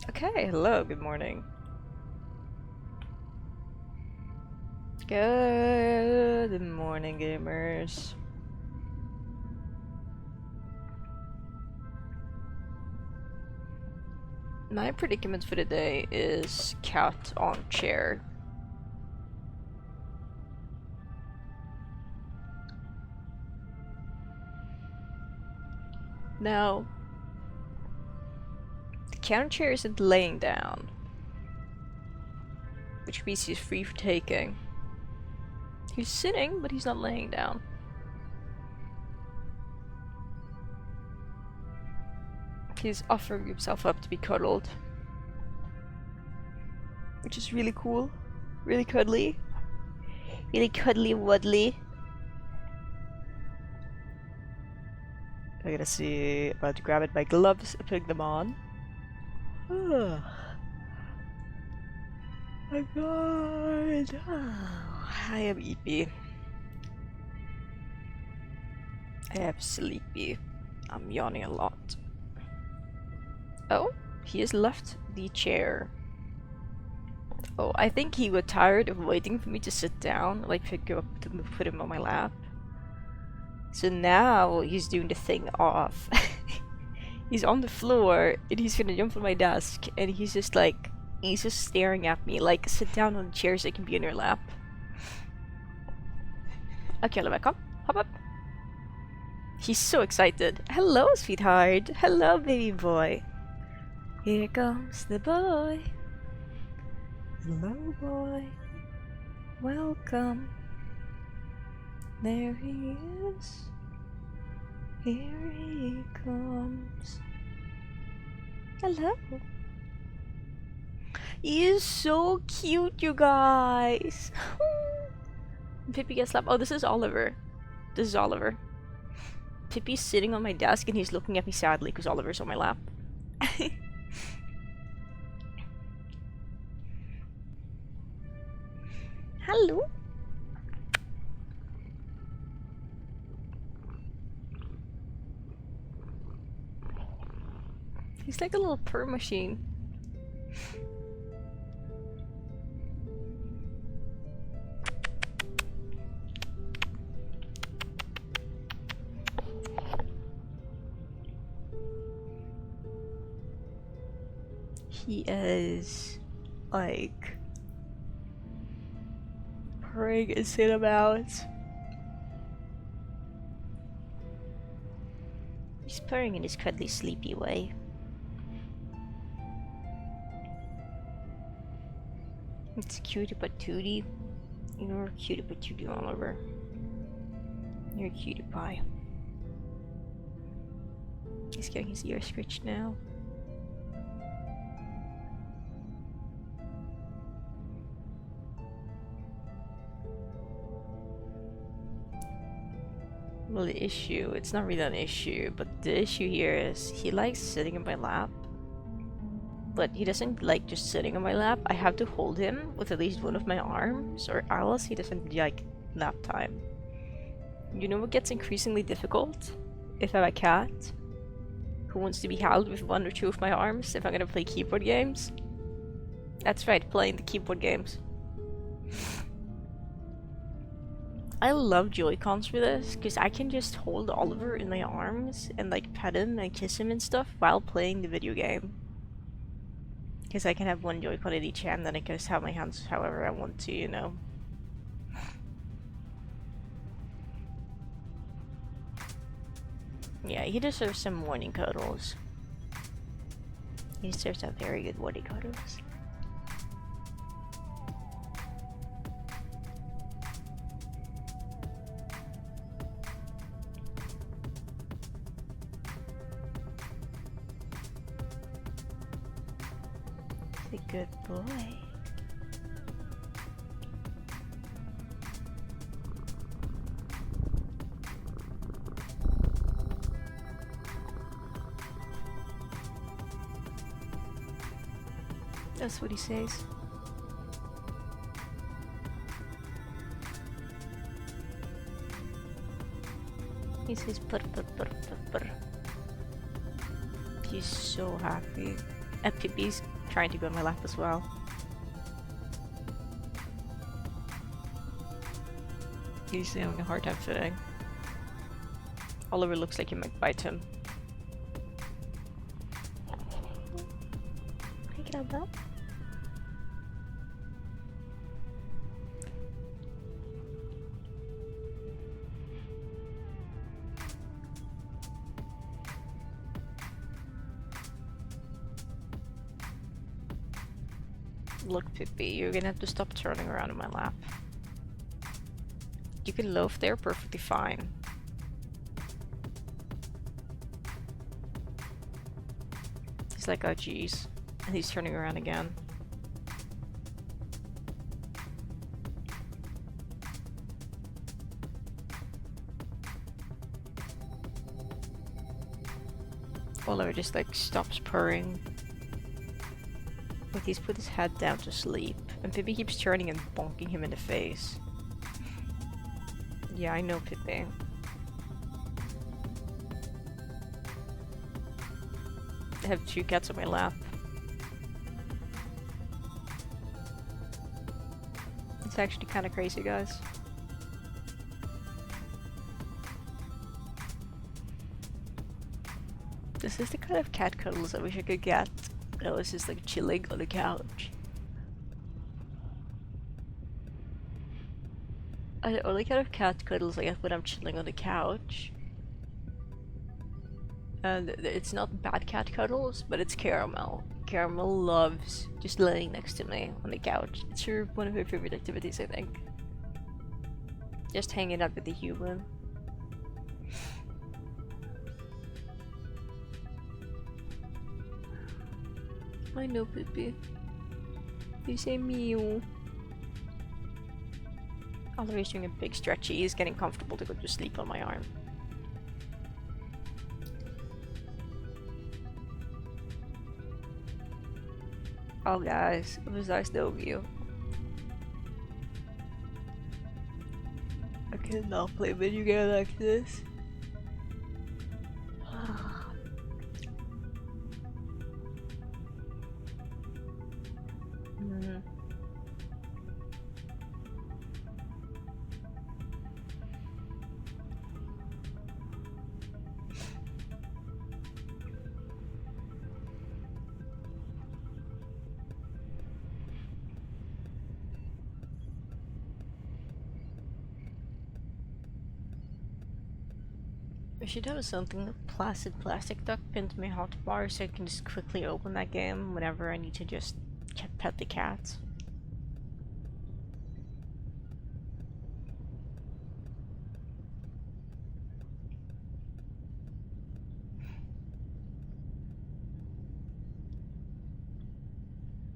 Okay, hello, good morning. Good morning, gamers. My predicament for the day is cat on chair. Now, the cat on chair isn't laying down, which means he's free for taking. He's sitting, but he's not laying down. He's offering himself up to be cuddled, which is really cool. Really cuddly. Really cuddly wuddly. I gotta see, about to grab it by gloves, putting them on. Oh my god. I am eepy. I am sleepy. I'm yawning a lot. Oh, he has left the chair. Oh, I think he got tired of waiting for me to sit down, like pick him up to put him on my lap. So now he's doing the thing off. He's on the floor and he's gonna jump on my desk and he's just staring at me like, sit down on the chair so I can be on your lap. Okay, Oliver, come, hop up. He's so excited. Hello, sweetheart. Hello, baby boy. Here comes the boy. Hello, boy. Welcome. There he is. Here he comes. Hello. He is so cute, you guys. Pippi gets slapped. Oh, this is Oliver. This is Oliver. Pippi's sitting on my desk and he's looking at me sadly because Oliver's on my lap. Hello. He's like a little purr machine. He is like purring and sit about. He's purring in his cuddly sleepy way. It's cutie patootie. You're a cutie patootie, Oliver. You're a cutie pie. He's getting his ear scratched now. Well, the issue, it's not really an issue, but the issue here is he likes sitting in my lap. But he doesn't like just sitting on my lap. I have to hold him with at least one of my arms, or else he doesn't like nap time. You know what gets increasingly difficult? If I have a cat who wants to be held with one or two of my arms if I'm gonna play keyboard games. That's right, playing the keyboard games. I love Joy-Cons for this, because I can just hold Oliver in my arms and like pet him and kiss him and stuff while playing the video game. Because I can have one Joy-Con in each hand, then I can just have my hands however I want to, you know. Yeah, he deserves some morning cuddles. He deserves some very good morning cuddles. A good boy. That's what he says. He says purr purr purr purr purr. He's so happy. A Pippi's trying to go on my lap as well. He's having a hard time sitting. Oliver looks like he might bite him. Can I get out now? Look, Pippi, you're gonna have to stop turning around in my lap. You can loaf there perfectly fine. He's like, oh geez. And he's turning around again. Oliver just like stops purring. Like he's put his head down to sleep. And Pippi keeps turning and bonking him in the face. Yeah, I know, Pippi. I have 2 cats on my lap. It's actually kind of crazy, guys. This is the kind of cat cuddles I wish I could get. I was just like chilling on the couch. The only kind of cat cuddles I get when I'm chilling on the couch. And it's not bad cat cuddles, but it's Caramel. Caramel loves just laying next to me on the couch. It's one of her favorite activities, I think. Just hanging out with the human. I know, Pippi. You say meow. Oliver's doing a big stretchy. He's getting comfortable to go to sleep on my arm. Oh guys, it was nice knowing you. I cannot play video game like this. I should have something placid plastic duck pinned to my hotbar so I can just quickly open that game whenever I need to just pet the cats.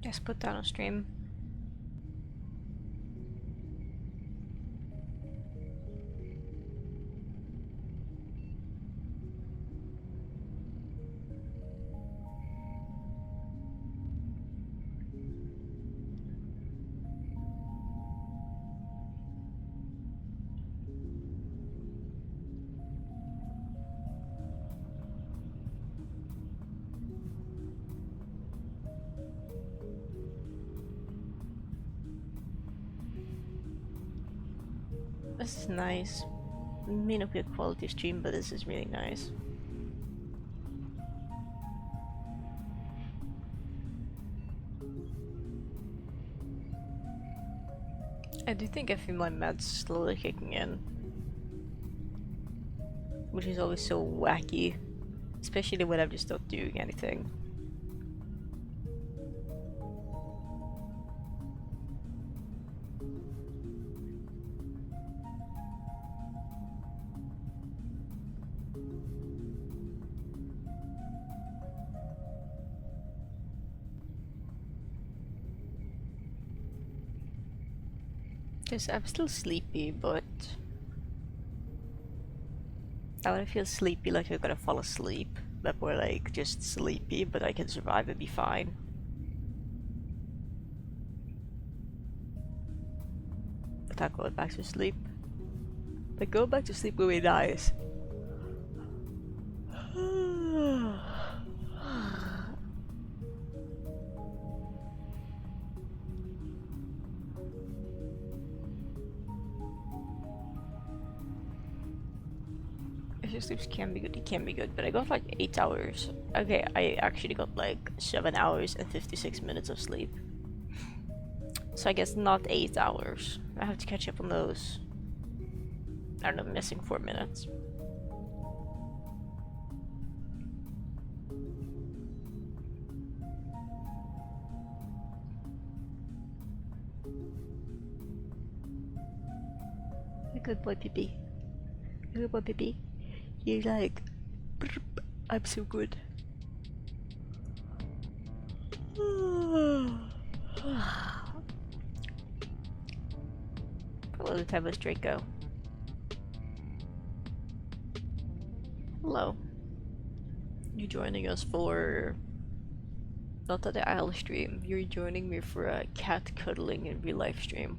Just put that on stream. This is nice. It may not be a quality stream, but this is really nice. I do think I feel my meds slowly kicking in. Which is always so wacky. Especially when I'm just not doing anything. Because I'm still sleepy, but I want to feel sleepy like I'm gonna fall asleep. But we're like just sleepy, but I can survive and be fine. But not going back to sleep. But going back to sleep will be nice. He sleeps can be good, he can be good, but I got like 8 hours. Okay, I actually got like 7 hours and 56 minutes of sleep. So I guess not 8 hours. I have to catch up on those. I don't know, missing 4 minutes. Good boy, Pippi. Good boy, Pippi. You're like, I'm so good. Hello, the timeless Draco. Hello. You joining us for not at the Isle stream. You're joining me for a cat cuddling in real life stream.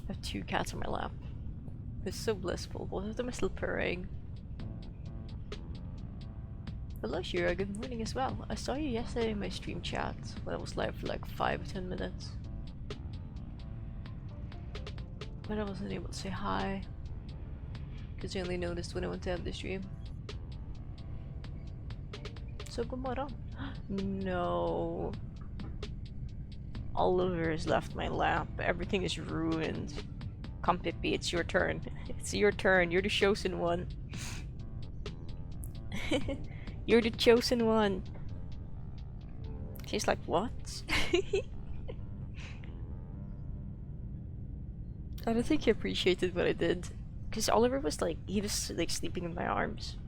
I have 2 cats on my lap. It's so blissful. Both of them are still purring. Hello Shira, good morning as well. I saw you yesterday in my stream chat when I was live for like 5-10 minutes. But I wasn't able to say hi. Because I only noticed when I went to end the stream. So good morning. No. Oliver has left my lap. Everything is ruined. Come Pippi, it's your turn. It's your turn. You're the chosen one. You're the chosen one. She's like, what? I don't think he appreciated what I did. Because Oliver was like, he was like sleeping in my arms.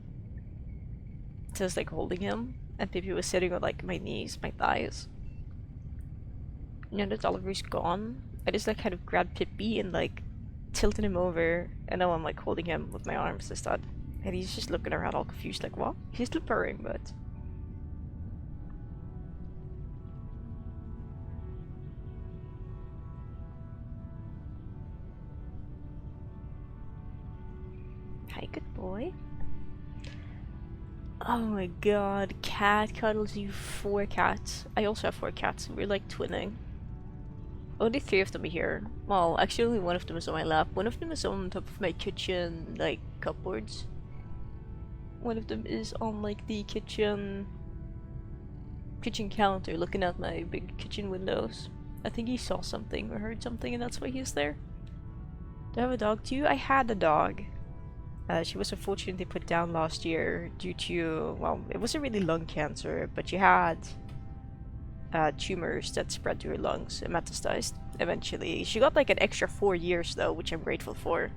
So I was like holding him. And Pippi was sitting on like my knees, my thighs. Now that Oliver's gone, I just like kind of grabbed Pippi and like tilted him over, and now I'm like holding him with my arms instead. And he's just looking around all confused like, what? He's still purring, but... Hi, good boy. Oh my god, cat cuddles you 4 cats. I also have 4 cats, we're like twinning. Only 3 of them are here. Well, actually only 1 of them is on my lap. 1 of them is on top of my kitchen, like, cupboards. 1 of them is on, like, the kitchen counter, looking at my big kitchen windows. I think he saw something or heard something and that's why he's there. Do I have a dog too? I had a dog. She was unfortunately put down last year due to, well, it wasn't really lung cancer, but she had tumors that spread to her lungs and metastasized eventually. She got like an extra 4 years though, which I'm grateful for.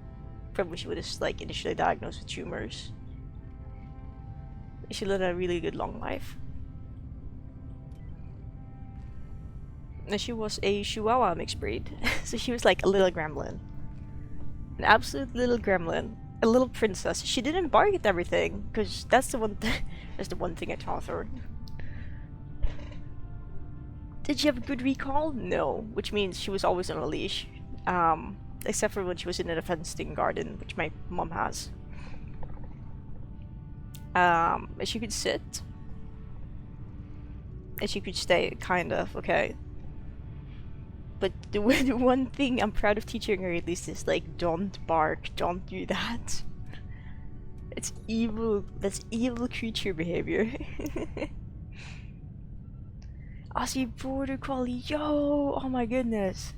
From when she was like initially diagnosed with tumors. She led a really good long life. And she was a Chihuahua mixed breed. So she was like a little gremlin. An absolute little gremlin. A little princess. She didn't bark at everything, because that's the one that's the one thing I taught her. Did she have a good recall? No, which means she was always on a leash. Except for when she was in a fenced-in garden, which my mom has. She could sit. And she could stay, kind of, okay. But the one thing I'm proud of teaching her at least is like, don't bark, don't do that. It's evil, that's evil creature behavior. Aussie Border Collie, yo! Oh my goodness.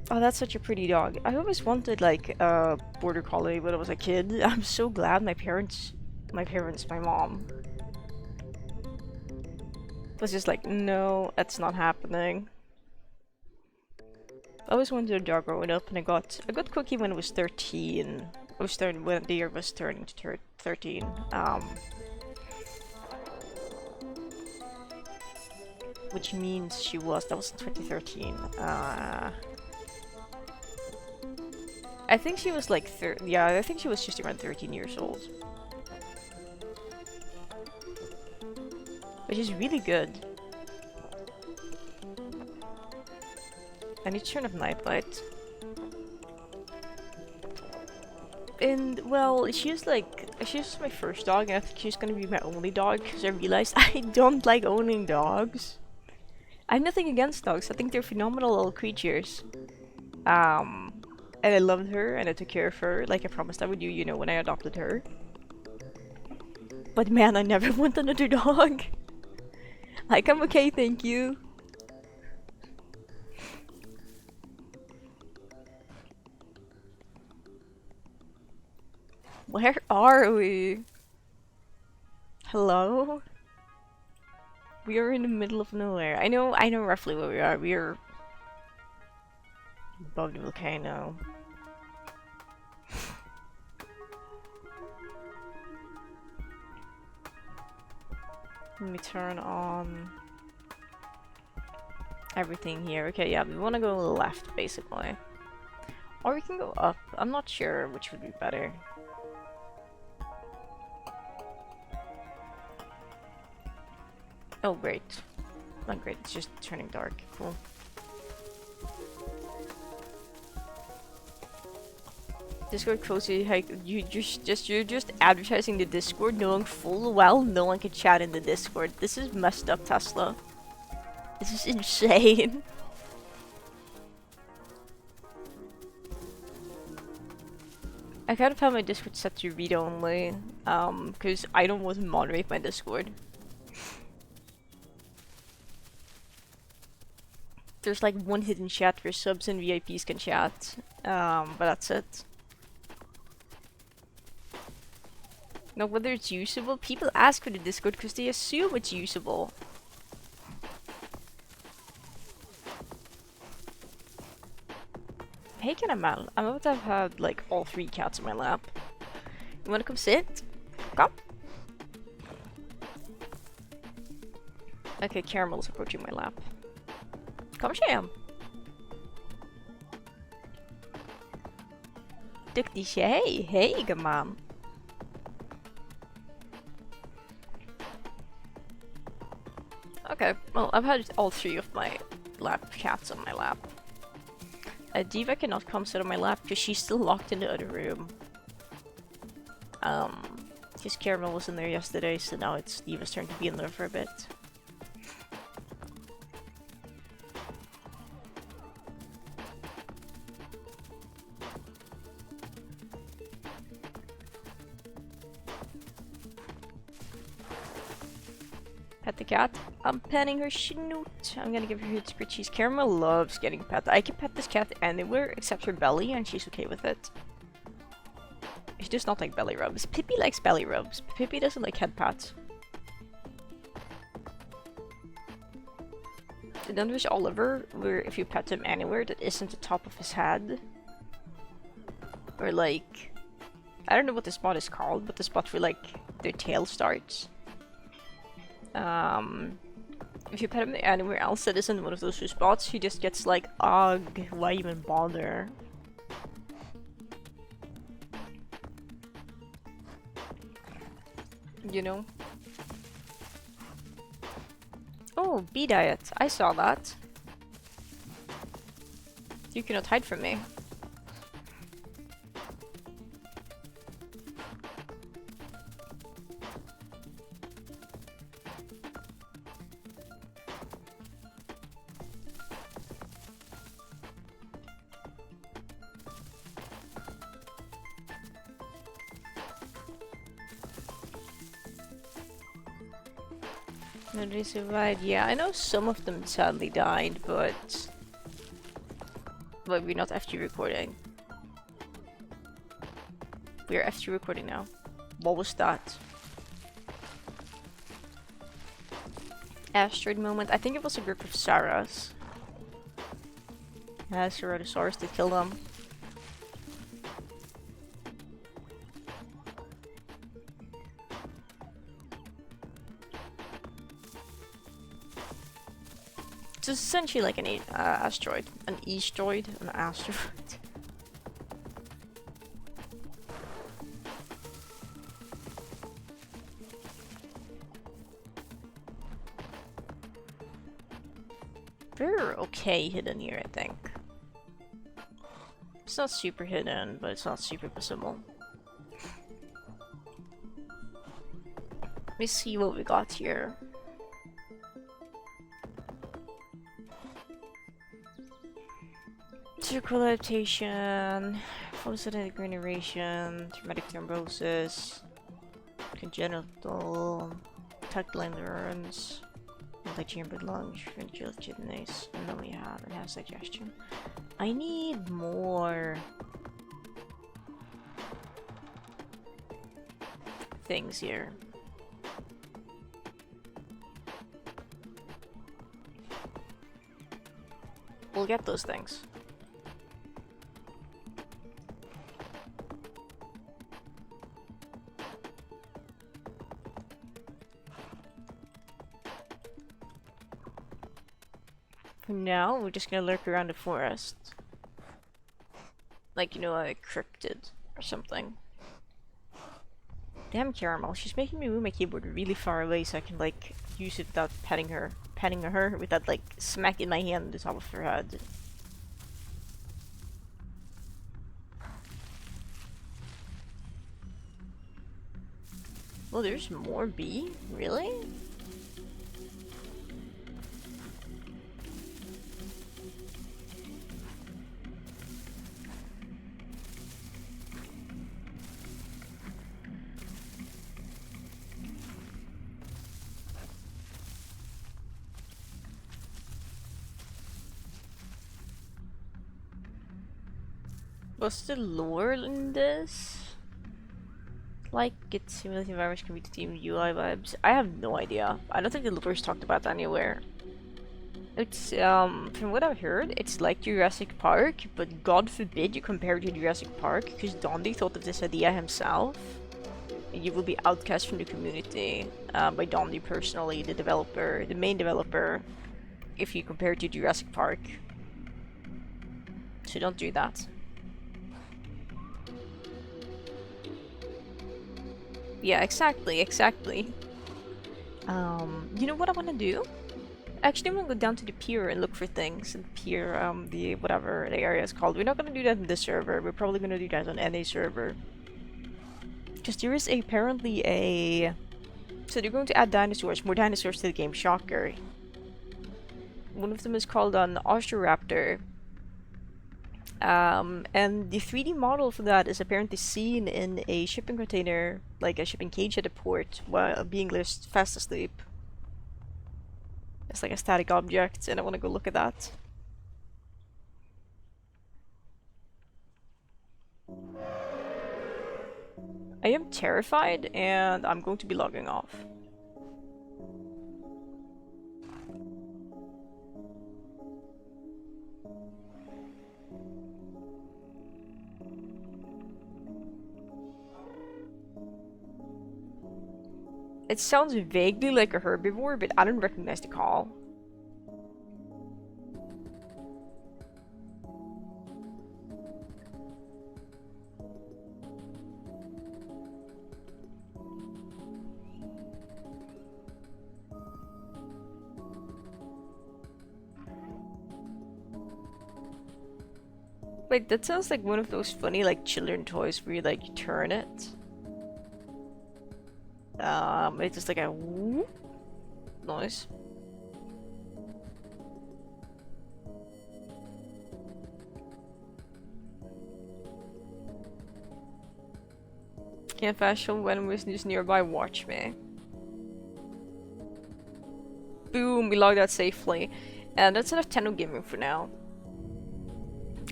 Oh, that's such a pretty dog. I always wanted like a Border Collie when I was a kid. I'm so glad my mom was just like, no, that's not happening. I always wanted a dog growing up, and I got Cookie when I was 13. When the year was turning to 13. Which means that was 2013. I think she was like I think she was just around 13 years old. Which is really good. I need to turn off night light. And, well, she's my first dog, and I think she's gonna be my only dog, because I realized I don't like owning dogs. I have nothing against dogs, I think they're phenomenal little creatures. And I loved her and I took care of her like I promised I would do, you know, when I adopted her. But man, I never want another dog. Like, I'm okay, thank you. Where are we? Hello? We are in the middle of nowhere. I know roughly where we are. We are above the volcano. Let me turn on everything here. Okay, yeah, we want to go left, basically. Or we can go up. I'm not sure which would be better. Oh, great. Not great, it's just turning dark. Cool. Discord cozy, like you're just advertising the Discord, knowing full well no one can chat in the Discord. This is messed up, Tesla. This is insane. I kind of have my Discord set to read only, because I don't want to moderate my Discord. There's like one hidden chat where subs and VIPs can chat, but that's it. Now, whether it's usable, people ask for the Discord because they assume it's usable. Hey, Caramel, I'm about to have had like all 3 cats in my lap. You wanna come sit? Come. Okay, Caramel's approaching my lap. Come, Sham. Duktig tjej. Hej, gumman. Okay, well, I've had all 3 of my lap cats on my lap. Diva cannot come sit on my lap because she's still locked in the other room. Because Caramel was in there yesterday, so now it's Diva's turn to be in there for a bit. Pet the cat. I'm petting her snoot. I'm gonna give her huge scritchies. Caramel loves getting pet. I can pet this cat anywhere except her belly, and she's okay with it. She does not like belly rubs. Pippi likes belly rubs. Pippi doesn't like head pats. And then there's Oliver, where if you pet him anywhere that isn't the top of his head, or like, I don't know what the spot is called, but the spot where like their tail starts. If you pet him anywhere else that isn't one of those 2 spots, he just gets like, ugh, why even bother? You know? Oh, bee diet. I saw that. You cannot hide from me. Nobody survived. Yeah, I know some of them sadly died, but we're not FG recording. We are FG recording now. What was that? Asteroid moment. I think it was a group of Saras. Yeah, Ceratosaurus did kill them. It's essentially like an asteroid. An easteroid? An asteroid. They're okay hidden here, I think. It's not super hidden, but it's not super visible. Let me see what we got here. Circle adaptation, photosensitive regeneration, traumatic thrombosis, congenital, tactile endurance, anti-chambered lungs, ventricular kidneys, and then we have enhanced digestion. I need more things here. We'll get those things. For now, we're just gonna lurk around the forest. Like, you know, a cryptid or something. Damn Caramel, she's making me move my keyboard really far away so I can, like, use it without petting her. Petting her without, like, smacking my hand on the top of her head. Well, there's more bee? Really? What's the lore in this? Like, get simulating environments can be the team UI vibes. I have no idea. I don't think the lore is talked about anywhere. It's, from what I've heard, it's like Jurassic Park, but God forbid you compare it to Jurassic Park, because Dondi thought of this idea himself. And you will be outcast from the community, by Dondi personally, the developer, the main developer, if you compare it to Jurassic Park. So don't do that. Yeah, exactly. You know what I want to do? Actually, I'm gonna go down to the pier and look for things. And pier, the whatever the area is called. We're not gonna do that in this server. We're probably gonna do that on any server. Because there is apparently a... So they're going to add dinosaurs, more dinosaurs to the game. Shocker. One of them is called an Osteoraptor. And the 3D model for that is apparently seen in a shipping container, like a shipping cage at a port, while being left fast asleep. It's like a static object, and I want to go look at that. I am terrified, and I'm going to be logging off. It sounds vaguely like a herbivore, but I don't recognize the call. Wait, that sounds like one of those funny, like, children toys where you, like, turn it. It's just like a whoop noise. Can't fashion when was just nearby, watch me. Boom, we logged out safely. And that's enough Teno gaming for now.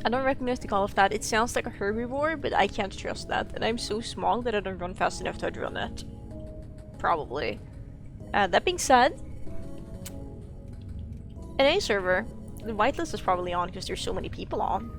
I don't recognize the call of that. It sounds like a herbivore, but I can't trust that. And I'm so small that I don't run fast enough to outrun it. Probably. That being said, in any server, the whitelist is probably on because there's so many people on.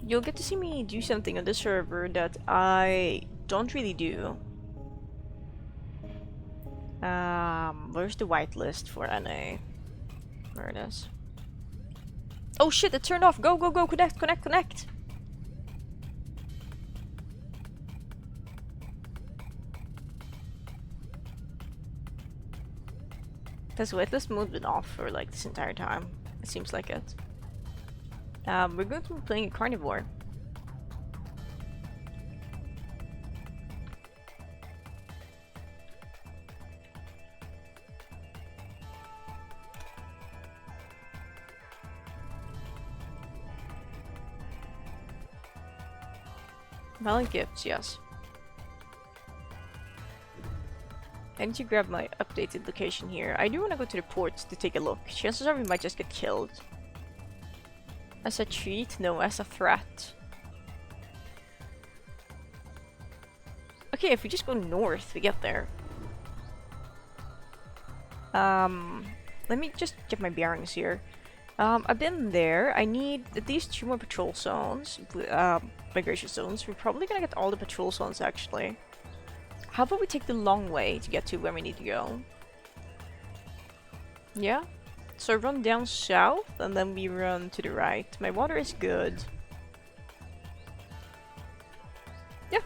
You'll get to see me do something on this server that I don't really do. Where's the whitelist for NA? Where it is. Oh shit, it turned off! Go, go, go! Connect, connect, connect! Has whitelist mode been off for like this entire time? seems like it. We're going to be playing a carnivore. Valid gifts, yes. I need to grab my updated location here. I do want to go to the ports to take a look. Chances are we might just get killed. As a treat? No, as a threat. Okay, if we just go north, we get there. Let me just get my bearings here. I've been there. I need at least 2 more patrol zones. Migration zones. We're probably gonna get all the patrol zones, actually. How about we take the long way to get to where we need to go? Yeah? So run down south, and then we run to the right. My water is good. Yeah.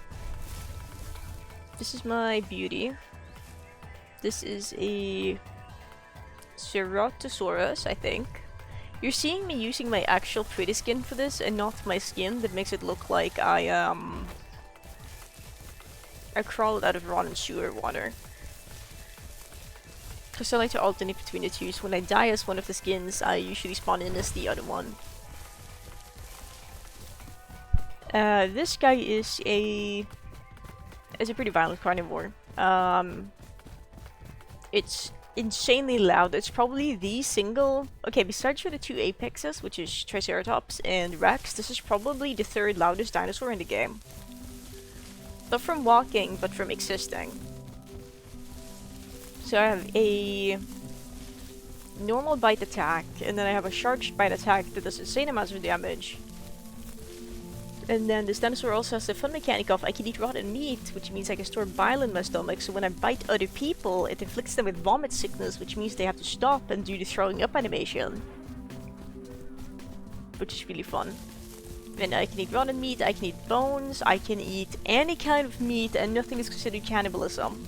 This is my beauty. This is a Ceratosaurus, I think. You're seeing me using my actual pretty skin for this, and not my skin that makes it look like I crawled out of rotten sewer water. Because I like to alternate between the two, so when I die as one of the skins, I usually spawn in as the other one. This guy is a pretty violent carnivore. It's insanely loud. It's probably the single... Okay, besides for the 2 apexes, which is Triceratops and Rex, this is probably the 3rd loudest dinosaur in the game. Not from walking, but from existing. So I have a normal bite attack, and then I have a charged bite attack that does insane amounts of damage. And then this dinosaur also has the fun mechanic of I can eat rotten meat, which means I can store bile in my stomach, so when I bite other people, it inflicts them with vomit sickness, which means they have to stop and do the throwing up animation. Which is really fun. And I can eat rotten meat, I can eat bones, I can eat any kind of meat, and nothing is considered cannibalism.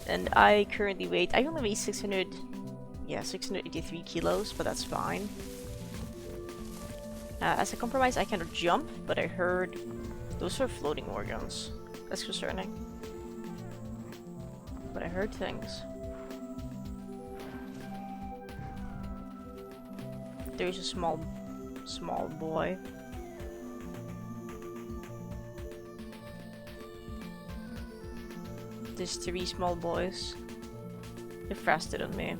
And I currently weigh, I only weigh 683 kilos, but that's fine. As a compromise, I cannot jump, but I heard those are floating organs. That's concerning. But I heard things. There's a small boy. There's 3 small boys. They're faster than me.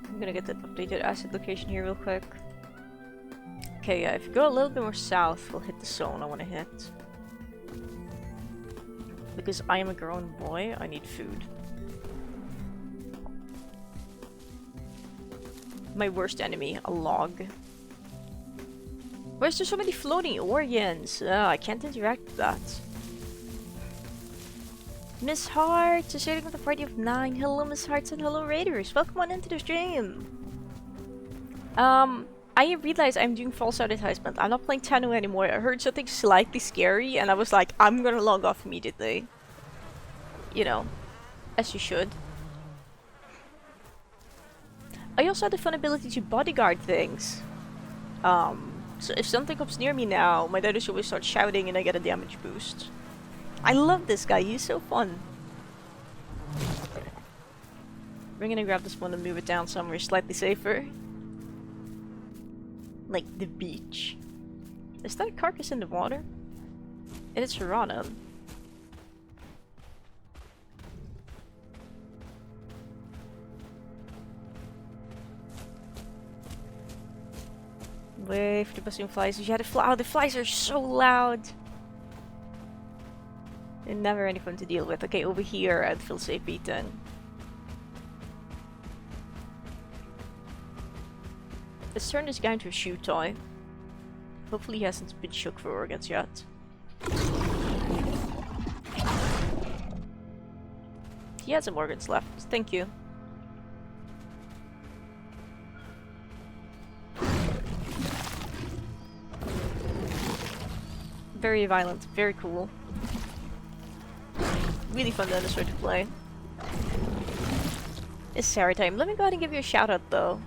I'm gonna get that updated asset location here real quick. Okay, yeah, if you go a little bit more south, we'll hit the zone I want to hit. Because I am a grown boy, I need food. My worst enemy, a log. Why is there so many floating organs? I can't interact with that. Miss Heart, is sitting with a party of 9. Hello Miss Hearts and hello Raiders. Welcome on into the stream. I realized I'm doing false advertisement. I'm not playing Teno anymore. I heard something slightly scary and I was like, I'm gonna log off immediately. You know, as you should. I also had the fun ability to bodyguard things. So if something comes near me now, my dinosaur will start shouting and I get a damage boost. I love this guy, he's so fun. We're gonna grab this one and move it down somewhere slightly safer. Like the beach. Is that a carcass in the water? It is Piranha. Wait for the buzzing flies. Yeah, the flies are so loud. They're never any fun to deal with. Okay, over here I'd feel safe beaten. Let's turn this guy into a shoe toy. Hopefully he hasn't been shook for organs yet. he had some organs left. Thank you. Very violent, very cool. Really fun dinosaur to play. It's Sarah time. Let me go ahead and give you a shout out though.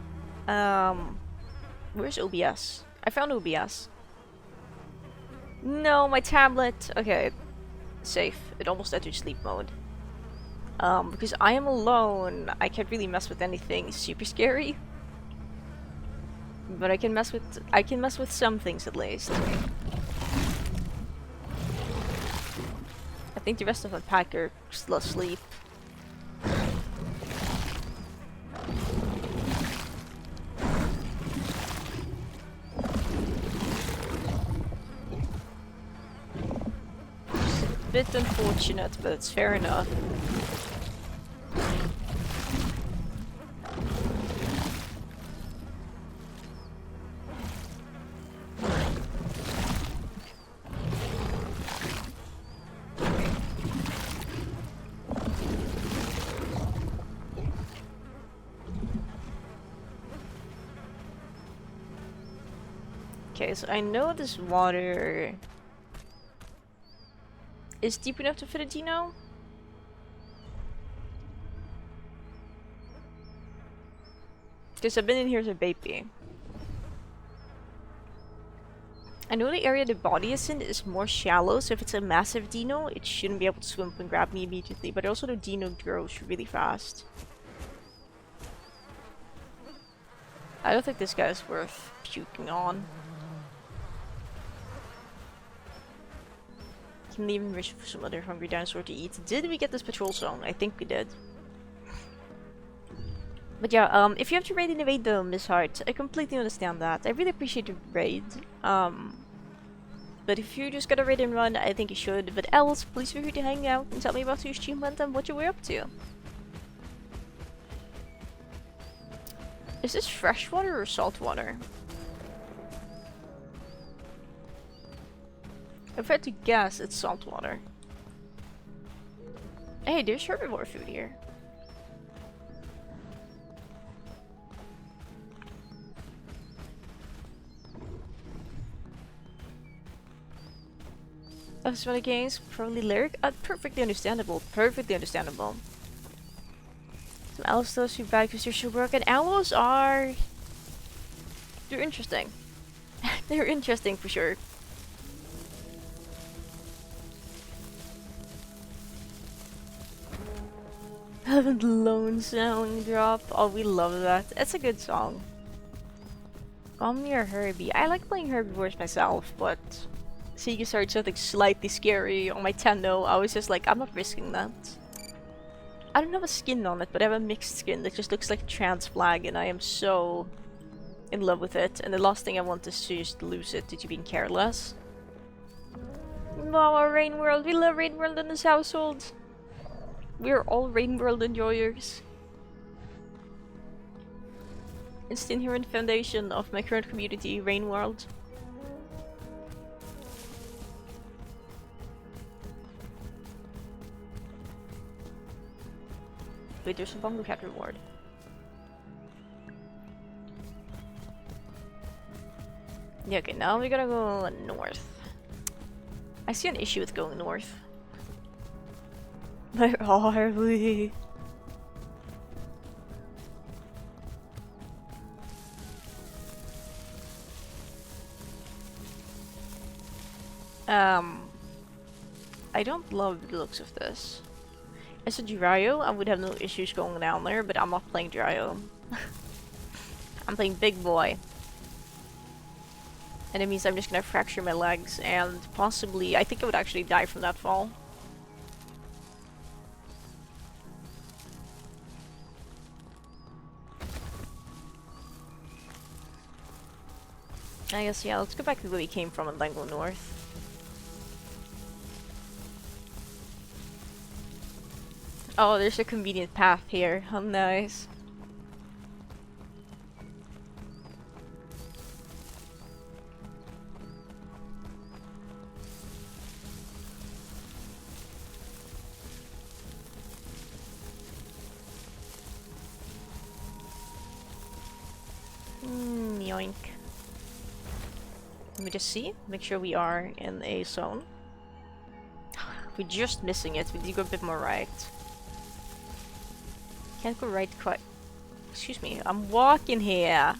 Where's OBS? I found OBS. No, my tablet. Okay, safe. It almost entered sleep mode. Because I am alone, I can't really mess with anything super scary. But I can mess with some things at least. I think the rest of the pack are still asleep. It's a bit unfortunate, but it's fair enough. Okay, so I know this water is deep enough to fit a Teno. Because I've been in here as a baby. I know the area the body is in is more shallow, so if it's a massive Dino, it shouldn't be able to swim up and grab me immediately. But also the Dino grows really fast. I don't think this guy's worth puking on. Can leave and wish for some other hungry dinosaur to eat. Did we get this patrol zone? I think we did. But yeah, if you have to raid and evade though, Miss Hart, I completely understand that. I really appreciate the raid. But if you just gotta raid and run, I think you should. But else, please feel free to hang out and tell me about your stream and what you were up to. Is this freshwater or saltwater? If I had to guess, it's saltwater. Hey, there's herbivore food here. That's what against probably lyric. Perfectly understandable. Perfectly understandable. Some aloes still too bad because they're so broken. Aloes are. They're interesting. They're interesting for sure. Haven't Lone Sound drop. Oh, we love that. It's a good song. Omni or Herbie? I like playing herbivores myself, but seeing you start something slightly scary on my Teno, I was just like, I'm not risking that. I don't have a skin on it, but I have a mixed skin that just looks like a trans flag, and I am so in love with it. And the last thing I want is to just lose it due to being careless. Wow, our Rain World. We love Rain World in this household. We are all Rain World enjoyers. It's the inherent foundation of my current community, Rain World. Wait, there's a Bongo Cat reward. Yeah, okay, now we're gonna go north. I see an issue with going north. Where are we? I don't love the looks of this. As a Jiraiya, I would have no issues going down there, but I'm not playing Jiraiya. I'm playing Big Boy. And it means I'm just gonna fracture my legs, and possibly, I think I would actually die from that fall. I guess, yeah, let's go back to where we came from and then go north. Oh, there's a convenient path here. How nice. Yoink. Let me just see. Make sure we are in a zone. We're just missing it. We need to go a bit more right. Can't go right quite. Excuse me. I'm walking here.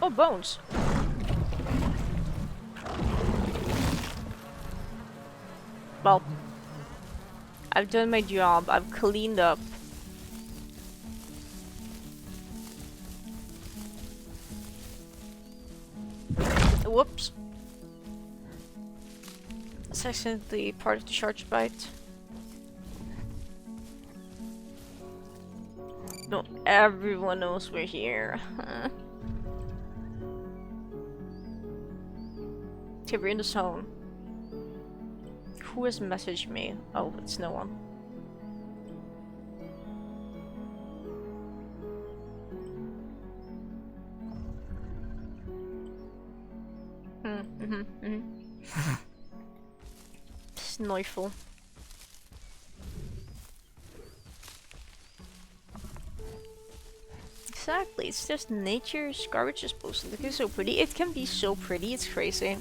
Oh, bones. Well, I've done my job. I've cleaned up. Whoops. That's accidentally part of the shark's bite. No, everyone knows we're here. Okay, we're in the zone. Who has messaged me? Oh, it's no one. Snoiful. Exactly, it's just nature's garbage disposal. Look, it's so pretty. It can be so pretty, it's crazy.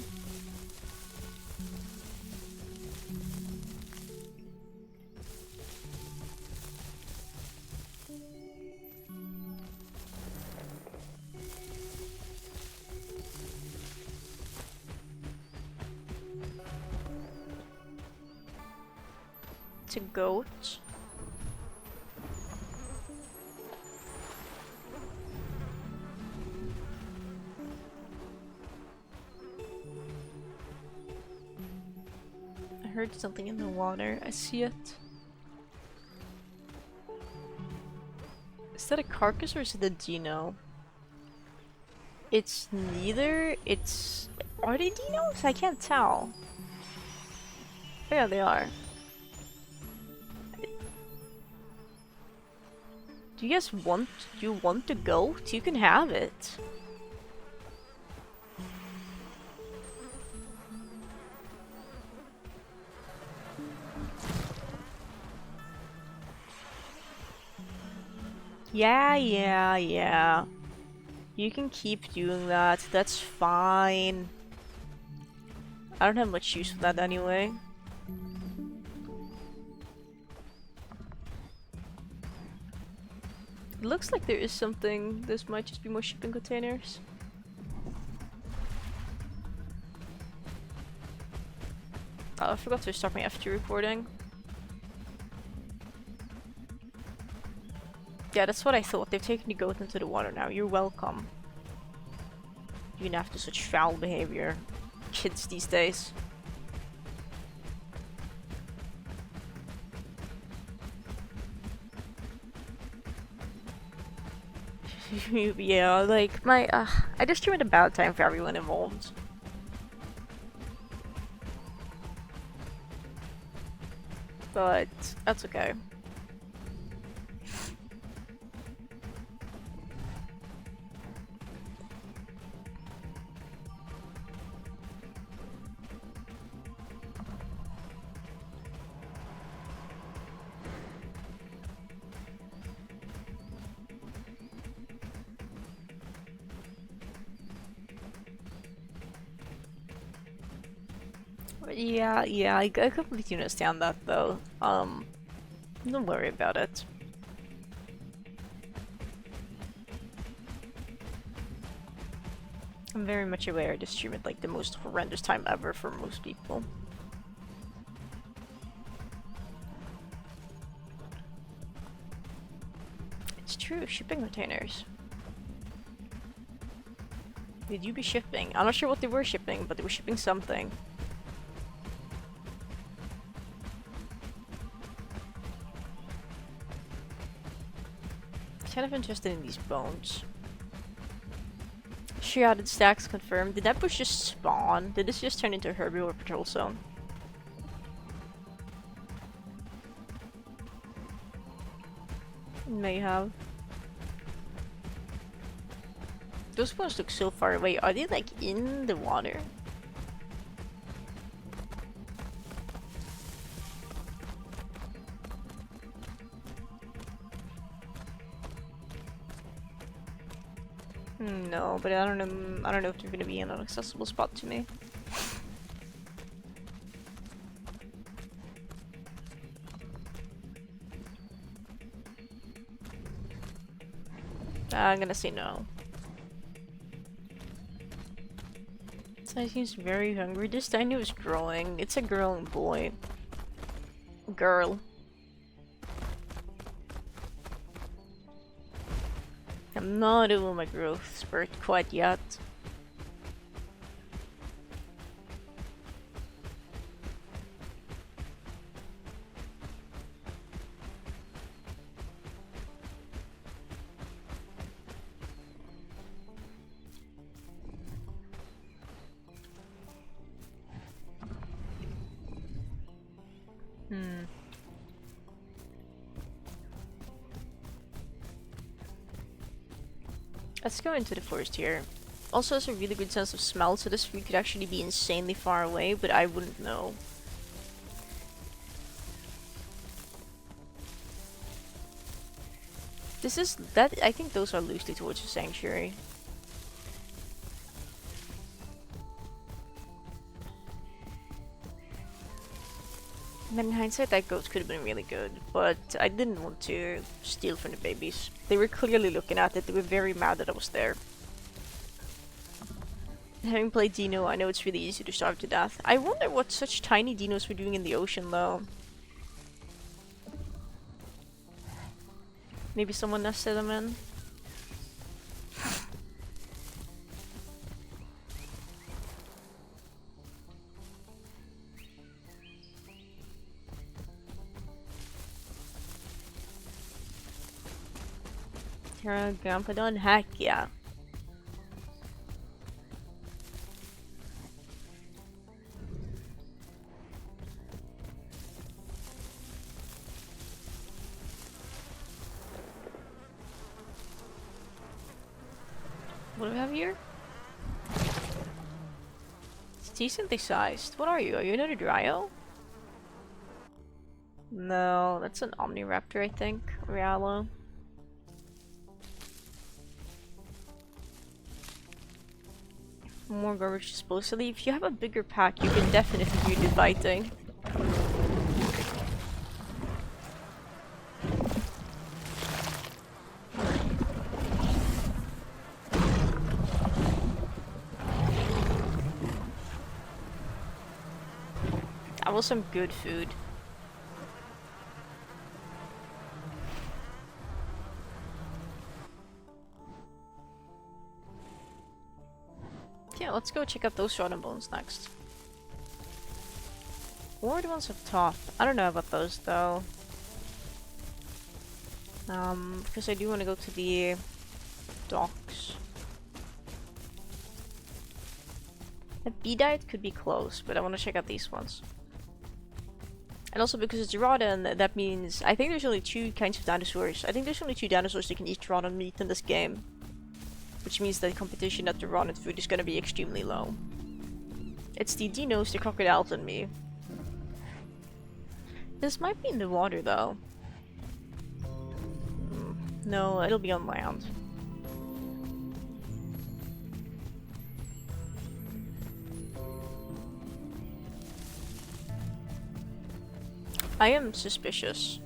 It's a goat. I heard something in the water. I see it. Is that a carcass or is it a dino? It's neither. It's... Are they dinos? I can't tell. Yeah, they are. Do you guys want... Do you want the goat? You can have it. Yeah. You can keep doing that. That's fine. I don't have much use for that anyway. It looks like there is something. This might just be more shipping containers. Oh, I forgot to start my F2 recording. Yeah, that's what I thought. They've taken the goat into the water now. You're welcome. Even after such foul behavior. Kids these days. Yeah, like, my, I just drew it a bad time for everyone involved. But, that's okay. Yeah, I completely understand that though. Don't worry about it. I'm very much aware this stream is like the most horrendous time ever for most people. It's true, shipping containers. Did you be shipping? I'm not sure what they were shipping, but they were shipping something. Kind of interested in these bones. She added stacks confirmed. Did that bush just spawn? Did this just turn into a herbivore patrol zone? May have. Those bones look so far away. Are they like in the water? No, but I don't know. I don't know if they're gonna be in an accessible spot to me. I'm gonna say no. So seems very hungry. This Teno is growing. It's a girl and boy. Girl. I'm not doing my growth spurt quite yet. Let's go into the forest here. Also has a really good sense of smell, so this food could actually be insanely far away, but I wouldn't know. This is that I think those are loosely towards the sanctuary. In hindsight, that goat could have been really good, but I didn't want to steal from the babies. They were clearly looking at it, they were very mad that I was there. Having played Dino, I know it's really easy to starve to death. I wonder what such tiny dinos were doing in the ocean though. Maybe someone nested them in? Grandpa, heck yeah. What do we have here? It's decently sized. What are you? Are you another Dryo? No, that's an Omniraptor, I think. Rialo. More garbage supposedly. If you have a bigger pack, you can definitely do the fighting. That was some good food. Yeah, let's go check out those rotten bones next. Or the ones up top. I don't know about those though. Because I do want to go to the docks. The bee diet could be close, but I want to check out these ones. And also because it's rotten, that means I think there's only two kinds of dinosaurs. I think there's only two dinosaurs that can eat rotten meat in this game. Which means that the competition at the rotten food is gonna be extremely low. It's the dinos, the crocodiles, and me. This might be in the water though. No, it'll be on land. I am suspicious.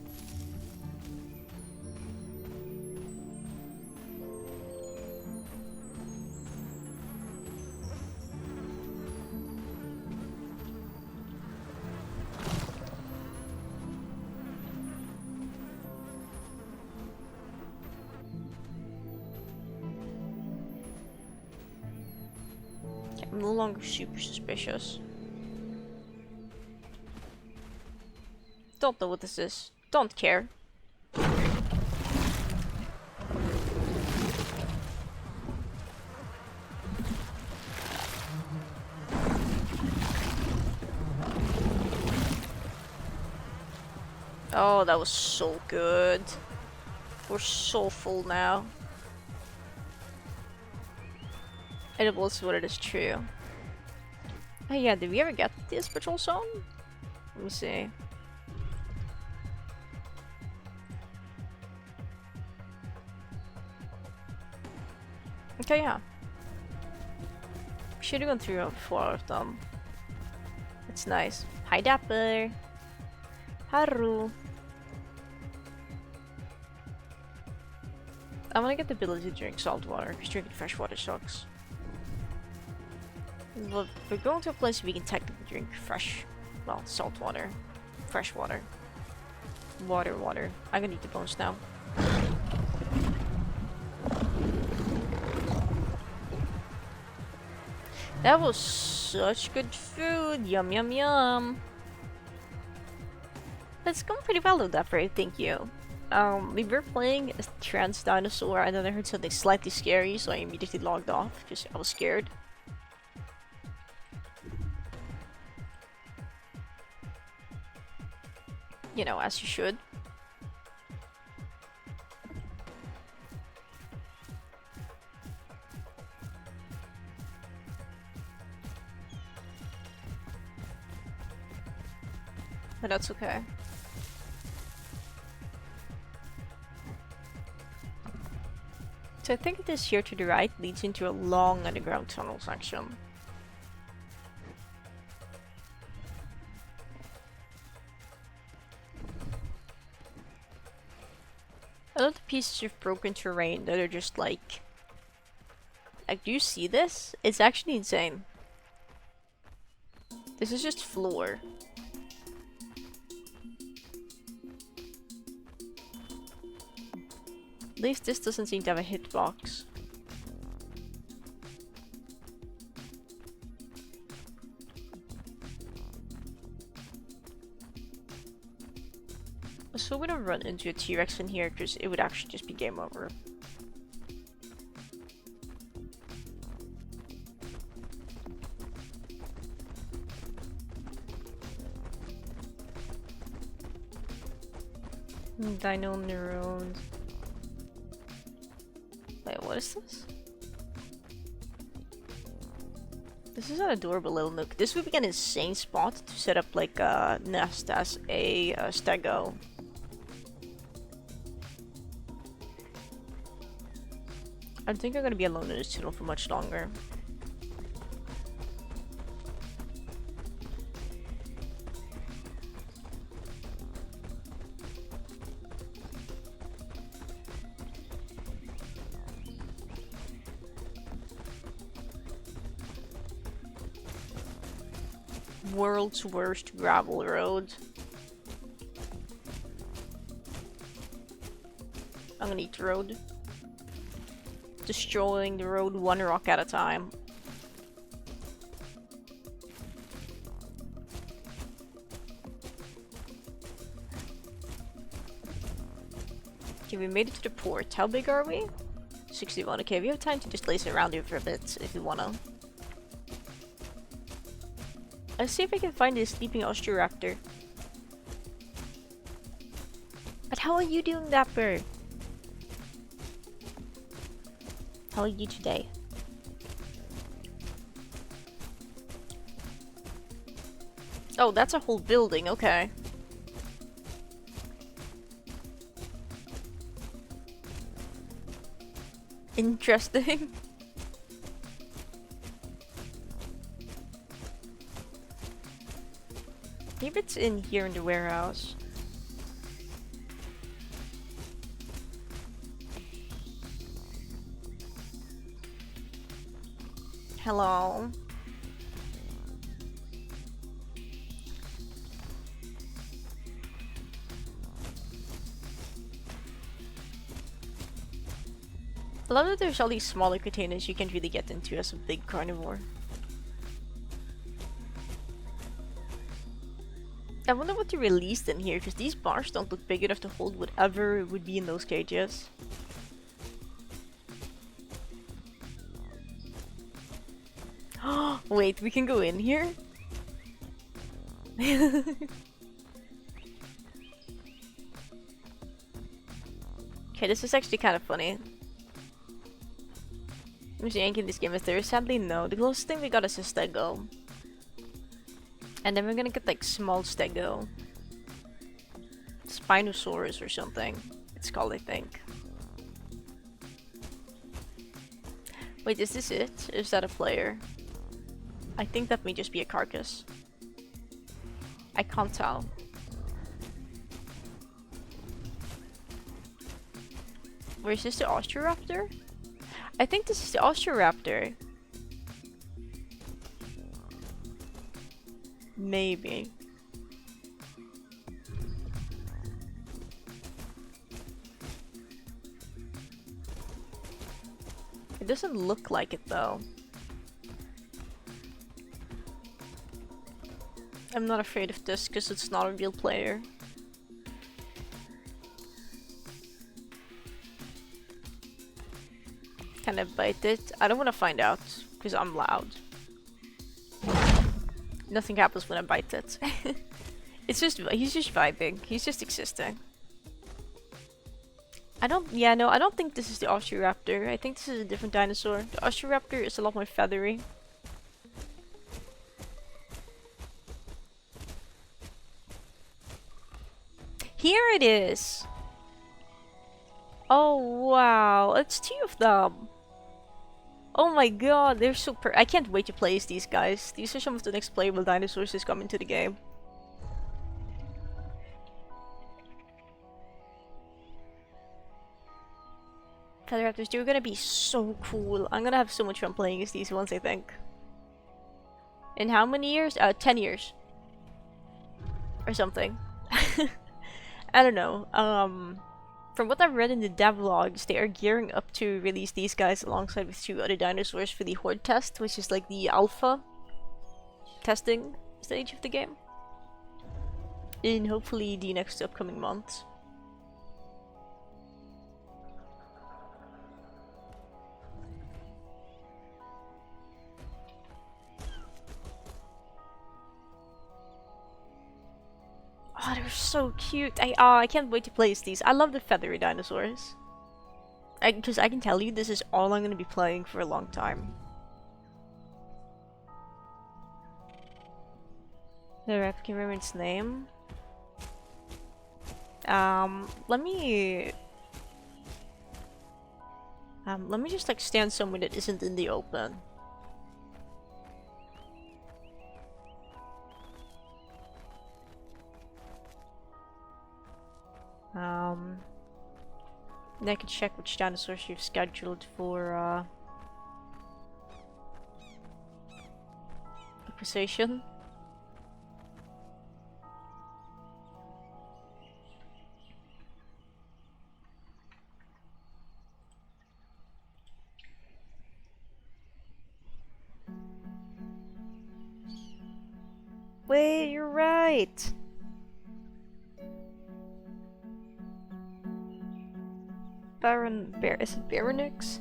I'm no longer super suspicious. Don't know what this is. Don't care. Oh, that was so good. We're so full now. It was what it is true. Oh yeah, did we ever get this patrol zone? Let me see. Okay, yeah. Should have gone through 4 of them. That's nice. Hi, Dapper. Haru. I want to get the ability to drink salt water, because drinking fresh water sucks. Well, we're going to a place we can technically drink fresh, well, salt water. Fresh water. Water. I'm gonna eat the bones now. That was such good food. Yum, yum, yum. That's going pretty well though, Dapper. Thank you. We were playing a trans dinosaur and then I heard something slightly scary, so I immediately logged off because I was scared. You know, as you should. But that's okay. So I think this here to the right leads into a long underground tunnel section. I love the pieces of broken terrain that are just like... do you see this? It's actually insane. This is just floor. At least this doesn't seem to have a hitbox. So we're gonna run into a T-Rex in here because it would actually just be game over. Dino neurons. Wait, what is this? This is an adorable little nook. This would be an insane spot to set up like a nest as a stego. I don't think I'm gonna be alone in this tunnel for much longer. World's worst gravel road. I'm gonna eat the road. Destroying the road one rock at a time. Okay, we made it to the port. How big are we? 61. Okay, we have time to just lace around here for a bit if you wanna. Let's see if I can find this sleeping Osteoraptor. But how are you doing, Dapper? How are you today? Oh, that's a whole building, okay. Interesting. Maybe it's in here in the warehouse. Hello. I love that there's all these smaller containers you can't really get into as a big carnivore. I wonder what they released in here, because these bars don't look big enough to hold whatever would be in those cages. Wait, we can go in here? Okay, this is actually kind of funny. Let me see, anything in this game is there? Sadly, no. The closest thing we got is a stego. And then we're gonna get like small stego. Spinosaurus or something. It's called, I think. Wait, is this it? Is that a player? I think that may just be a carcass. I can't tell. Or is this the Osteoraptor? I think this is the Osteoraptor. Maybe. It doesn't look like it though. I'm not afraid of this because it's not a real player. Can I bite it? I don't want to find out because I'm loud. Nothing happens when I bite it. It's just, he's just vibing. He's just existing. I don't think this is the Osteoraptor. I think this is a different dinosaur. The Osteoraptor is a lot more feathery. Here it is! Oh wow, it's 2 of them! Oh my god, they're super. I can't wait to play as these guys. These are some of the next playable dinosaurs that's coming to the game. Featheraptors, they're gonna be so cool. I'm gonna have so much fun playing as these ones, I think. In how many years? 10 years. Or something. I don't know. From what I've read in the devlogs, they are gearing up to release these guys alongside with 2 other dinosaurs for the Horde test, which is like the alpha testing stage of the game. In hopefully the next upcoming months. Oh, they're so cute. I can't wait to play as these. I love the feathery dinosaurs. Because I can tell you, this is all I'm going to be playing for a long time. The rep, can you remember its name? Let me just like stand somewhere that isn't in the open. Then I can check which dinosaurs you've scheduled for acquisition. Wait, you're right! Is it Baronix?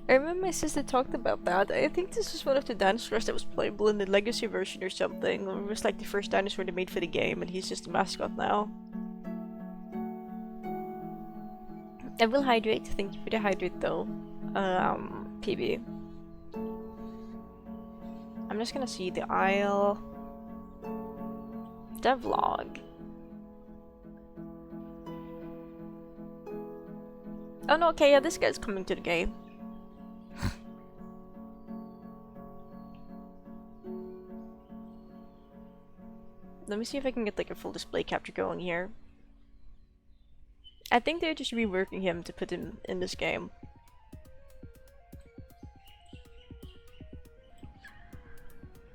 I remember my sister talked about that. I think this is one of the dinosaurs that was playable in the Legacy version or something. Or it was like the first dinosaur they made for the game and he's just a mascot now. I will hydrate. Thank you for the hydrate though. PB. I'm just gonna see the aisle. Devlog. Oh no, okay, yeah, this guy's coming to the game. Let me see if I can get like a full display capture going here. I think they're just reworking him to put him in this game.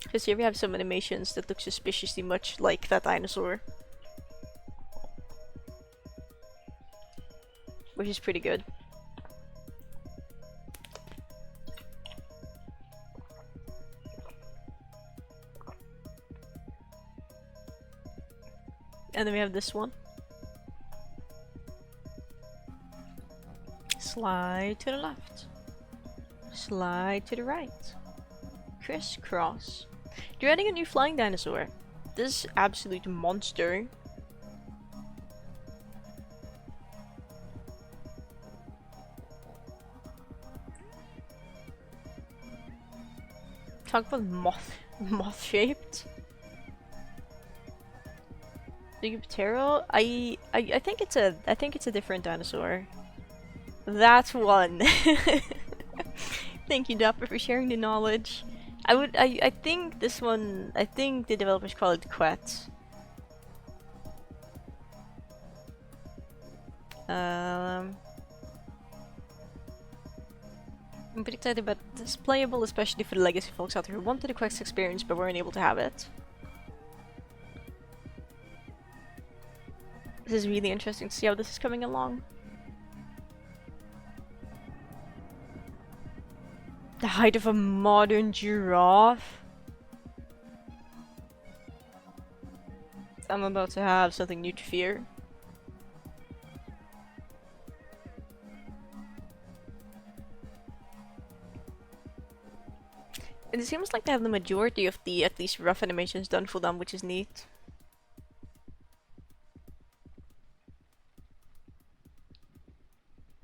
Because here we have some animations that look suspiciously much like that dinosaur. Which is pretty good. And then we have this one. Slide to the left. Slide to the right. Crisscross. They're adding a new flying dinosaur. This absolute monster. Talk about moth shaped. Digiptero? I think it's a different dinosaur. That one. Thank you, Dapper, for sharing the knowledge. I think this one, I think the developers call it Quet. I'm pretty excited about this playable, especially for the legacy folks out there who wanted the Quest experience but weren't able to have it. This is really interesting to see how this is coming along. The height of a modern giraffe. I'm about to have something new to fear. And it seems like they have the majority of the at least rough animations done for them, which is neat.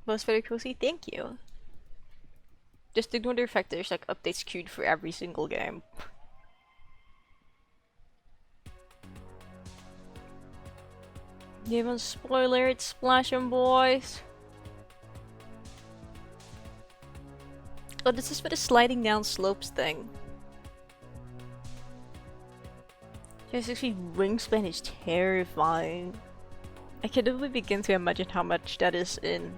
Was very cozy, thank you. Just ignore the fact there's like updates queued for every single game. Give a spoiler, it's Splashing Boys. Oh, this is for the sliding down slopes thing. Just actually wingspan is terrifying. I can only begin to imagine how much that is in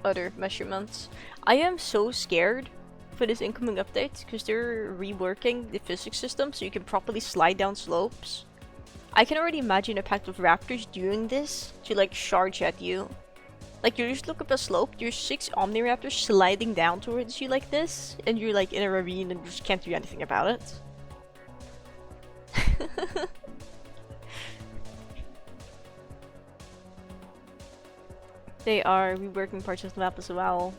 other measurements. I am so scared for this incoming update because they're reworking the physics system so you can properly slide down slopes. I can already imagine a pack of raptors doing this to like charge at you. Like you just look up a slope, there's 6 Omniraptors sliding down towards you like this, and you're like in a ravine and you just can't do anything about it. They are reworking parts of the map as well.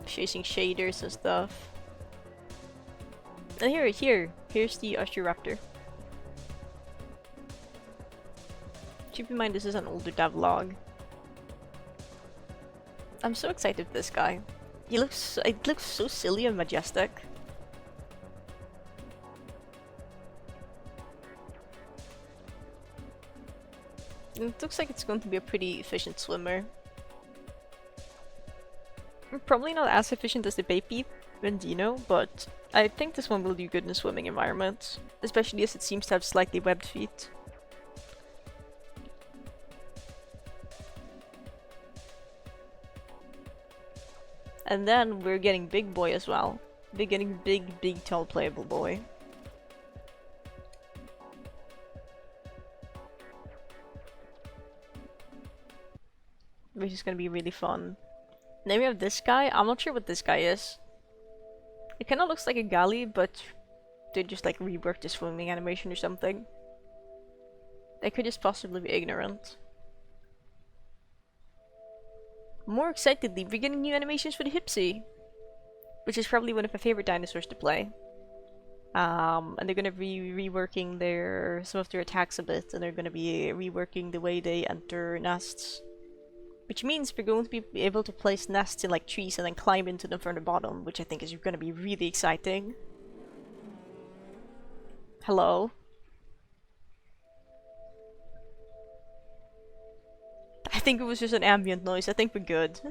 Chasing shaders and stuff. And here's the Osteoraptor. Keep in mind this is an older devlog. I'm so excited for this guy. It looks so silly and majestic. And it looks like it's going to be a pretty efficient swimmer. Probably not as efficient as the baby and Teno, but I think this one will do good in a swimming environment, especially as it seems to have slightly webbed feet. And then we're getting Big Boy as well. We're getting big, tall, playable boy. Which is gonna be really fun. Then we have this guy. I'm not sure what this guy is. It kinda looks like a galley, but they just like reworked the swimming animation or something. They could just possibly be ignorant. More excitedly, we're getting new animations for the Hipsy, which is probably one of my favorite dinosaurs to play. And they're gonna be reworking some of their attacks a bit, and they're gonna be reworking the way they enter nests. Which means we're going to be able to place nests in like trees and then climb into them from the bottom, which I think is gonna be really exciting. Hello? I think it was just an ambient noise. I think we're good.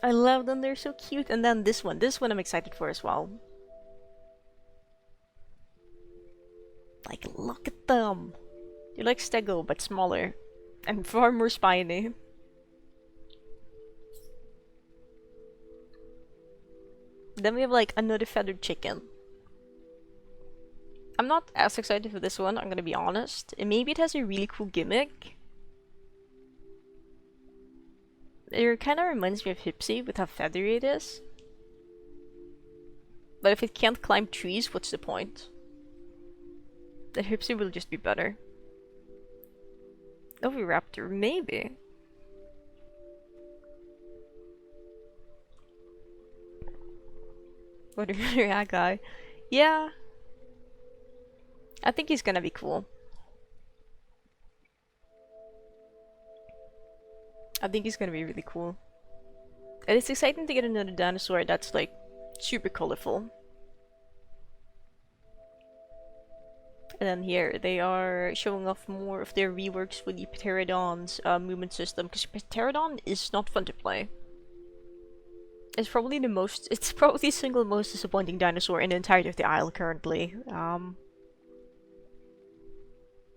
I love them. They're so cute. And then this one I'm excited for as well. Like, look at them. They're like Stego, but smaller. And far more spiny. Then we have like another feathered chicken. I'm not as excited for this one, I'm gonna be honest. And maybe it has a really cool gimmick. It kind of reminds me of Hipsy with how feathery it is. But if it can't climb trees, what's the point? The Hipsy will just be better. Oviraptor, maybe. What a that guy. Yeah. I think he's gonna be cool. I think he's gonna be really cool. And it's exciting to get another dinosaur that's like super colorful. And then here, they are showing off more of their reworks with the Pterodon's movement system, because Pterodon is not fun to play. It's probably it's probably the single most disappointing dinosaur in the entirety of the Isle currently.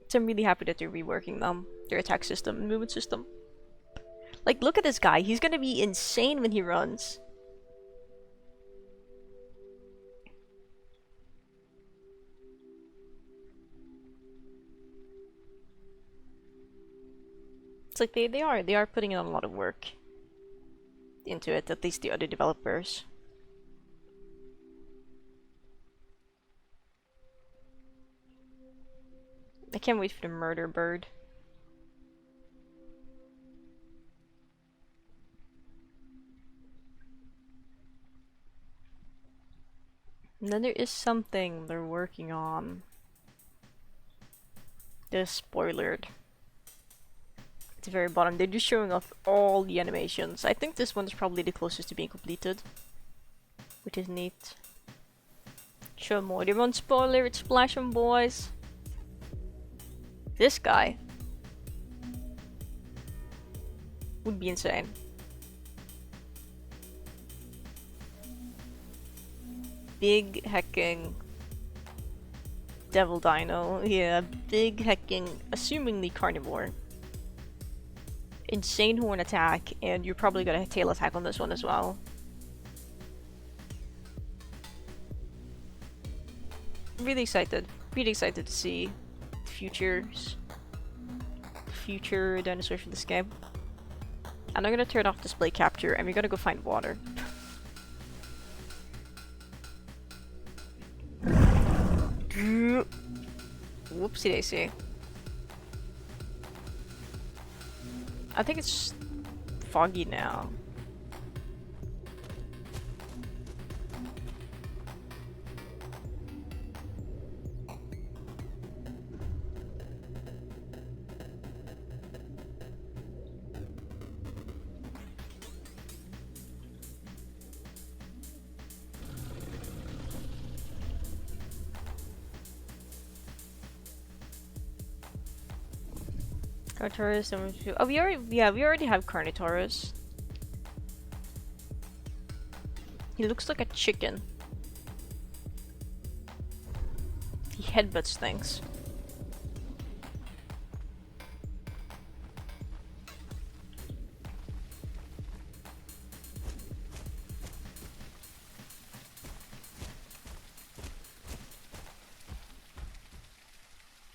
So I'm really happy that they're reworking them, their attack system and movement system. Like, look at this guy, he's gonna be insane when he runs. It's like they are putting in a lot of work into it, at least the other developers. I can't wait for the murder bird. And then there is something they're working on. This spoilered. At the very bottom, they're just showing off all the animations. I think this one's probably the closest to being completed, which is neat. Show more. They won't spoiler it, splash 'em, boys. This guy would be insane. Big hecking devil dino. Yeah, big hecking, assumingly carnivore. Insane horn attack, and you're probably gonna tail attack on this one as well. Really excited to see future dinosaurs for this game. And I'm gonna turn off display capture, and we're gonna go find water. Whoopsie daisy. I think it's foggy now. Carnotaurus, oh, we already have Carnotaurus. He looks like a chicken. He headbutts things.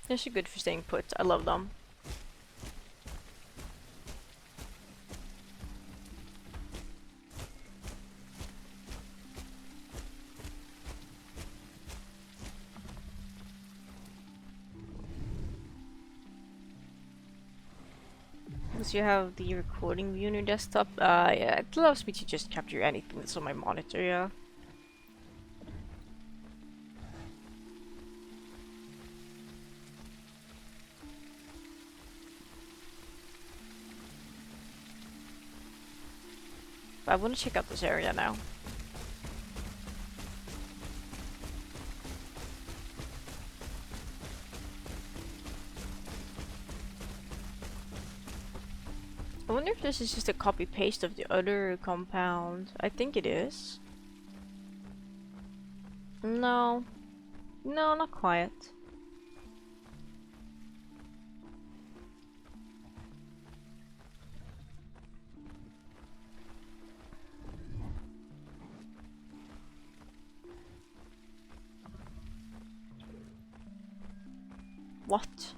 They're so good for staying put. I love them. You have the recording view on your desktop. Yeah, it allows me to just capture anything that's on my monitor, yeah. But I want to check out this area now. I wonder if this is just a copy-paste of the other compound. I think it is. No. No, not quite. What?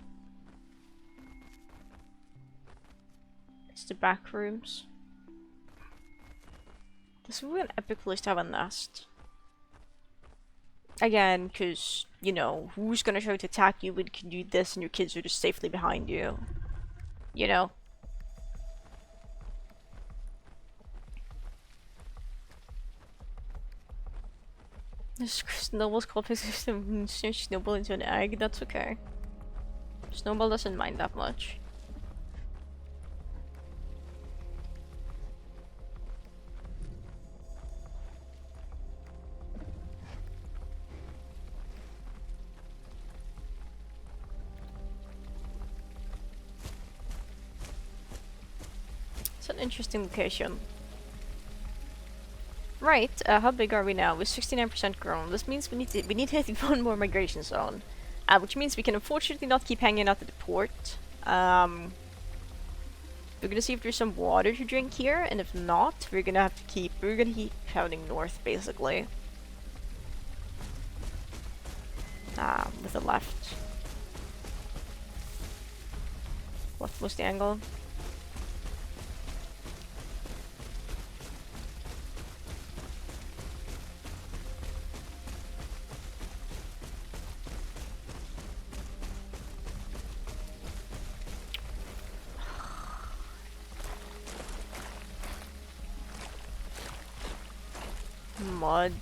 The back rooms. This would be an epic place to have a nest. Again, because, you know, who's gonna try to attack you when you can do this and your kids are just safely behind you? You know? This snowball's called system snowball into an egg, that's okay. Snowball doesn't mind that much. It's an interesting location. Right, how big are we now? We're 69% grown. This means we need to hit one more migration zone. Which means we can unfortunately not keep hanging out at the port. We're gonna see if there's some water to drink here, and if not, we're gonna keep heading north, basically. With the left. What was the angle? Mud.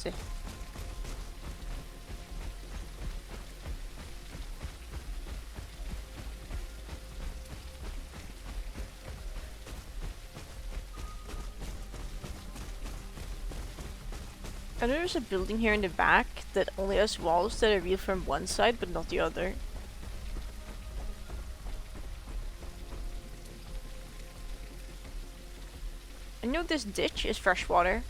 I know there's a building here in the back that only has walls that are real from one side but not the other. I know this ditch is fresh water.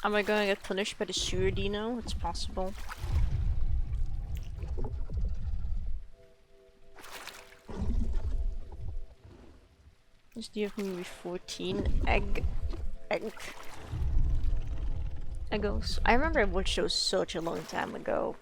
Am I gonna get punished by the sewer dino? It's possible. This give me 14 eggos. I remember I watched those such a long time ago.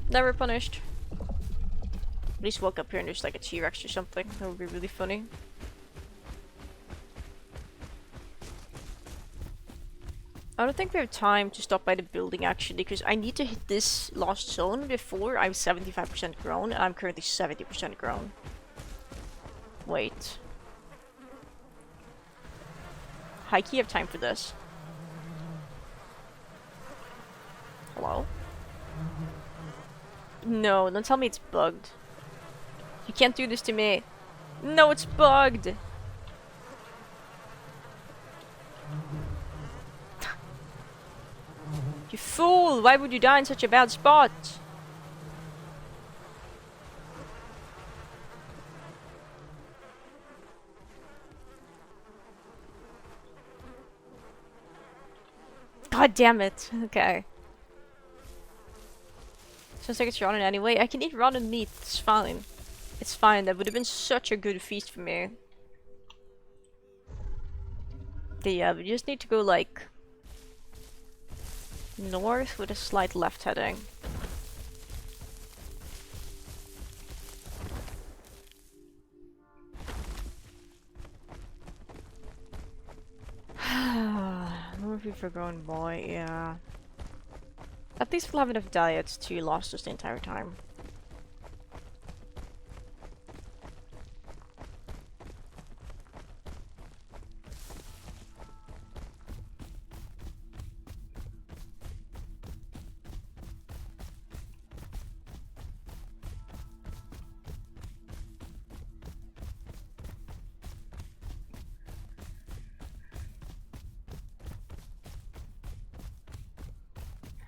Never punished. At least walk up here and there's like a T-Rex or something. That would be really funny. I don't think we have time to stop by the building actually, because I need to hit this lost zone before I'm 75% grown, and I'm currently 70% grown. Wait. Hikey, have time for this. Hello? No, don't tell me it's bugged. You can't do this to me. No, it's bugged! You fool! Why would you die in such a bad spot? God damn it. Okay. Sounds like it's rotten anyway. I can eat rotten meat. It's fine. It's fine. That would have been such a good feast for me. Okay, yeah, we just need to go like north with a slight left heading. Movie for grown boy, yeah. At least we'll have enough diets to last us the entire time.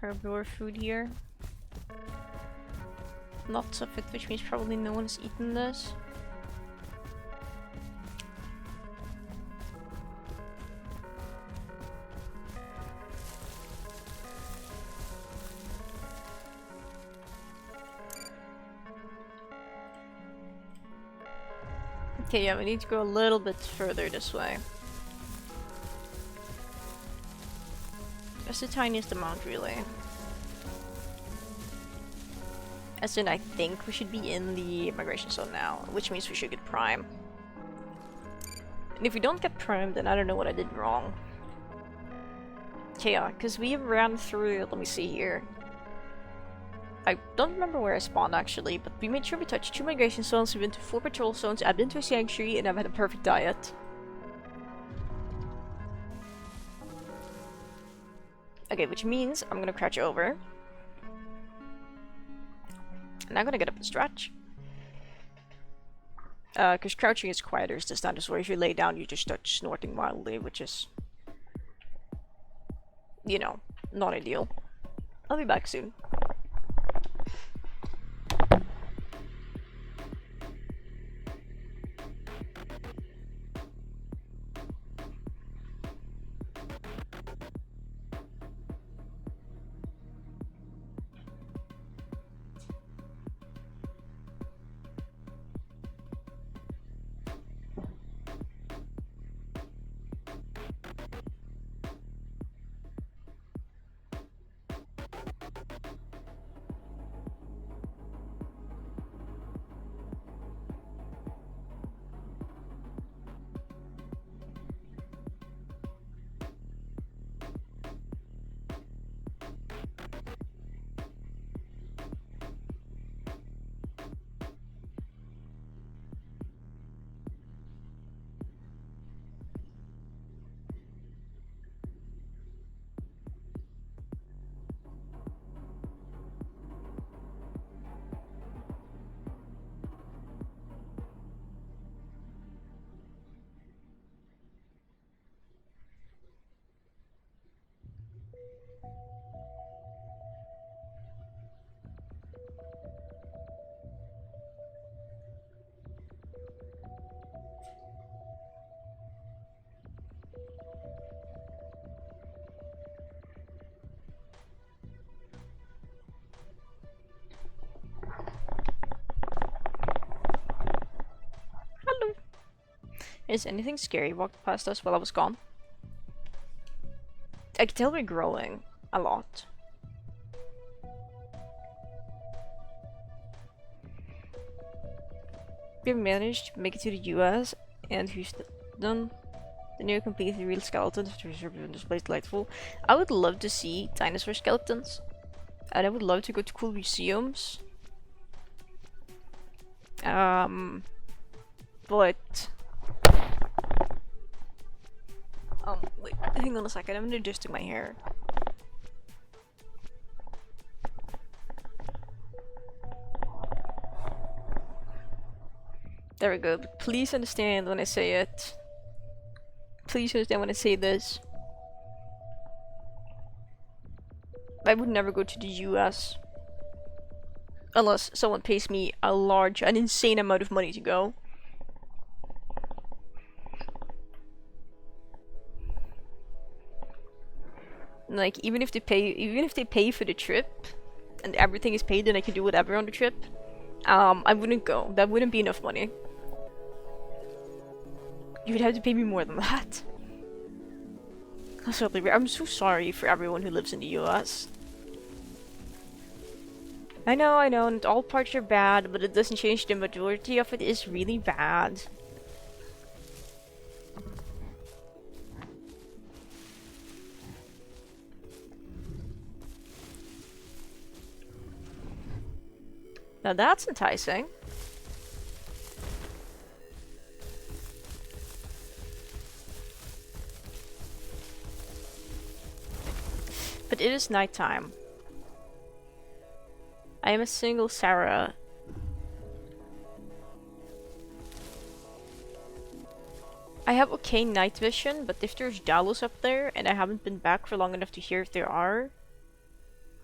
Herbivore food here. Lots of it, which means probably no one's eaten this. Okay, yeah, we need to go a little bit further this way. Just the tiniest amount, really. As in, I think we should be in the migration zone now, which means we should get Prime. And if we don't get Prime, then I don't know what I did wrong. Okay, yeah, because we ran through, let me see here. I don't remember where I spawned actually, but we made sure we touched 2 migration zones, we've been to 4 patrol zones, I've been to a sanctuary, and I've had a perfect diet. Okay, which means I'm gonna crouch over. And I'm gonna get up and stretch. Because crouching is quieter this time, just where if you lay down you just start snorting wildly, which is, you know, not ideal. I'll be back soon. Hello. Is anything scary walked past us while I was gone? I can tell we're growing a lot. We have managed to make it to the US and Houston. The new completely real skeletons to reserve in this place delightful. I would love to see dinosaur skeletons. And I would love to go to cool museums. But wait, hang on a second, I'm adjusting my hair. There we go, but please understand when I say it. Please understand when I say this. I would never go to the US. Unless someone pays me an insane amount of money to go. Like, even if they pay for the trip, and everything is paid and I can do whatever on the trip, I wouldn't go. That wouldn't be enough money. You would have to pay me more than that. I'm so sorry for everyone who lives in the US. I know, and all parts are bad, but it doesn't change the majority of it is really bad. Now that's enticing. But it is nighttime. I am a single Sarah. I have okay night vision, but if there's Dalos up there and I haven't been back for long enough to hear if there are,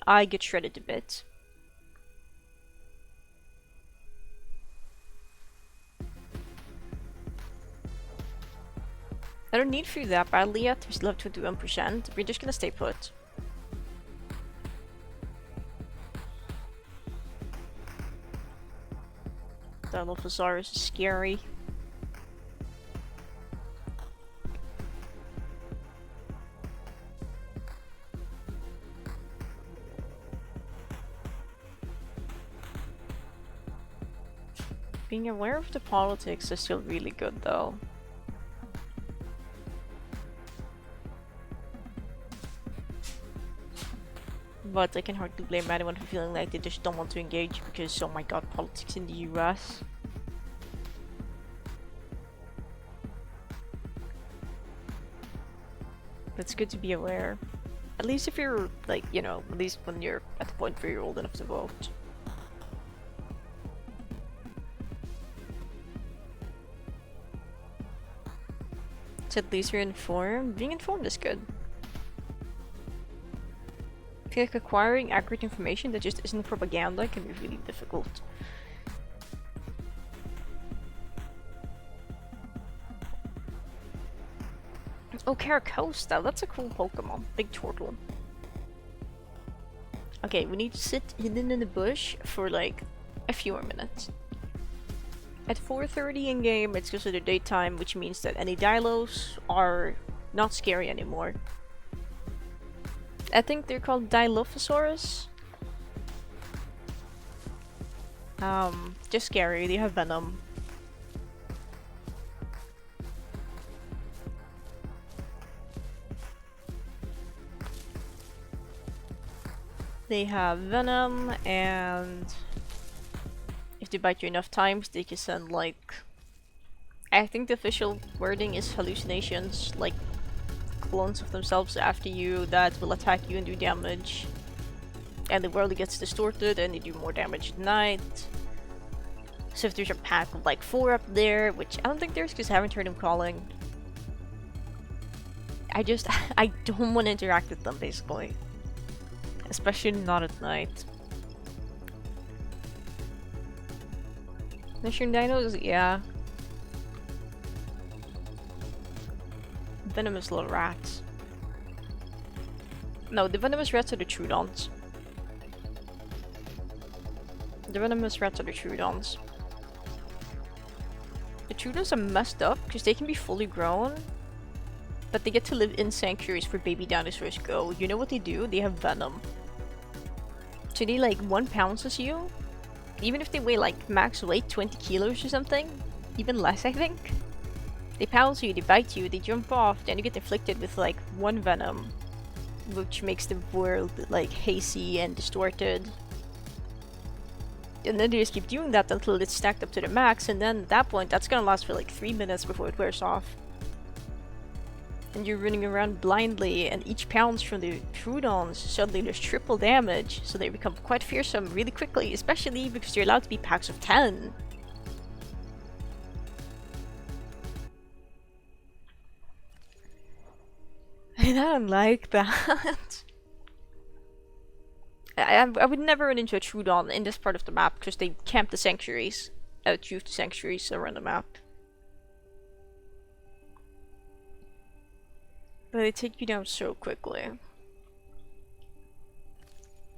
I get shredded to bits. I don't need food that badly yet, there's left 21%. We're just gonna stay put. Dilophosaurus is scary. Being aware of the politics is still really good though. But I can hardly blame anyone for feeling like they just don't want to engage because, oh my god, politics in the US. But it's good to be aware. At least if you're, like, you know, at least when you're at the point where you're old enough to vote. So at least you're informed. Being informed is good. I feel like acquiring accurate information that just isn't propaganda can be really difficult. Oh, Caracosta, that's a cool Pokemon. Big turtle. Okay, we need to sit hidden in the bush for like a few more minutes. At 4:30 in game, it's considered daytime, which means that any Dilos are not scary anymore. I think they're called Dilophosaurus. Just scary. They have venom. They have venom, and if they bite you enough times, they can send like... I think the official wording is hallucinations, like clones of themselves after you that will attack you and do damage. And the world gets distorted and they do more damage at night. So if there's a pack of like 4 up there, which I don't think there's because I haven't heard them calling. I don't want to interact with them basically. Especially not at night. Mushroom dinos? Yeah. Venomous little rats. No, the venomous rats are the Trudons. The venomous rats are the Trudons. The Trudons are messed up because they can be fully grown, but they get to live in sanctuaries where baby dinosaurs go. You know what they do? They have venom. So they like 1 pounces you, even if they weigh like max weight 20 kilos or something, even less I think. They pounce you, they bite you, they jump off, then you get inflicted with like 1 venom, which makes the world like hazy and distorted. And then they just keep doing that until it's stacked up to the max, and then at that point that's gonna last for like 3 minutes before it wears off. And you're running around blindly, and each pounce from the Trudons suddenly does triple damage, so they become quite fearsome really quickly, especially because they're allowed to be packs of 10. I don't like that. I would never run into a Trudon in this part of the map because they camp the sanctuaries. Choose the sanctuaries around the map. But they take you down so quickly.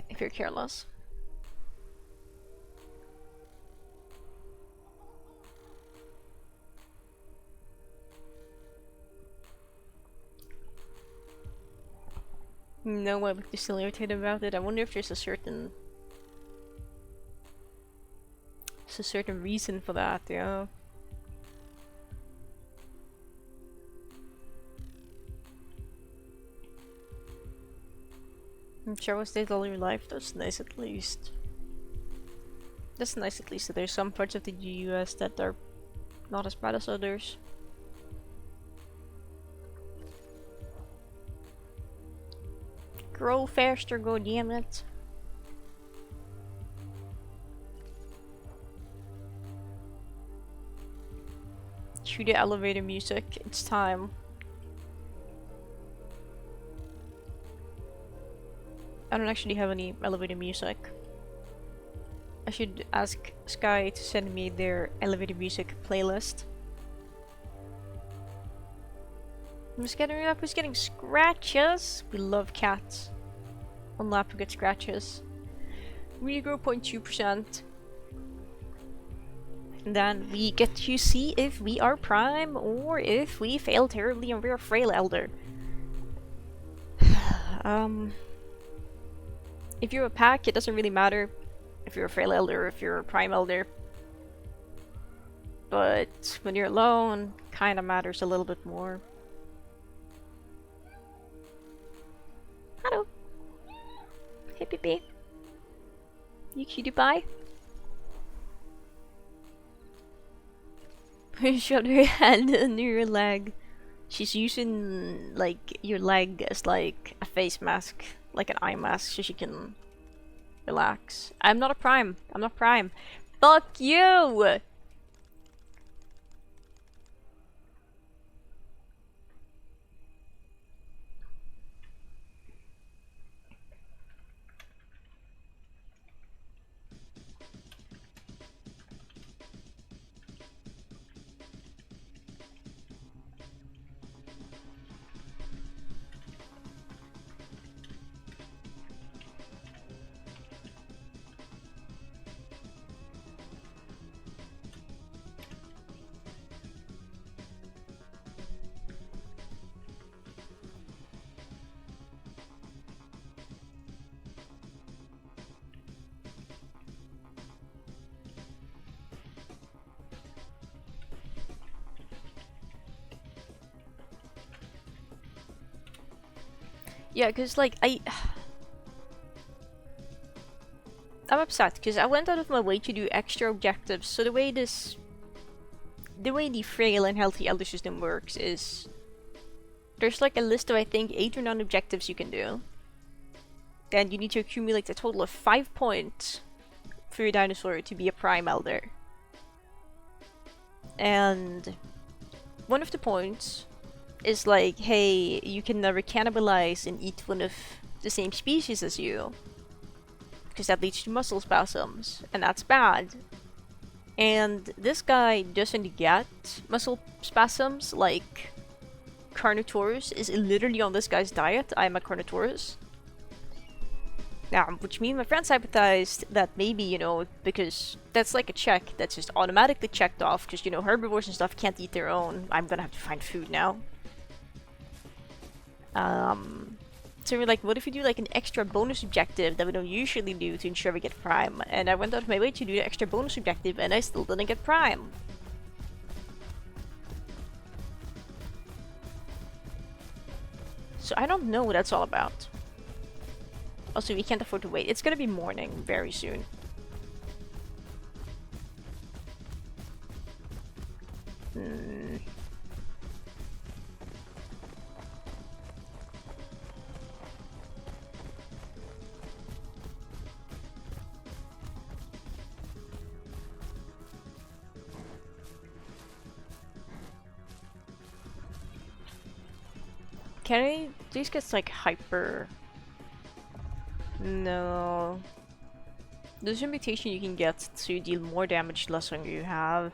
If you're careless. No, I'm just still irritated about it. I wonder if there's a certain reason for that, yeah. I'm sure will stay all your life. That's nice at least. That's nice at least that there's some parts of the US that are not as bad as others. Grow faster, go damn it. Cue the elevator music. It's time. I don't actually have any elevator music. I should ask Sky to send me their elevator music playlist. Who's getting scratches? We love cats. On lap we get scratches. We grow 0.2%. And then we get to see if we are prime or if we fail terribly and we're a frail elder. If you're a pack, it doesn't really matter if you're a frail elder or if you're a prime elder. but when you're alone, kinda matters a little bit more. Hello. Hey, Pippi. You cutie pie? Shut her hand under your leg. She's using, like, your leg as, like, a face mask. Like an eye mask, so she can relax. I'm not a prime. I'm not prime. Fuck you! Yeah, cause like I'm upset because I went out of my way to do extra objectives. So the way the frail and healthy elder system works is there's like a list of I think 8 or 9 objectives you can do, and you need to accumulate a total of 5 points for your dinosaur to be a prime elder. And one of the points is like, hey, you can never cannibalize and eat one of the same species as you, because that leads to muscle spasms, and that's bad. And this guy doesn't get muscle spasms. Like, Carnotaurus is literally on this guy's diet. I'm a Carnotaurus. Now, which means my friends hypothesized that maybe, you know, because that's like a check that's just automatically checked off, because, you know, herbivores and stuff can't eat their own. I'm gonna have to find food now. So we're like, what if we do like an extra bonus objective that we don't usually do to ensure we get prime? And I went out of my way to do the extra bonus objective and I still didn't get prime. So I don't know what that's all about. Also, we can't afford to wait. It's gonna be morning very soon. Can I? These get like hyper. No. There's a mutation you can get to deal more damage the less hunger you have.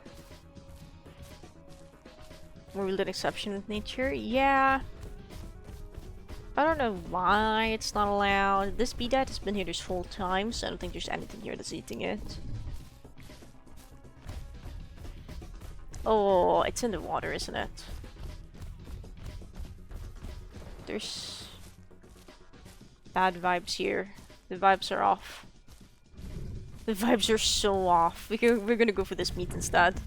More an exception with nature? Yeah. I don't know why it's not allowed. This bee dad has been here this whole time, so I don't think there's anything here that's eating it. Oh, it's in the water, isn't it? There's bad vibes here. The vibes are off. The vibes are so off. We're gonna go for this meat instead.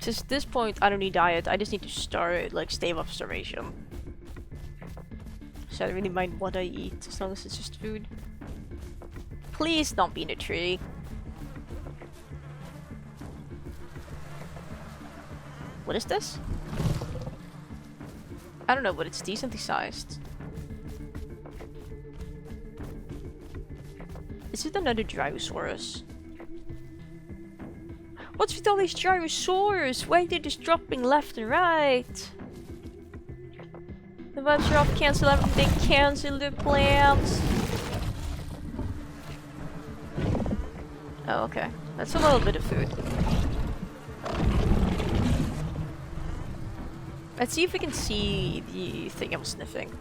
Since at this point, I don't need diet. I just need to stave off starvation. So I don't really mind what I eat, as long as it's just food. Please don't be in a tree. What is this? I don't know, but it's decently sized. Is it another Gyrosaurus? What's with all these Gyrosaurs? Why are they just dropping left and right? The vibes are off, cancel everything, cancel the plans. Oh, okay. That's a little bit of food. Let's see if we can see the thing I'm sniffing.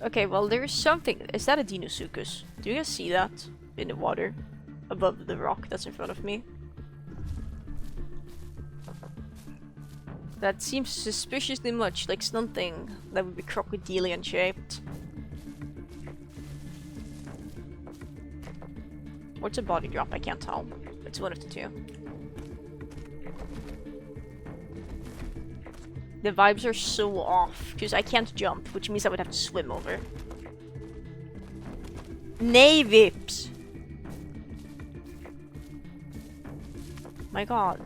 Okay, well, there's something. Is that a Deinosuchus? Do you guys see that in the water above the rock that's in front of me? That seems suspiciously much like something that would be crocodilian shaped. Or it's a body drop, I can't tell. It's one of the two. The vibes are so off, because I can't jump, which means I would have to swim over. Nay, Vips! My god.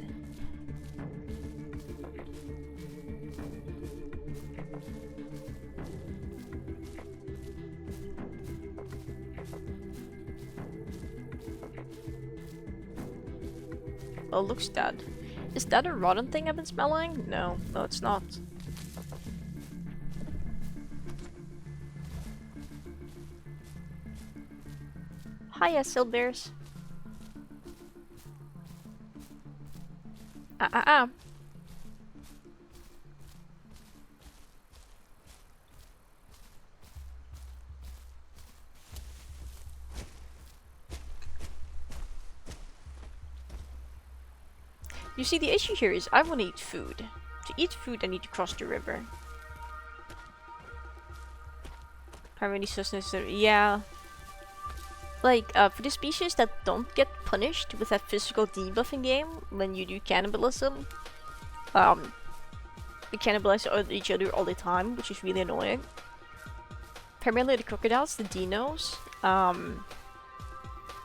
Oh, looks dead. Is that a rotten thing I've been smelling? No, no it's not. Hiya, Silbears. Ah. You see, the issue here is I want to eat food. To eat food, I need to cross the river. Primary sustenance, yeah. Like, for the species that don't get punished with that physical debuff in game, when you do cannibalism, they cannibalize each other all the time, which is really annoying. Primarily the crocodiles, the dinos,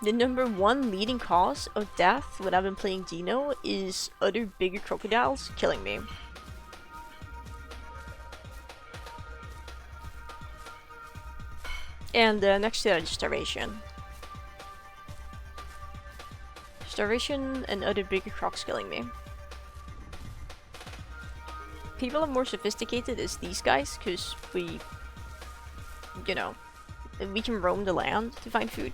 the #1 leading cause of death when I've been playing Dino is other bigger crocodiles killing me. And next to that is starvation. Starvation and other bigger crocs killing me. People are more sophisticated as these guys, because we, you know, we can roam the land to find food.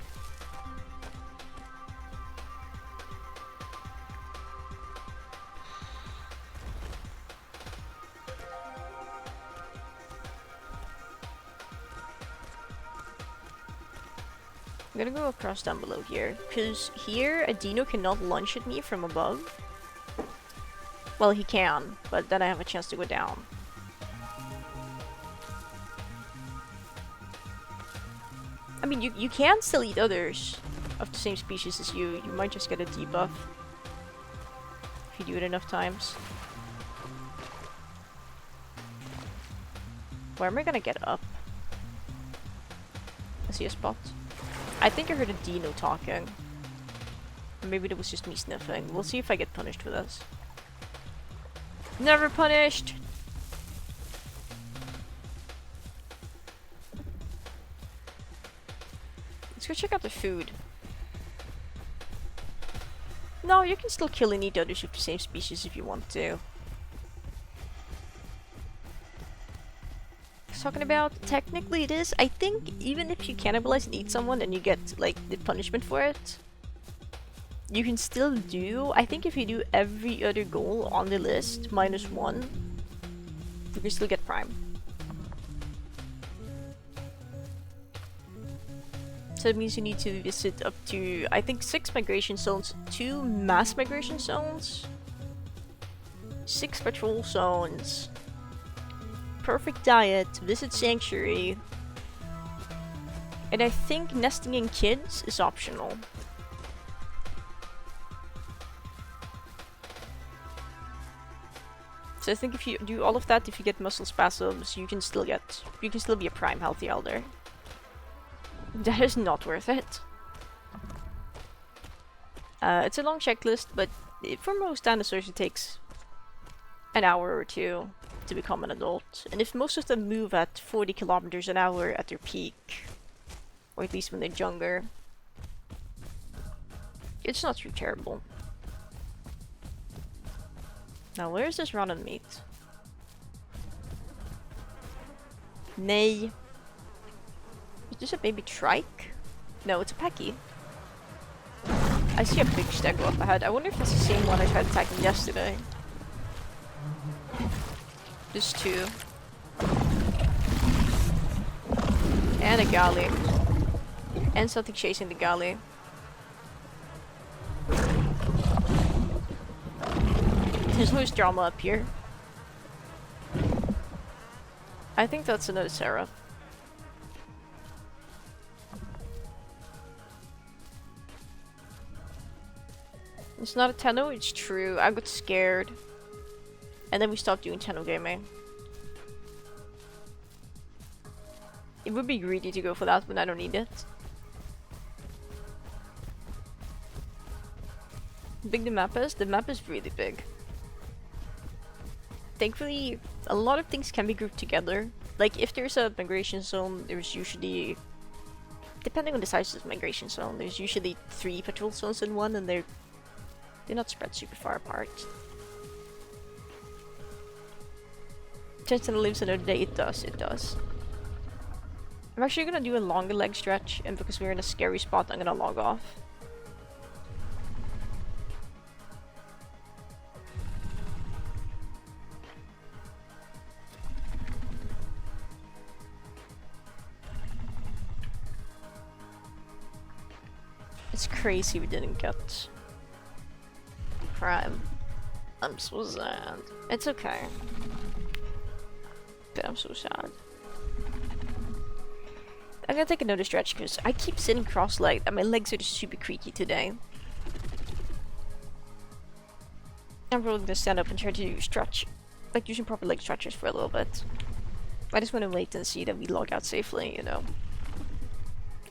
I'm gonna go across down below here, because here a dino cannot lunge at me from above. Well, he can, but then I have a chance to go down. I mean, you can still eat others of the same species as you. You might just get a debuff if you do it enough times. Where am I gonna get up? I see a spot. I think I heard a dino talking. Or maybe it was just me sniffing. We'll see if I get punished for this. Never punished! Let's go check out the food. No, you can still kill and eat others of the same species if you want to. Talking about, technically it is. I think even if you cannibalize and eat someone and you get like the punishment for it, you can still do, I think if you do every other goal on the list -1, you can still get prime. So that means you need to visit up to, I think, 6 migration zones, 2 mass migration zones, 6 patrol zones, perfect diet, visit sanctuary, and I think nesting in kids is optional. So I think if you do all of that, if you get muscle spasms, you can still be a prime healthy elder. That is not worth it. It's a long checklist, but for most dinosaurs it takes an hour or 2 to become an adult. And if most of them move at 40 kilometers an hour at their peak, or at least when they're younger, it's not too terrible. Now, where is this rotten meat? Nay. Is this a baby trike? No, it's a pecky. I see a big stego up ahead. I wonder if it's the same one I tried attacking yesterday. There's 2. And a galley. And something chasing the galley. There's always drama up here. I think that's another Sarah. It's not a Teno, it's true. I got scared. And then we stopped doing Teno gaming. It would be greedy to go for that when I don't need it. Big the map is really big. Thankfully, a lot of things can be grouped together. Like, if there's a migration zone, there's usually, depending on the size of the migration zone, there's usually 3 patrol zones in one, and they're not spread super far apart. Teno lives another day, it does. I'm actually gonna do a longer leg stretch, and because we're in a scary spot, I'm gonna log off. It's crazy we didn't get Prime. I'm so sad. It's okay. But I'm so sad. I'm gonna take another stretch because I keep sitting cross-legged and my legs are just super creaky today. I'm probably gonna stand up and try to stretch, like using proper leg stretchers for a little bit. I just want to wait and see that we log out safely, you know.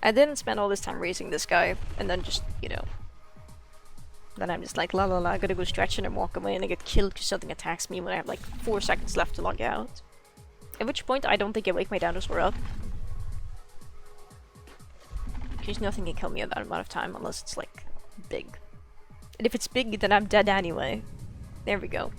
I didn't spend all this time racing this guy, and then just, you know. Then I'm just like, la la la, I gotta go stretch and then walk away, and I get killed because something attacks me when I have like 4 seconds left to log out. At which point, I don't think I wake my dinosaur up. Because nothing can kill me at that amount of time unless it's like big. And if it's big, then I'm dead anyway. There we go.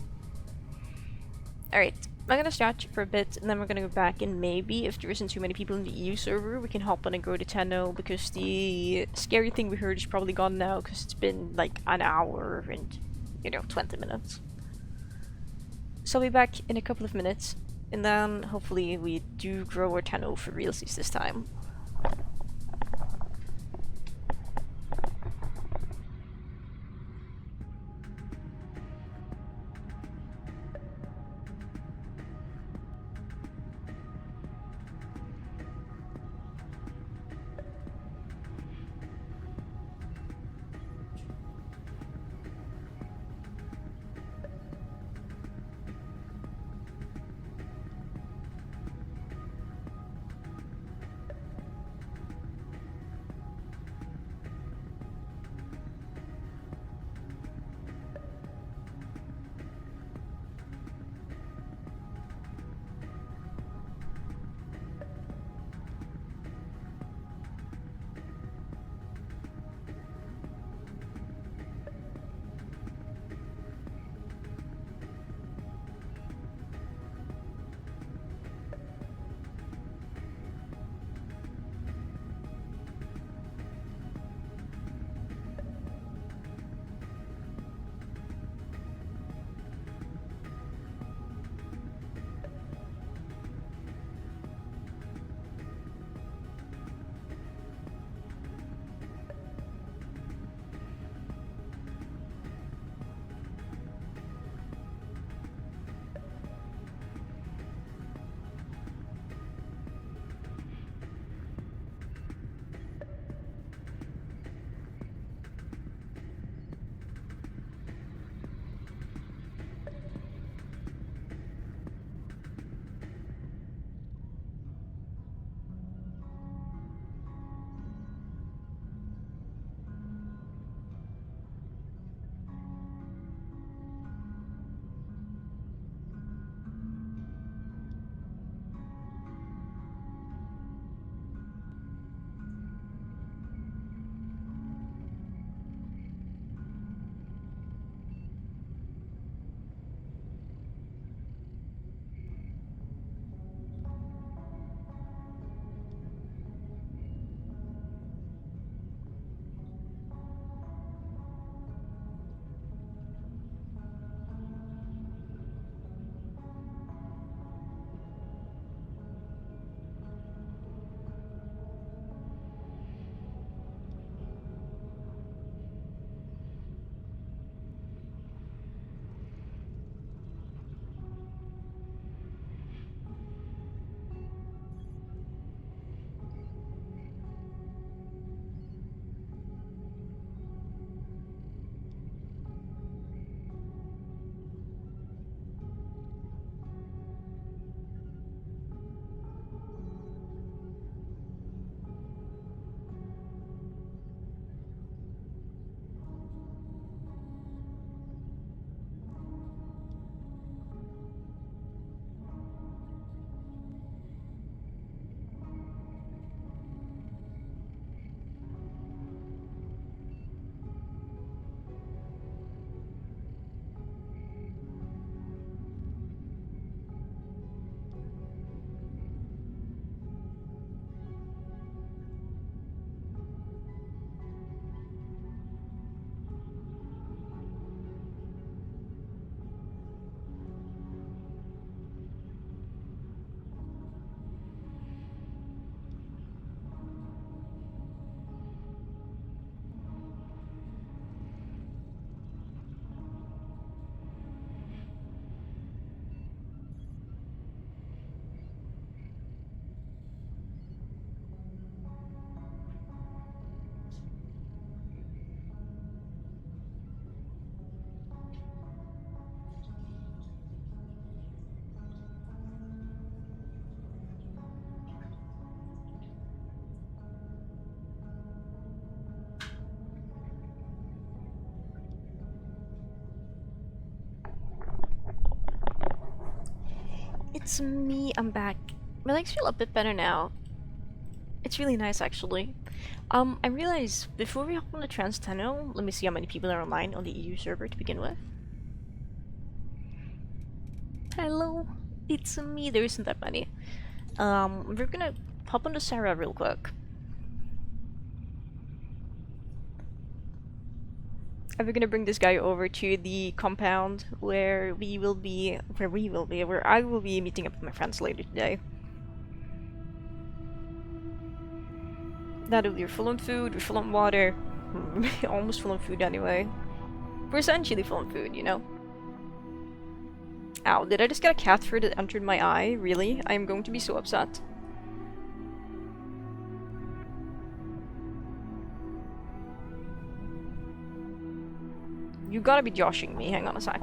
Alright, I'm gonna stretch for a bit and then we're gonna go back, and maybe if there isn't too many people in the EU server, we can hop on and go to Teno, because the scary thing we heard is probably gone now because it's been like an hour and, you know, 20 minutes. So I'll be back in a couple of minutes, and then hopefully we do grow our Teno for realsies this time. It's me, I'm back. My legs feel a bit better now. It's really nice actually. I realized before we hop on the Teno, let me see how many people are online on the EU server to begin with. Hello, it's me. There isn't that many. We're gonna hop on the Sarah real quick. And we're gonna bring this guy over to the compound where I will be meeting up with my friends later today. That'll be full on food, we're full on water. Almost full on food anyway. We're essentially full on food, you know? Ow, did I just get a cat fur that entered my eye? Really? I am going to be so upset. You gotta be joshing me, hang on a sec.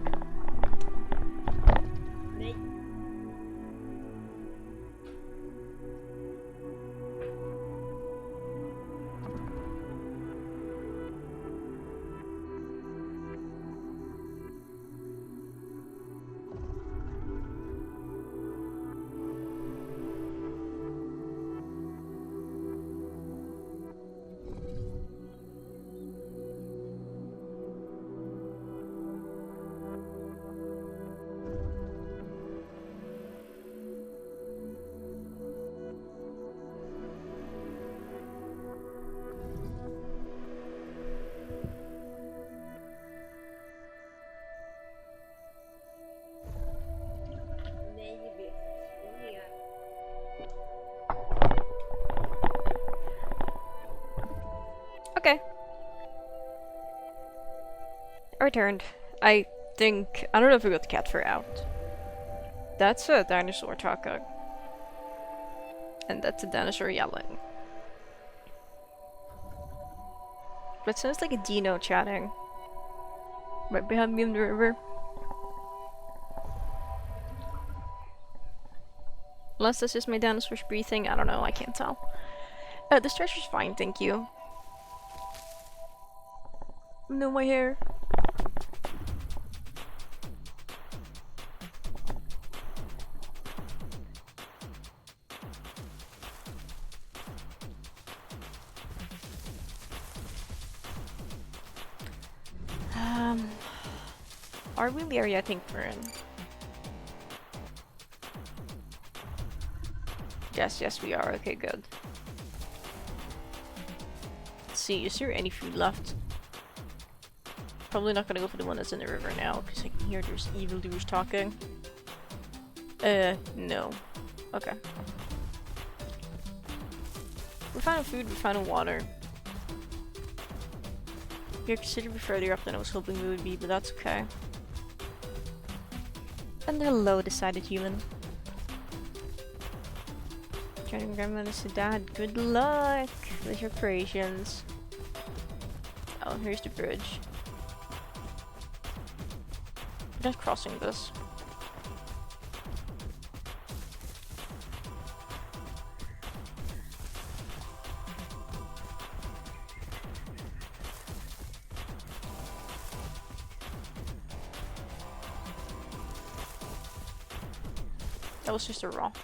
Okay. I returned. I think... I don't know if we got the cat fur out. That's a dinosaur talking. And that's a dinosaur yelling. But it sounds like a dino chatting. Right behind me in the river. Unless that's just my dinosaurs breathing, I don't know, I can't tell. The stretcher's fine, thank you. No, my hair. Are we in the area I think we're in? Yes, we are. Okay, good. Let's see, is there any food left? Probably not gonna go for the one that's in the river now, because I can hear there's evildoers talking. No. Okay. We're finding food, we're finding water. We're considerably further up than I was hoping we would be, but that's okay. And hello, decided human. Turning grandmother to dad, good luck with your operations. Oh, here's the bridge. We're not crossing this. That was just a rock.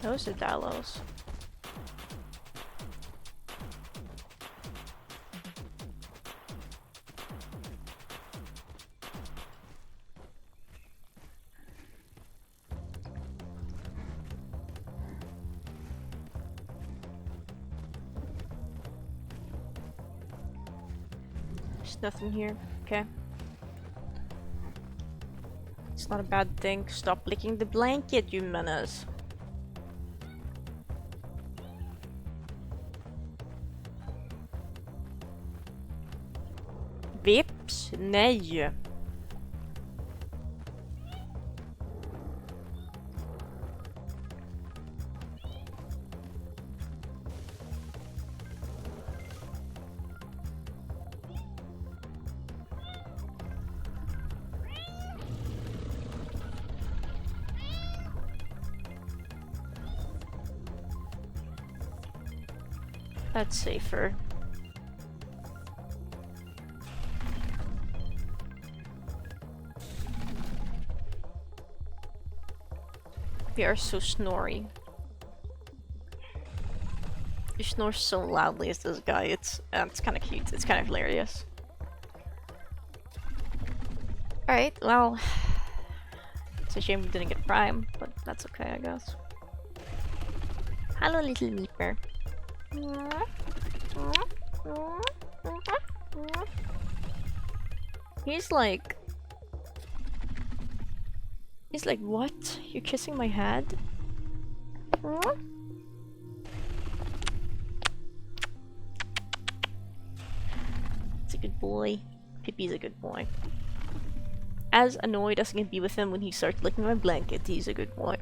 Those are Dalos. There's nothing here. Okay. It's not a bad thing. Stop licking the blanket, you menace. Vips? Nej! That's safer. We are so snory. He snores so loudly as this guy. It's kind of cute. It's kind of hilarious. Alright, well... It's a shame we didn't get Prime, but that's okay, I guess. Hello, little Meeper. He's like... He's like, what? You're kissing my head? It's a good boy. Pippi's a good boy. As annoyed as I can be with him when he starts licking my blanket, he's a good boy.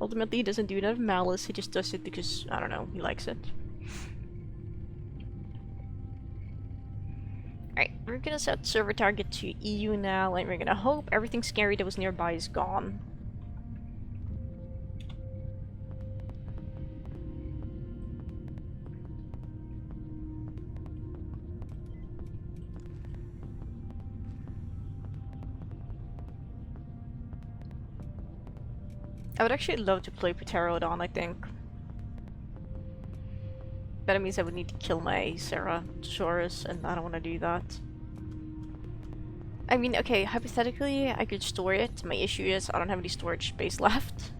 Ultimately, he doesn't do it out of malice, he just does it because, I don't know, he likes it. Alright, we're gonna set server target to EU now, and we're gonna hope everything scary that was nearby is gone. I would actually love to play Pterodon, I think. But that means I would need to kill my Ceratosaurus, and I don't want to do that. I mean, okay, hypothetically, I could store it. My issue is I don't have any storage space left.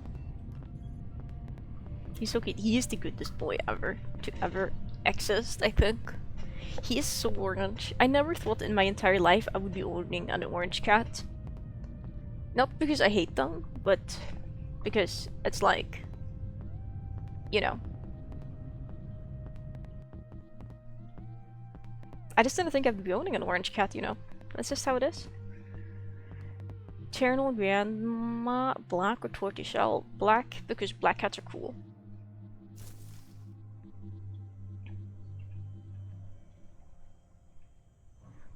He's okay. He is the goodest boy ever to ever exist, I think. He is so orange. I never thought in my entire life I would be owning an orange cat. Not because I hate them, but because it's like, you know. I just didn't think I'd be owning an orange cat, you know. That's just how it is. Eternal Grandma, black or tortoiseshell? Black, because black cats are cool.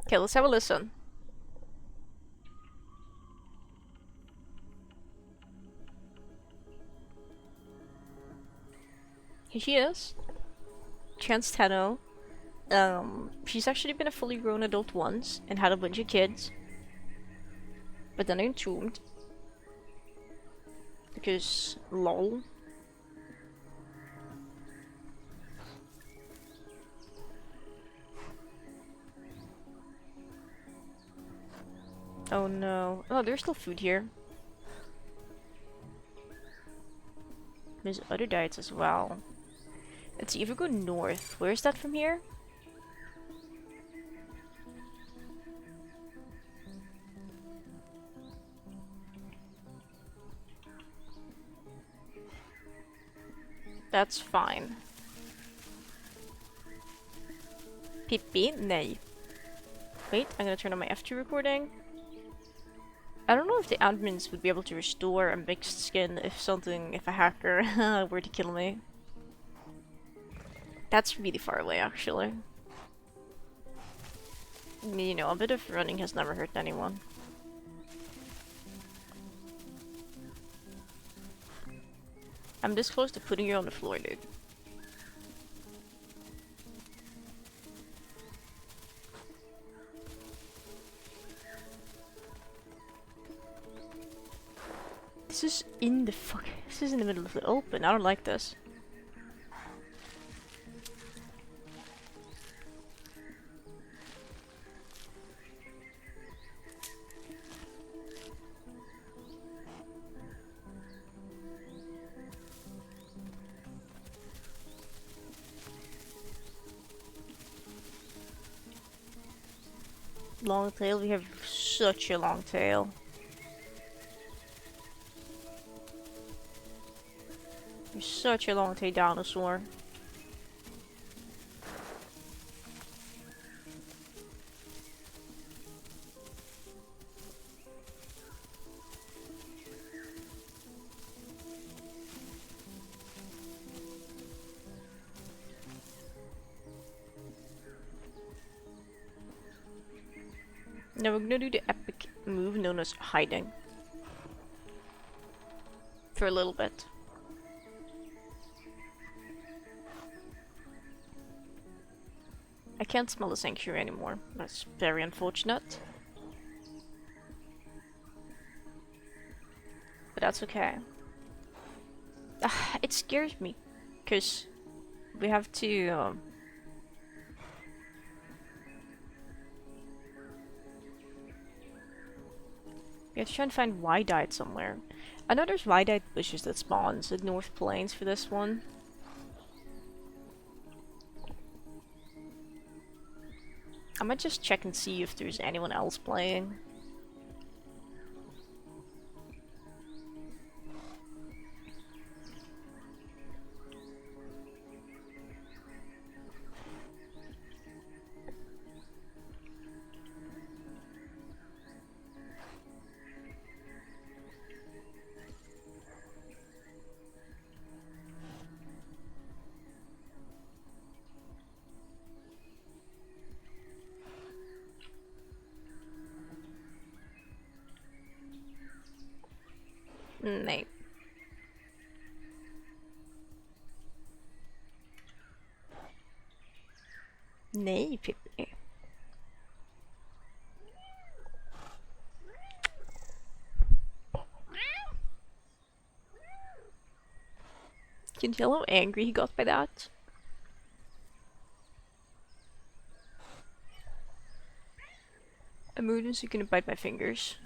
Okay, let's have a listen. Here she is. Chance Teno. She's actually been a fully grown adult once and had a bunch of kids. But then entombed. Because, lol. Oh no. Oh, there's still food here. There's other diets as well. Let's see if we go north. Where is that from here? That's fine. Pippi? Nej. Wait, I'm gonna turn on my F2 recording. I don't know if the admins would be able to restore a mixed skin if a hacker were to kill me. That's really far away, actually. You know, a bit of running has never hurt anyone. I'm this close to putting you on the floor, dude. This is in the this is in the middle of the open. I don't like this. Long tail, we have such a long tail. You're such a long tail dinosaur. Now we're gonna do the epic move known as hiding. For a little bit. I can't smell the sanctuary anymore. That's very unfortunate. But that's okay. It scares me. Because we have to... we have to try and find wide-eyed somewhere. I know there's wide-eyed bushes that spawns at North Plains for this one. I might just check and see if there's anyone else playing. Nee. Nee, Pippi. Can you tell how angry he got by that? Emergency, gonna bite my fingers.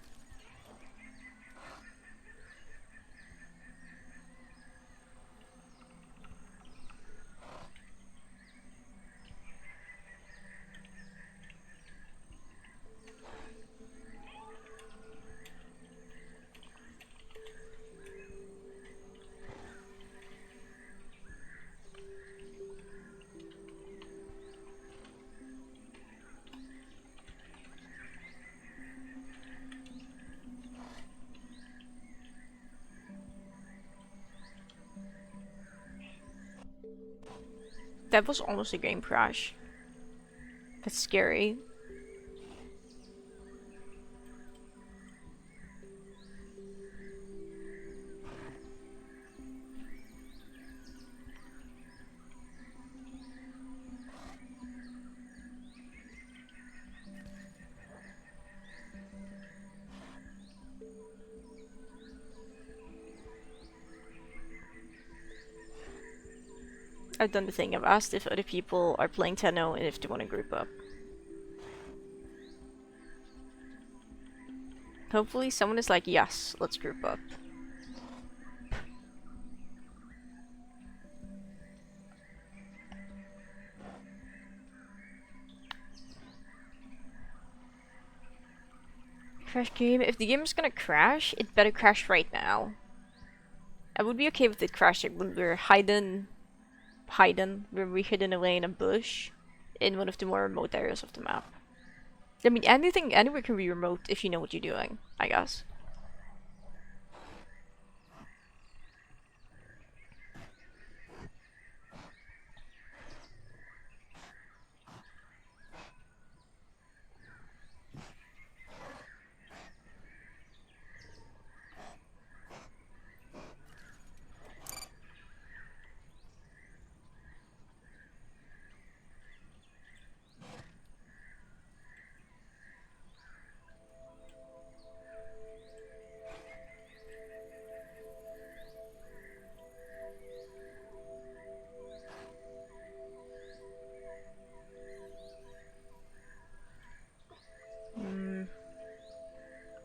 That was almost a game crash. That's scary. I've done the thing. I've asked if other people are playing Teno and if they want to group up. Hopefully someone is like, yes, let's group up. Crash game. If the game is gonna crash, it better crash right now. I would be okay with it crashing when we're hidden, when we're hidden away in a bush in one of the more remote areas of the map. I mean, anything, anywhere can be remote if you know what you're doing, I guess.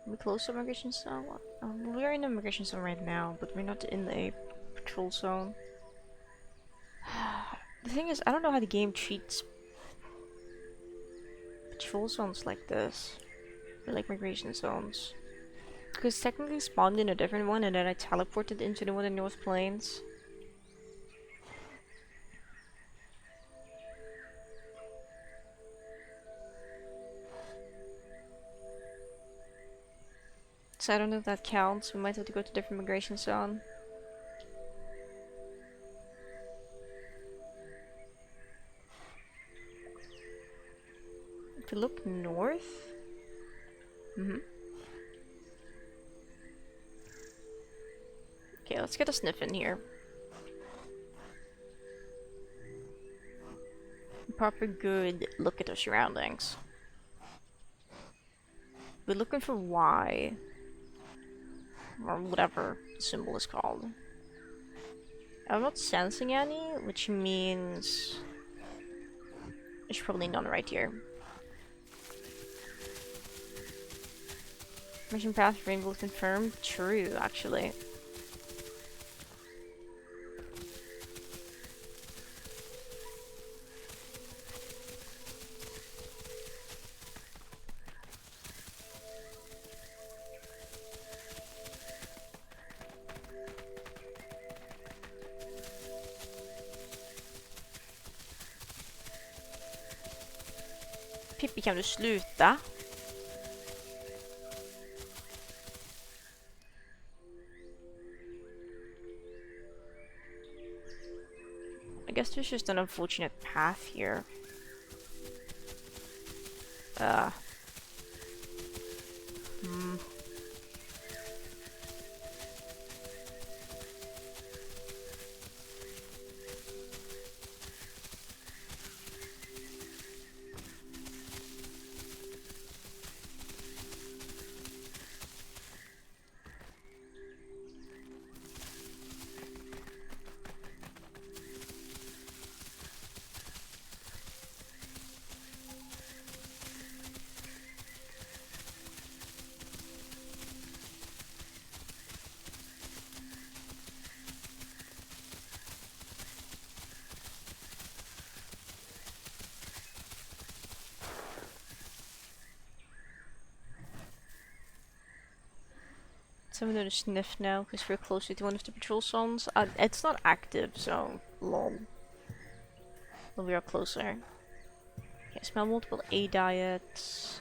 We close the immigration zone? We're in the immigration zone right now, but we're not in the patrol zone. The thing is, I don't know how the game treats patrol zones like this. Or like migration zones. Because technically I spawned in a different one and then I teleported into the one in North Plains. So I don't know if that counts. We might have to go to a different migration zone. If we look north... Okay, let's get a sniff in here. proper good look at our surroundings. We're looking for Y, or whatever the symbol is called. I'm not sensing any, which means there's probably none right here. Mission path rainbow confirmed. True, actually. Pippi, kan du sluta? I guess there's just an unfortunate path here. So I'm gonna sniff now because we're closer to one of the patrol zones. It's not active, so lol. But we are closer. Okay, smell multiple A diets.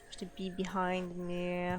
There's the B behind me.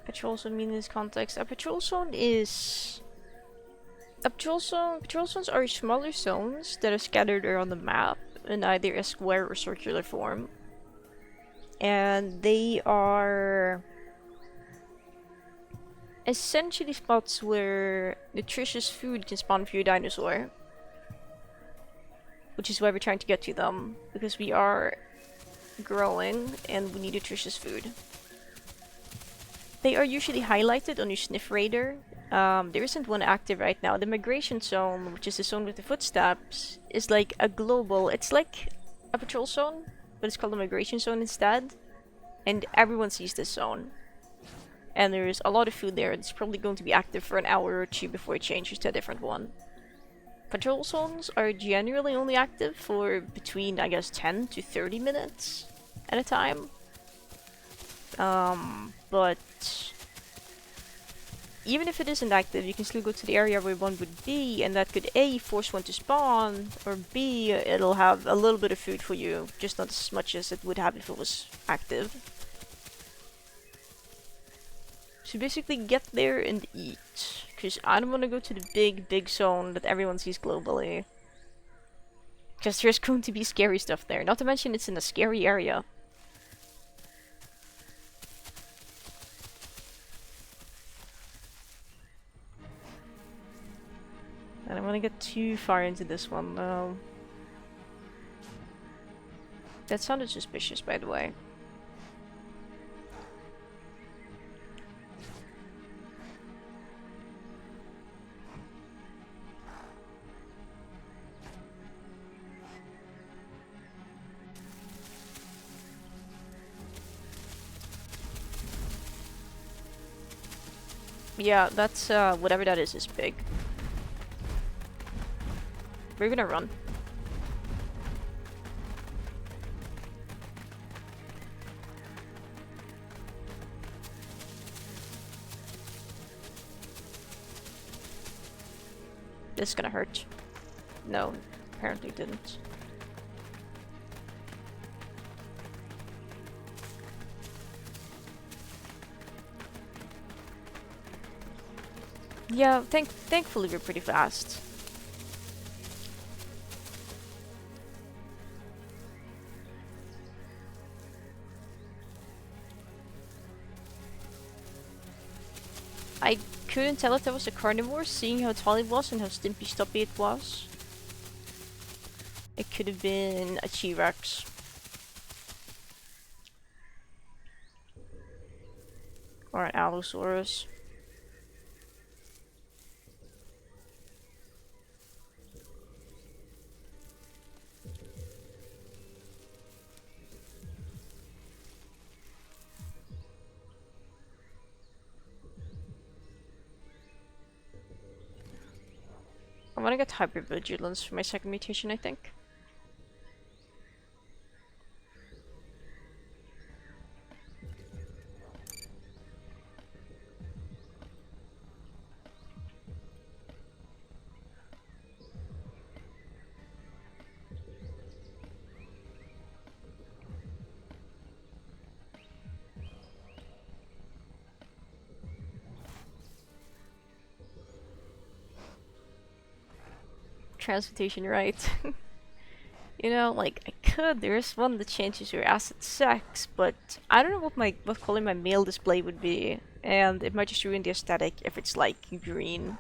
Patrol zone mean in this context? A patrol zone is... patrol zones are smaller zones that are scattered around the map in either a square or circular form. And they are essentially spots where nutritious food can spawn for your dinosaur. Which is why we're trying to get to them, because we are growing and we need nutritious food. They are usually highlighted on your sniff radar. There isn't one active right now. The migration zone, which is the zone with the footsteps, is like a global... It's like a patrol zone, but it's called a migration zone instead. And everyone sees this zone. And there's a lot of food there. It's probably going to be active for an hour or two before it changes to a different one. Patrol zones are generally only active for between, I guess, 10 to 30 minutes at a time. But even if it isn't active, you can still go to the area where one would be, and that could A, force one to spawn, or B, it'll have a little bit of food for you, just not as much as it would have if it was active. So basically get there and eat, because I don't want to go to the big zone that everyone sees globally. Because there's going to be scary stuff there, not to mention it's in a scary area. I don't want to get too far into this one, though. That sounded suspicious, by the way. Yeah, that's whatever that is big. We're gonna run. This is gonna hurt. No, apparently didn't. Yeah, thankfully we're pretty fast. I couldn't tell if that was a carnivore, seeing how tall it was and how stimpy stumpy it was. It could have been a T-Rex. Or an Allosaurus. I want to get hypervigilance for my second mutation, I think. Transportation right. You know, like, I could, there's one that changes your asset sex, but I don't know what color my male display would be, and it might just ruin the aesthetic if it's like green.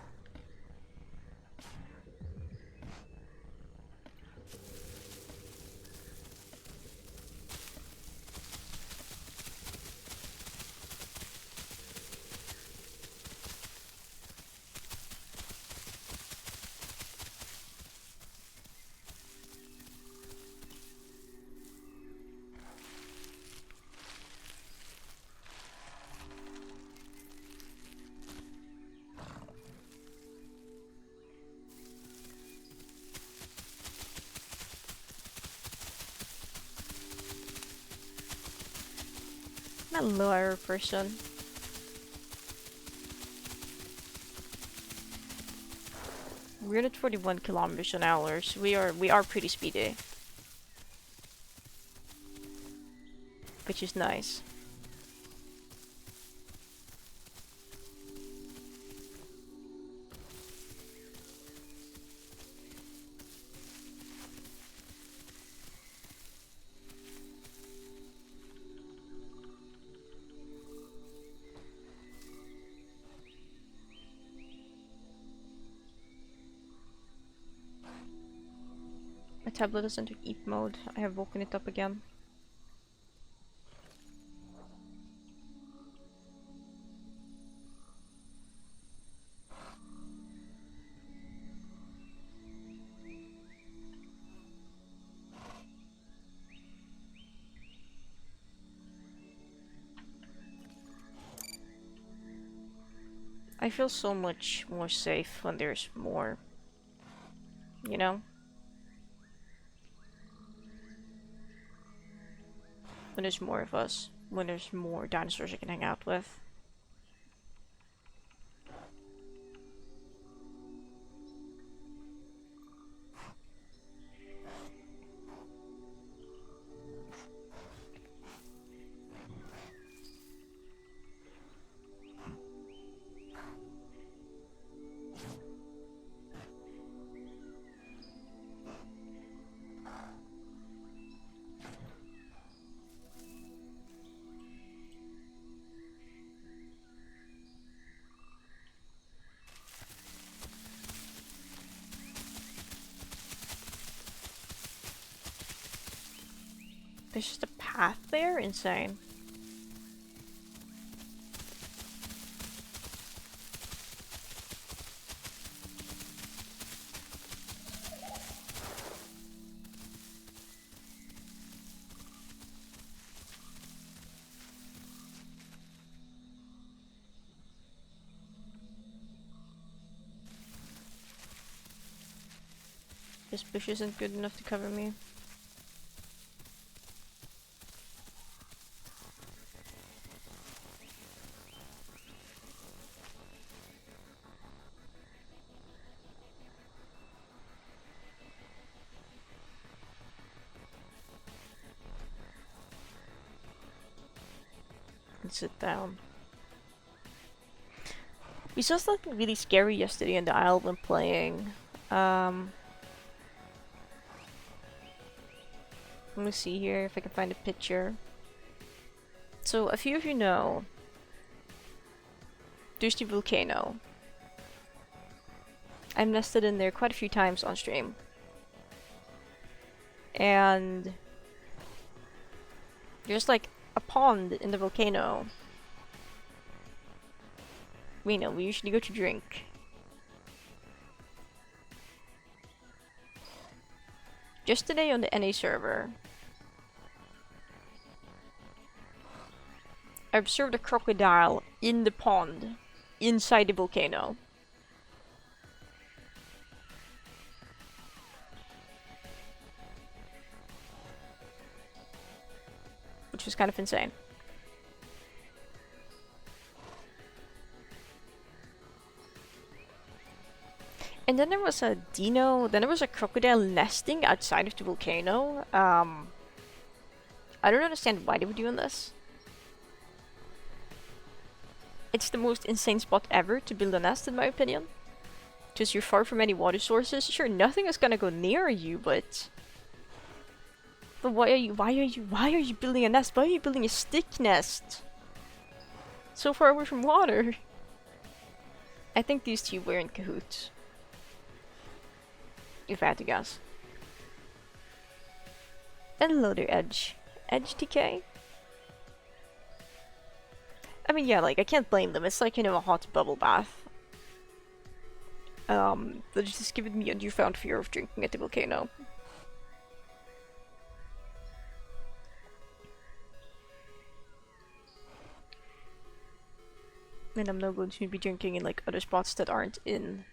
I'm a lower person. We're at 41 kilometers an hour, so we are pretty speedy. Which is nice. My tablet is into eat mode. I have woken it up again. I feel so much more safe when there's more, you know? When there's more of us. When there's more dinosaurs I can hang out with. There's just a path there? Insane. This bush isn't good enough to cover me. And sit down. We saw something really scary yesterday in the aisle when playing. Let me see here if I can find a picture. So, a few of you know, there's the volcano. I'm nested in there quite a few times on stream. And there's like a pond in the volcano. We know, we usually go to drink. Just today on the NA server, I observed a crocodile in the pond, inside the volcano. Which was kind of insane. And then there was a dino, then there was a crocodile nesting outside of the volcano. I don't understand why they were doing this. It's the most insane spot ever to build a nest, in my opinion. Because you're far from any water sources. Sure, nothing is gonna go near you, but why are you building a nest? Why are you building a stick nest? So far away from water. I think these two were in cahoots. If I had to guess. And hello there, Edge. Edge TK? I mean, yeah, like, I can't blame them. It's like, you know, a hot bubble bath. That just given me a newfound fear of drinking at the volcano. And I'm now going to be drinking in, like, other spots that aren't in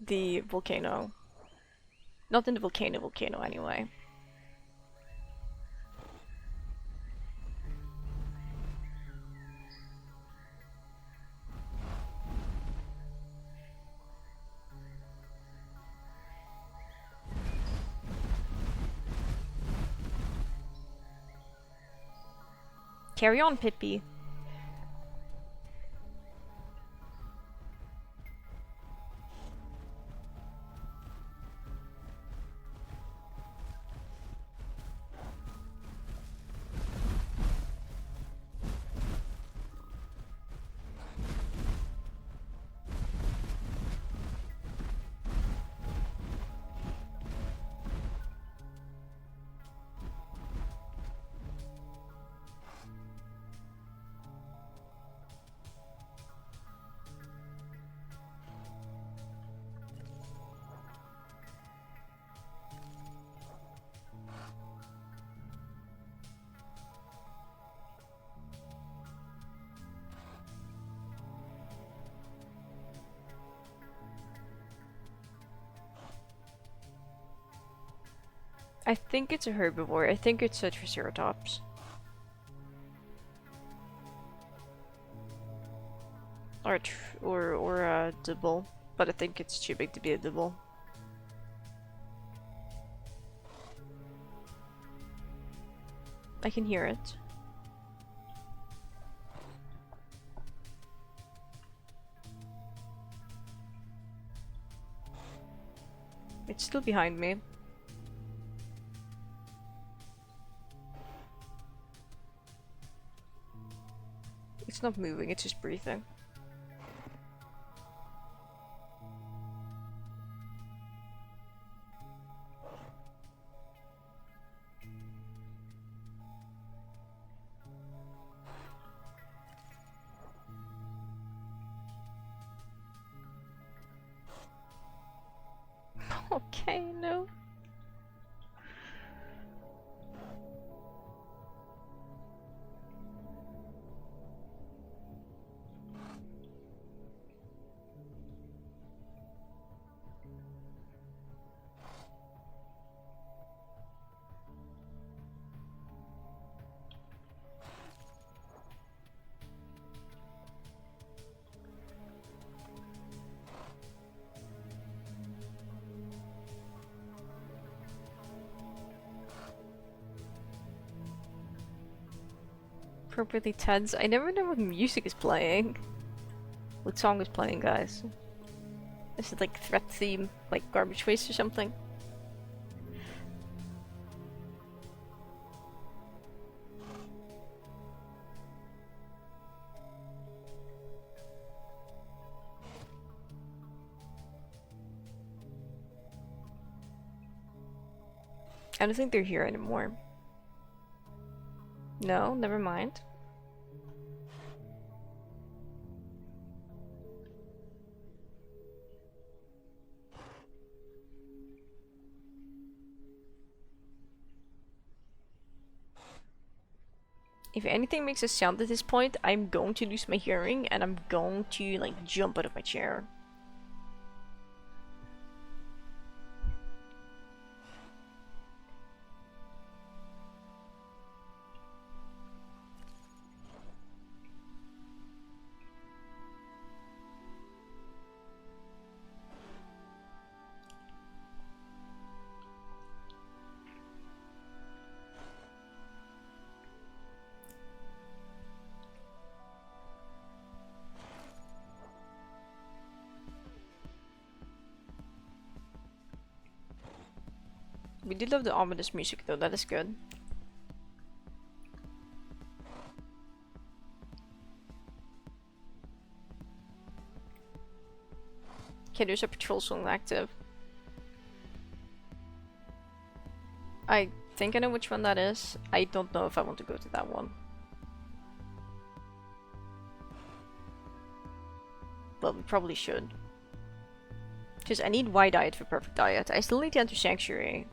the volcano. Not in the volcano anyway. Carry on, Pippi. I think it's a herbivore. I think it's a Triceratops. Or a dibble. But I think it's too big to be a dibble. I can hear it. It's still behind me. It's not moving, it's just breathing. Okay, no. Appropriately tense. I never know what music is playing. What song is playing, guys? Is it like threat theme, like Garbage Waste or something? I don't think they're here anymore. No, never mind. If anything makes a sound at this point, I'm going to lose my hearing and I'm going to like jump out of my chair. We did love the ominous music though, that is good. Okay, there's a patrol song active. I think I know which one that is. I don't know if I want to go to that one. But we probably should. Because I need Y diet for perfect diet. I still need to enter Sanctuary.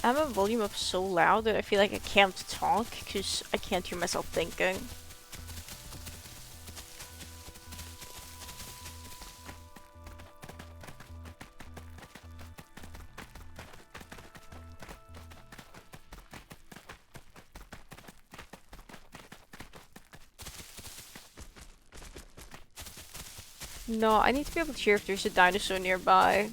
I have a volume up so loud that I feel like I can't talk because I can't hear myself thinking. No, I need to be able to hear if there's a dinosaur nearby.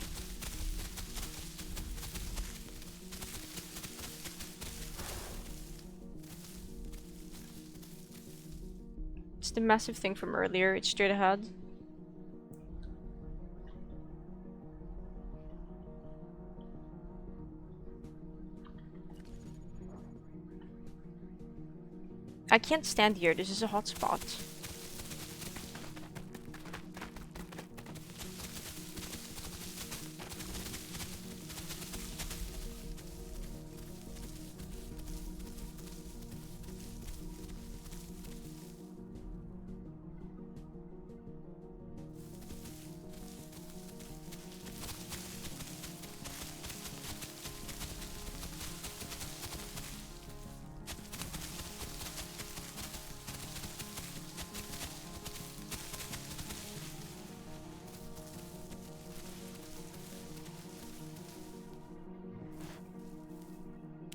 It's the massive thing from earlier, it's straight ahead. I can't stand here, this is a hot spot.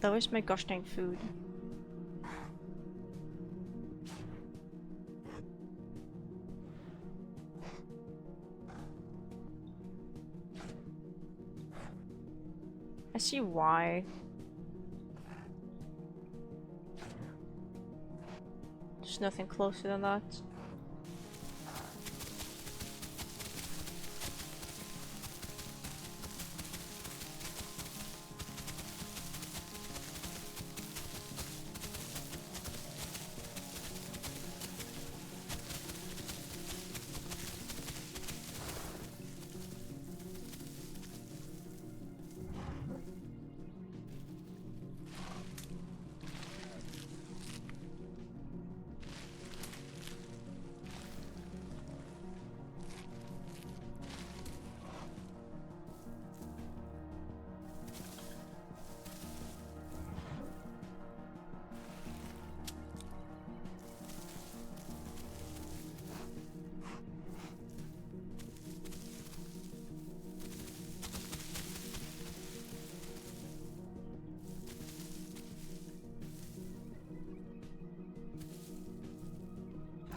That was my gosh dang food. I see why. There's nothing closer than that.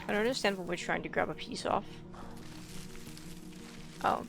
I don't understand what we're trying to grab a piece off. Oh.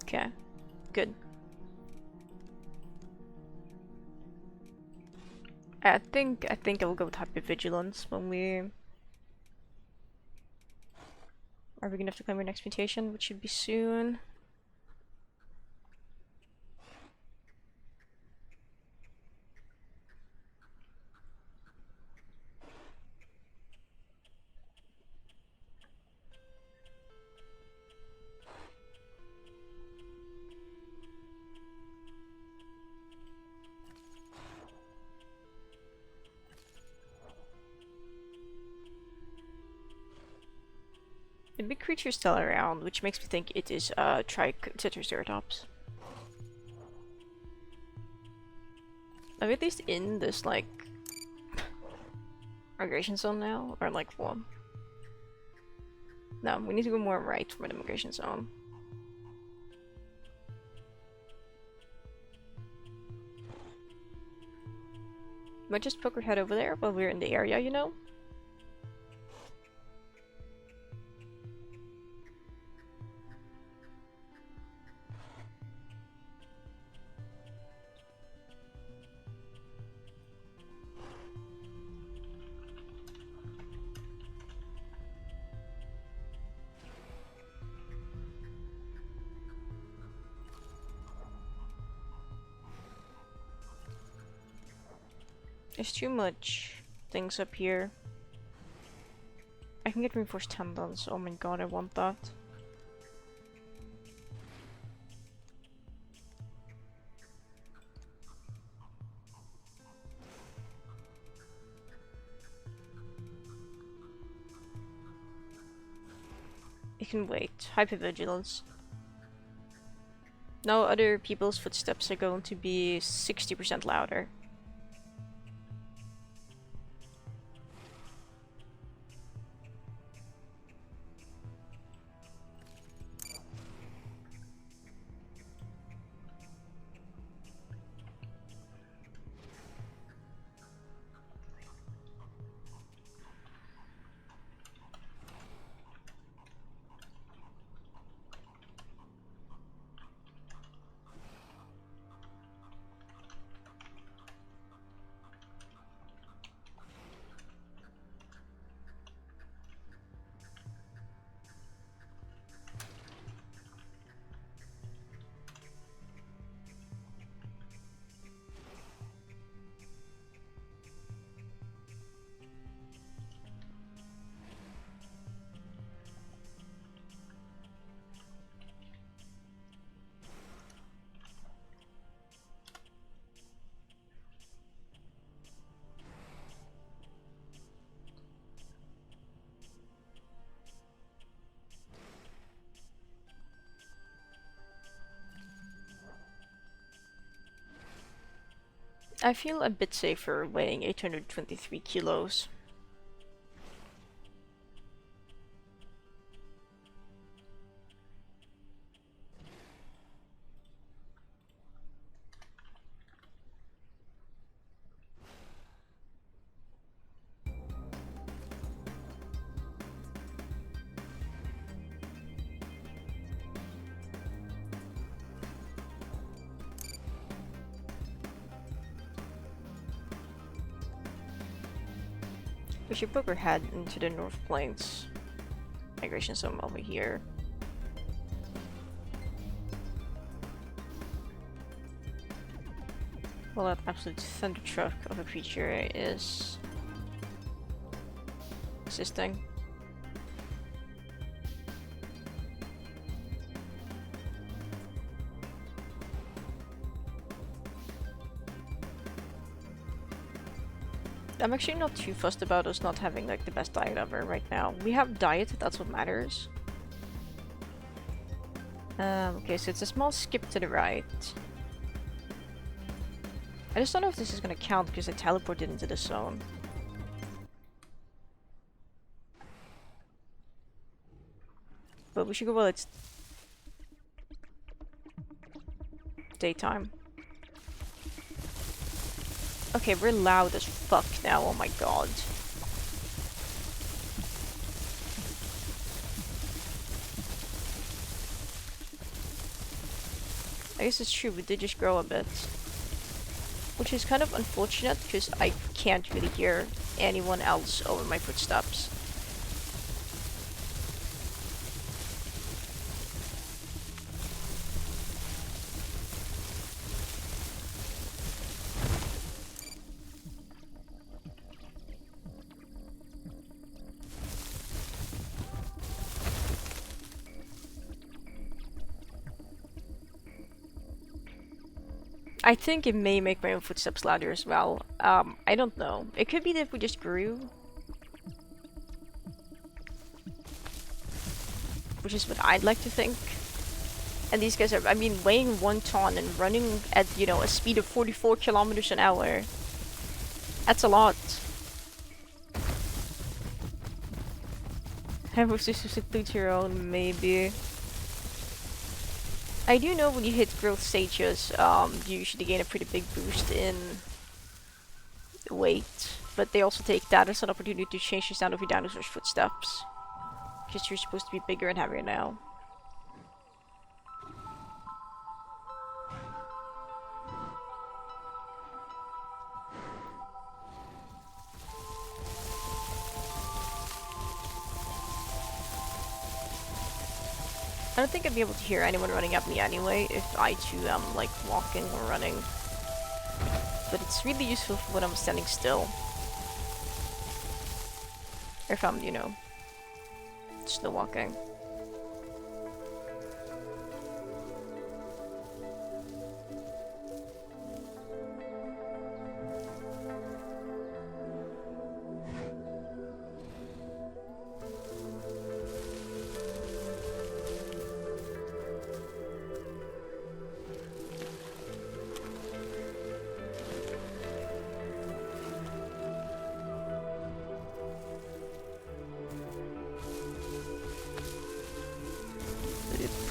Okay, good. I think I'll go with hypervigilance when we... Are we gonna have to claim our next mutation, which should be soon? The big creature's still around, which makes me think it is Triceratops. I'm at least in this, like, migration zone now, or like what? No, we need to go more right from the migration zone. Might just poke our head over there while we're in the area, you know? There's too much things up here. I can get reinforced tendons. Oh my god, I want that. It can wait. Hypervigilance. Now other people's footsteps are going to be 60% louder. I feel a bit safer weighing 823 kilos. We should poke our head into the North Plains migration zone over here. Well, that absolute thunder truck of a creature is existing. I'm actually not too fussed about us not having like the best diet ever right now. We have diet, that's what matters. Okay, so it's a small skip to the right. I just don't know if this is gonna count because I teleported into the zone. But we should go while it's daytime. Okay, we're loud as fuck now, oh my god. I guess it's true, we did just grow a bit. Which is kind of unfortunate, because I can't really hear anyone else over my footsteps. I think it may make my own footsteps louder as well. I don't know. It could be that we just grew. Which is what I'd like to think. And these guys are, I mean, weighing 1 ton and running at, you know, a speed of 44 kilometers an hour. That's a lot. Have we just include your own, maybe. I do know when you hit growth stages, you usually gain a pretty big boost in weight, but they also take that as an opportunity to change the sound of your dinosaur's footsteps. Because you're supposed to be bigger and heavier now. I don't think I'd be able to hear anyone running at me anyway if I too am like walking or running. But it's really useful for when I'm standing still. Or if I'm, you know, still walking.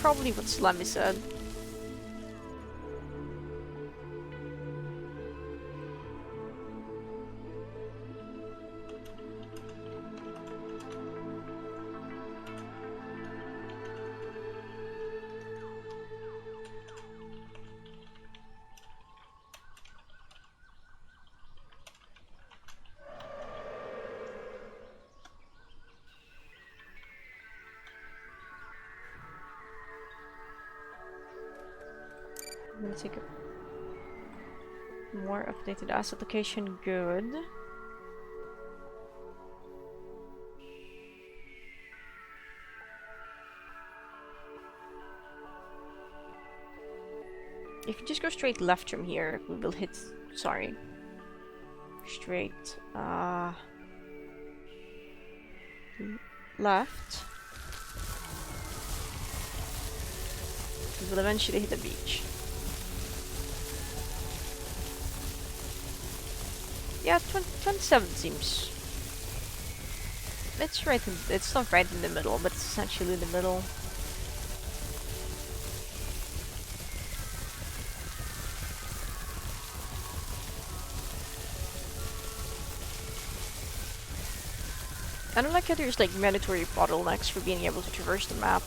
Probably what Slammy said. I'm gonna take a more updated asset location. Good. If you just go straight left from here, we will hit. Sorry. Straight. Left. We will eventually hit the beach. Yeah, 27 seems... It's right in... It's not right in the middle, but it's essentially in the middle. I don't like how there's like mandatory bottlenecks for being able to traverse the map.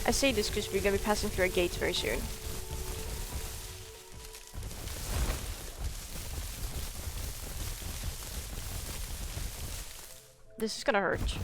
I say this because we're gonna be passing through a gate very soon. This is gonna hurt.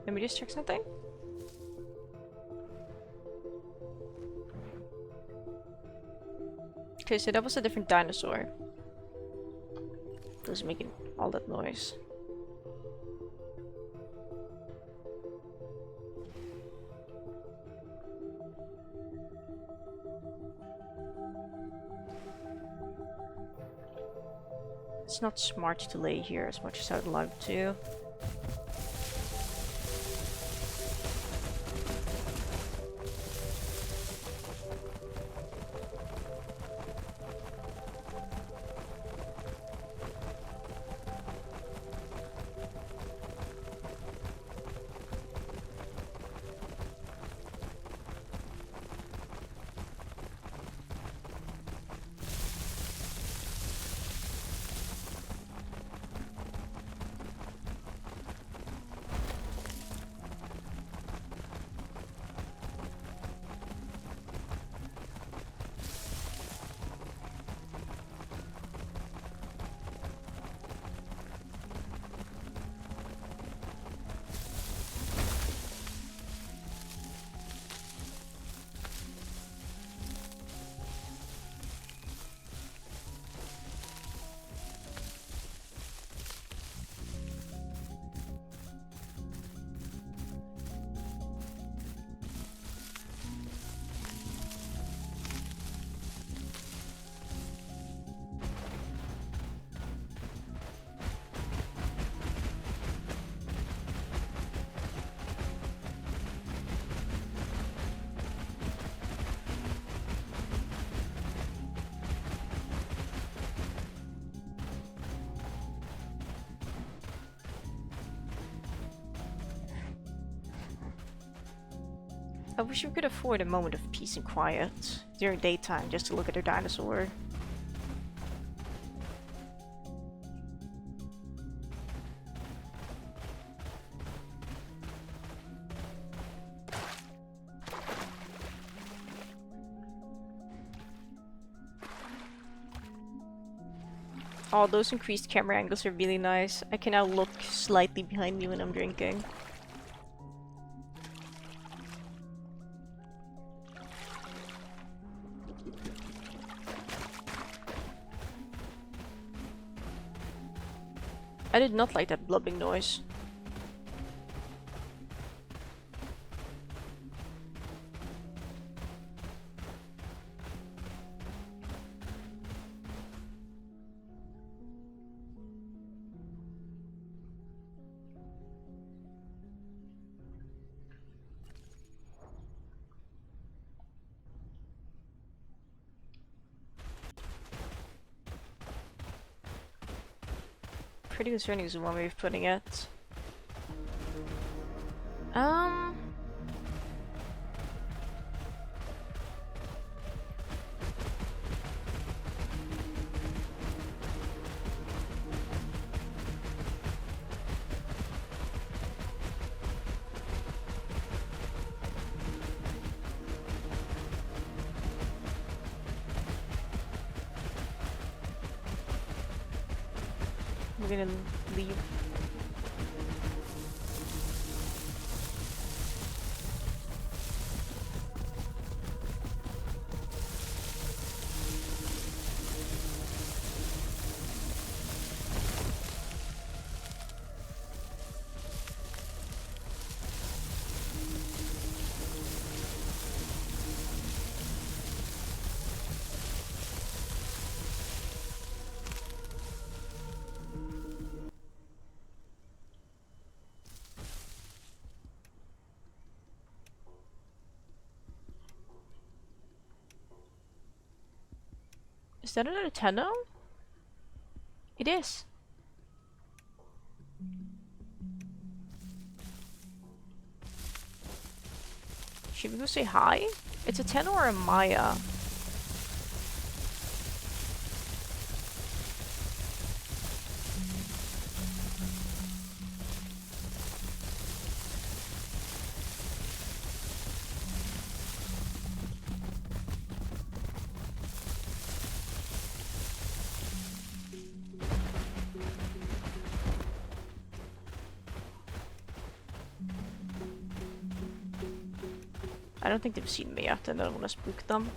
Let me just check something. Okay, so that was a different dinosaur. Doesn't make all that noise. It's not smart to lay here as much as I'd like to. I wish we could afford a moment of peace and quiet during daytime just to look at our dinosaur. Oh, those increased camera angles are really nice. I can now look slightly behind me when I'm drinking. I did not like that blubbing noise. Pretty concerning is one way of putting it. We're gonna leave. Is that another Teno? It is. Should we go say hi? It's a Teno or a Maya? I don't think they've seen me yet, and I don't want to spook them.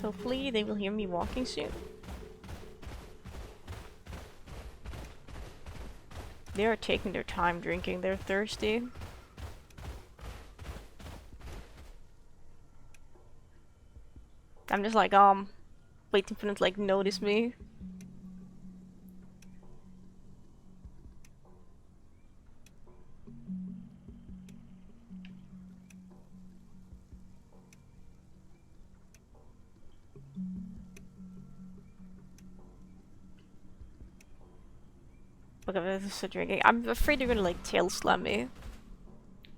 Hopefully they will hear me walking soon. They are taking their time drinking, they're thirsty. I'm just like, waiting for them to like notice me. Look at this drinking. I'm afraid they're gonna like tail slam me.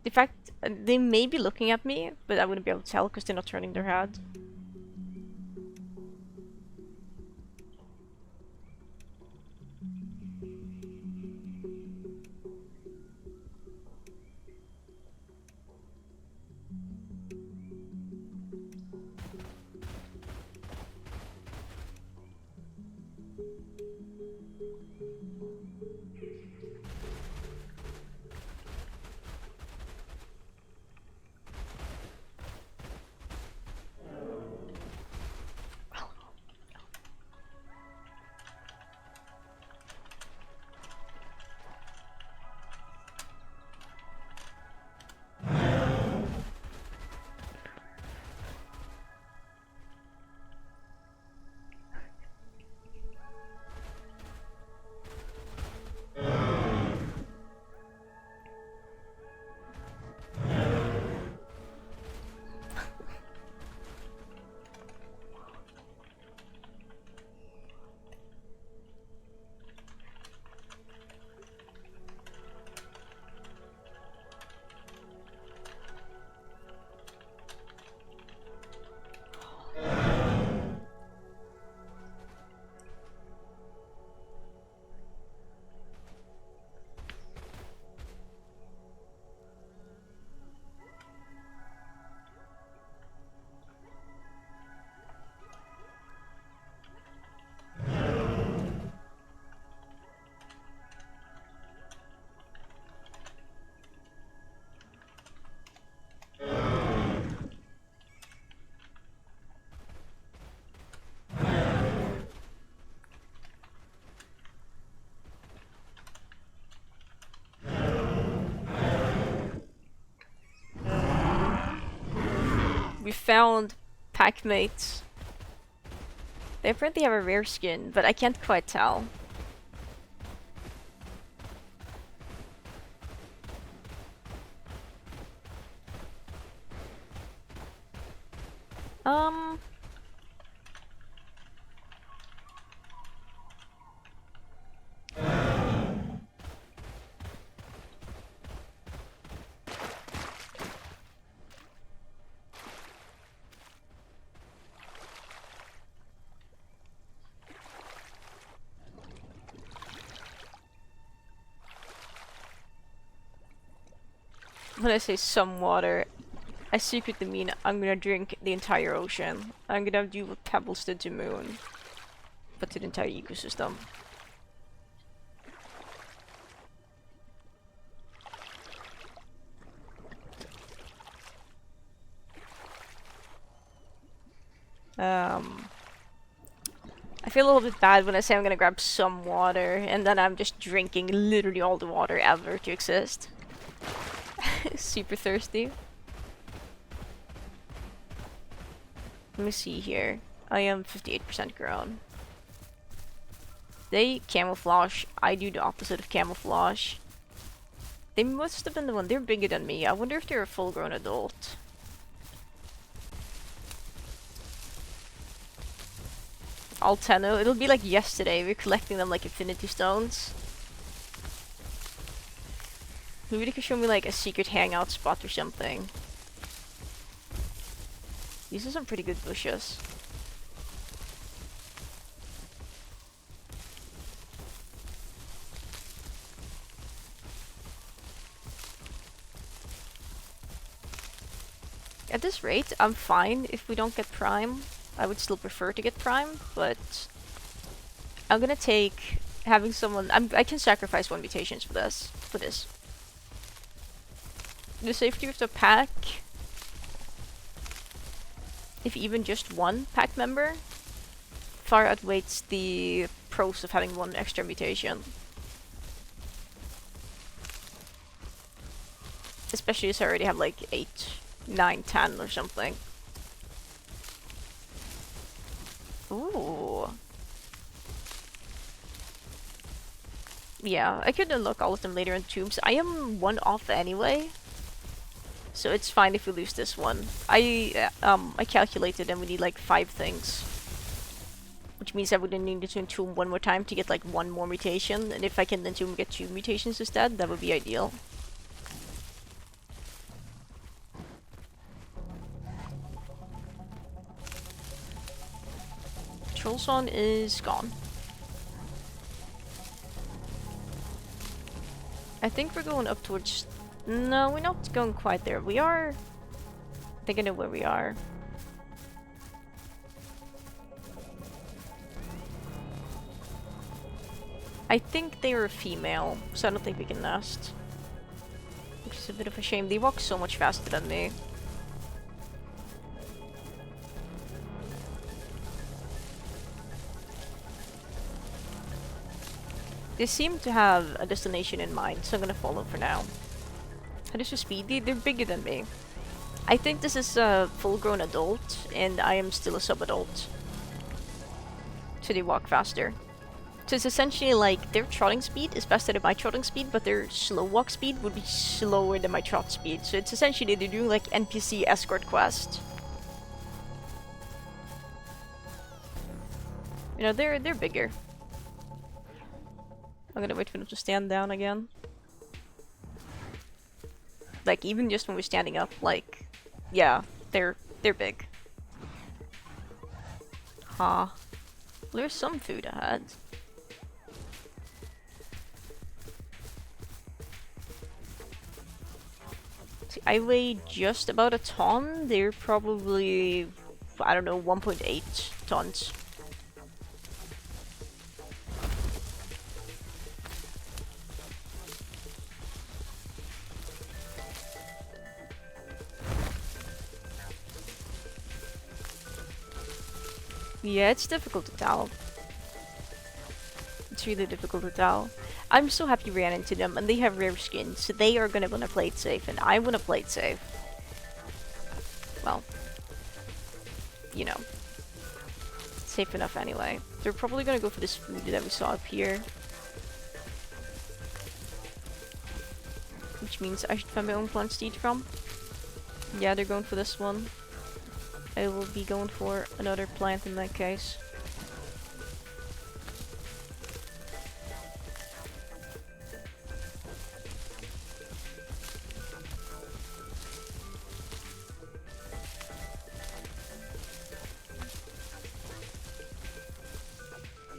In fact, they may be looking at me, but I wouldn't be able to tell because they're not turning their head. We found packmates. They apparently have a rare skin, but I can't quite tell. When I say some water, I secretly mean I'm gonna drink the entire ocean. I'm gonna do what Pebbles did to Moon, but to the entire ecosystem. I feel a little bit bad when I say I'm gonna grab some water, and then I'm just drinking literally all the water ever to exist. Super thirsty. Let me see here. I am 58% grown. They camouflage. I do the opposite of camouflage. They must have been the one. They're bigger than me. I wonder if they're a full-grown adult. All Teno. It'll be like yesterday. We're collecting them like infinity stones. Maybe they could show me like a secret hangout spot or something. These are some pretty good bushes. At this rate, I'm fine if we don't get Prime. I would still prefer to get Prime, but I'm gonna take having someone. I can sacrifice 1 mutations for this. For this. The safety of the pack, if even just 1 pack member, far outweighs the pros of having 1 extra mutation. Especially as I already have like 8, 9, 10 or something. Ooh. Yeah, I could unlock all of them later in tombs. I am 1 off anyway, so it's fine if we lose this one. I calculated and we need like 5 things, which means I would need to entomb 1 more time to get like 1 more mutation, and if I can entomb get 2 mutations instead, that would be ideal. Trollson is gone. I think we're going up towards... No, we're not going quite there. We are... I think I know where we are. I think they are a female, so I don't think we can nest. Which is a bit of a shame. They walk so much faster than me. They seem to have a destination in mind, so I'm gonna follow for now. How does the speed? They're bigger than me. I think this is a full-grown adult, and I am still a sub-adult. So they walk faster. So it's essentially like their trotting speed is faster than my trotting speed, but their slow walk speed would be slower than my trot speed. So it's essentially they're doing like NPC escort quest. You know, they're bigger. I'm gonna wait for them to stand down again. Like, even just when we're standing up, like, yeah, they're big. Huh. There's some food ahead. See, I weigh just about a ton. They're probably, I don't know, 1.8 tons. Yeah, it's difficult to tell. It's really difficult to tell. I'm so happy we ran into them, and they have rare skins, so they are gonna wanna play it safe, and I wanna play it safe. Well, you know, safe enough anyway. They're probably gonna go for this food that we saw up here. Which means I should find my own plant to eat from. Yeah, they're going for this one. I will be going for another plant in that case.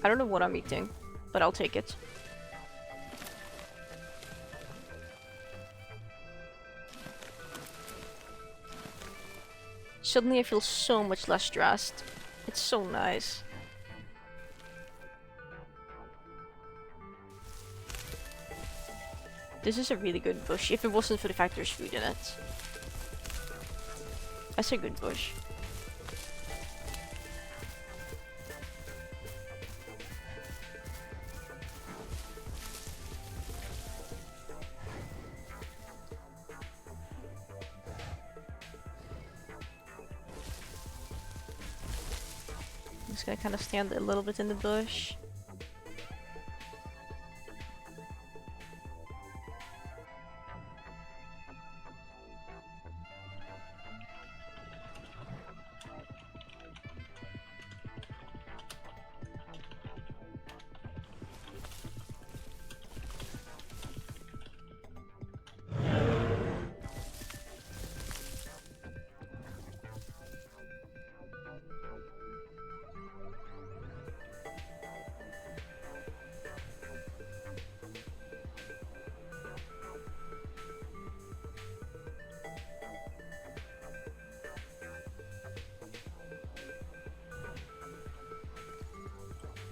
I don't know what I'm eating, but I'll take it. Suddenly I feel so much less stressed. It's so nice. This is a really good bush, if it wasn't for the fact there's food in it. That's a good bush. I'm just gonna kind of stand a little bit in the bush.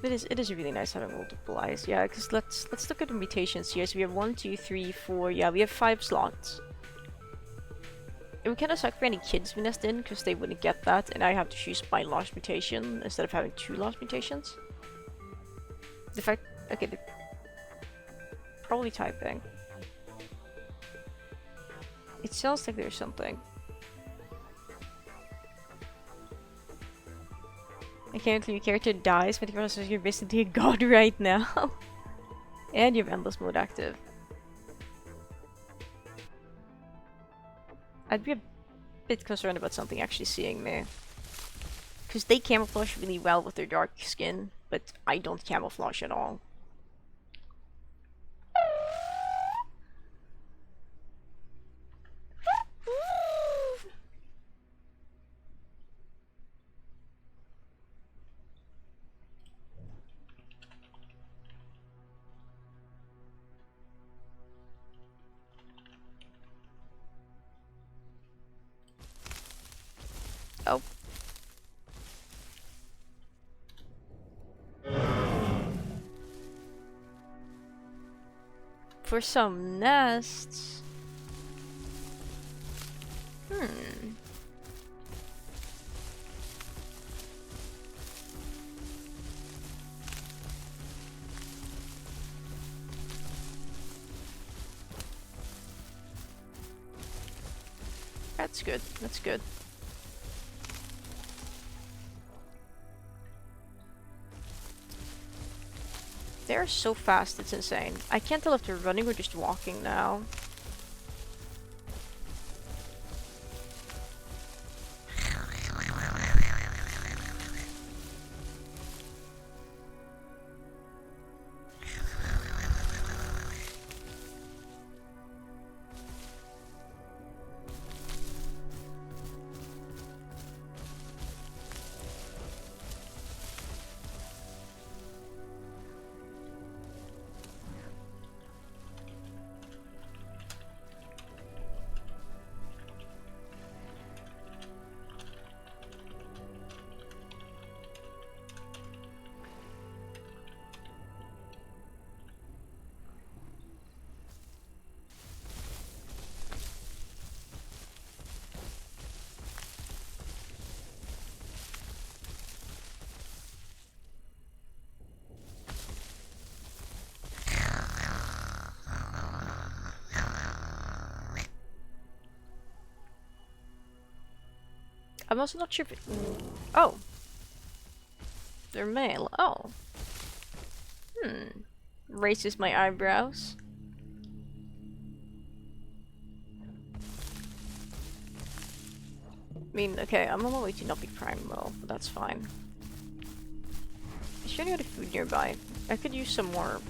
It is really nice having multiple eyes. Yeah, because let's look at the mutations here. So we have 1, 2, 3, 4. Yeah, we have 5 slots. It would kind of suck for any kids we nest in because they wouldn't get that, and I have to choose my lost mutation instead of having 2 lost mutations. The fact, okay, they're probably typing. It sounds like there's something. I can't believe your character dies, but you're basically a god right now. And you have endless mode active. I'd be a bit concerned about something actually seeing me. Because they camouflage really well with their dark skin, but I don't camouflage at all. Oh. For some nests. That's good. That's good. They're so fast, it's insane. I can't tell if they're running or just walking now. I'm also not sure if oh. They're male. Oh. Raises my eyebrows. I mean, okay, I'm on my way to not be primal, but that's fine. Is there any other food nearby? I could use some more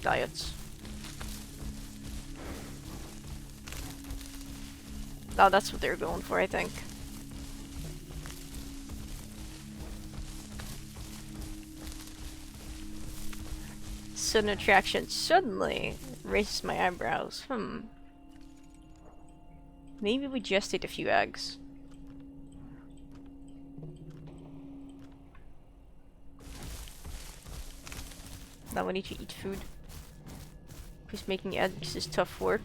diets. Oh, that's what they're going for, I think. Sudden attraction suddenly raises my eyebrows. Maybe we just ate a few eggs. Now we need to eat food. Because making eggs is tough work.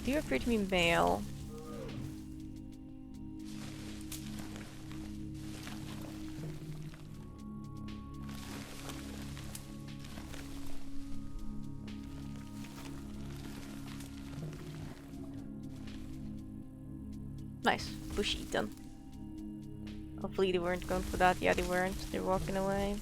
Do you appear to be male? Nice. Bush eaten. Hopefully they weren't going for that. Yeah, they weren't. They're walking away.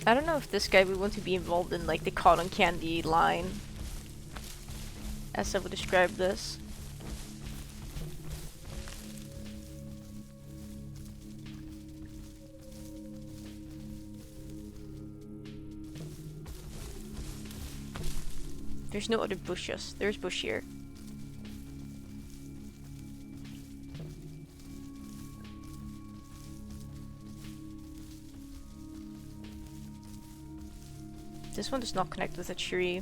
I don't know if this guy would want to be involved in like the cotton candy line, as I would describe this. There's no other bushes. There's bush here. This one does not connect with a tree.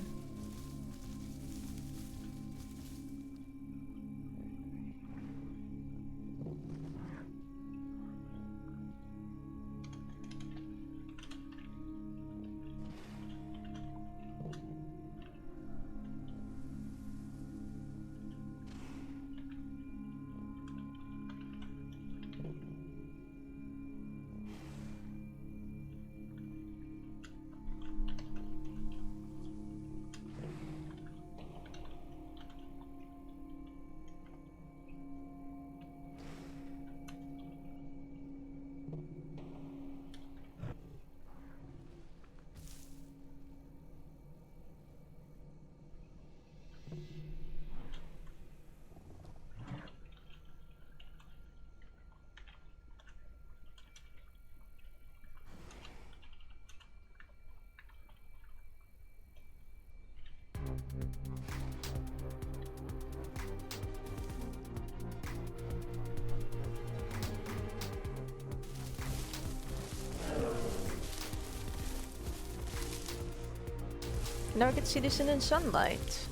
Now I can see this in the sunlight.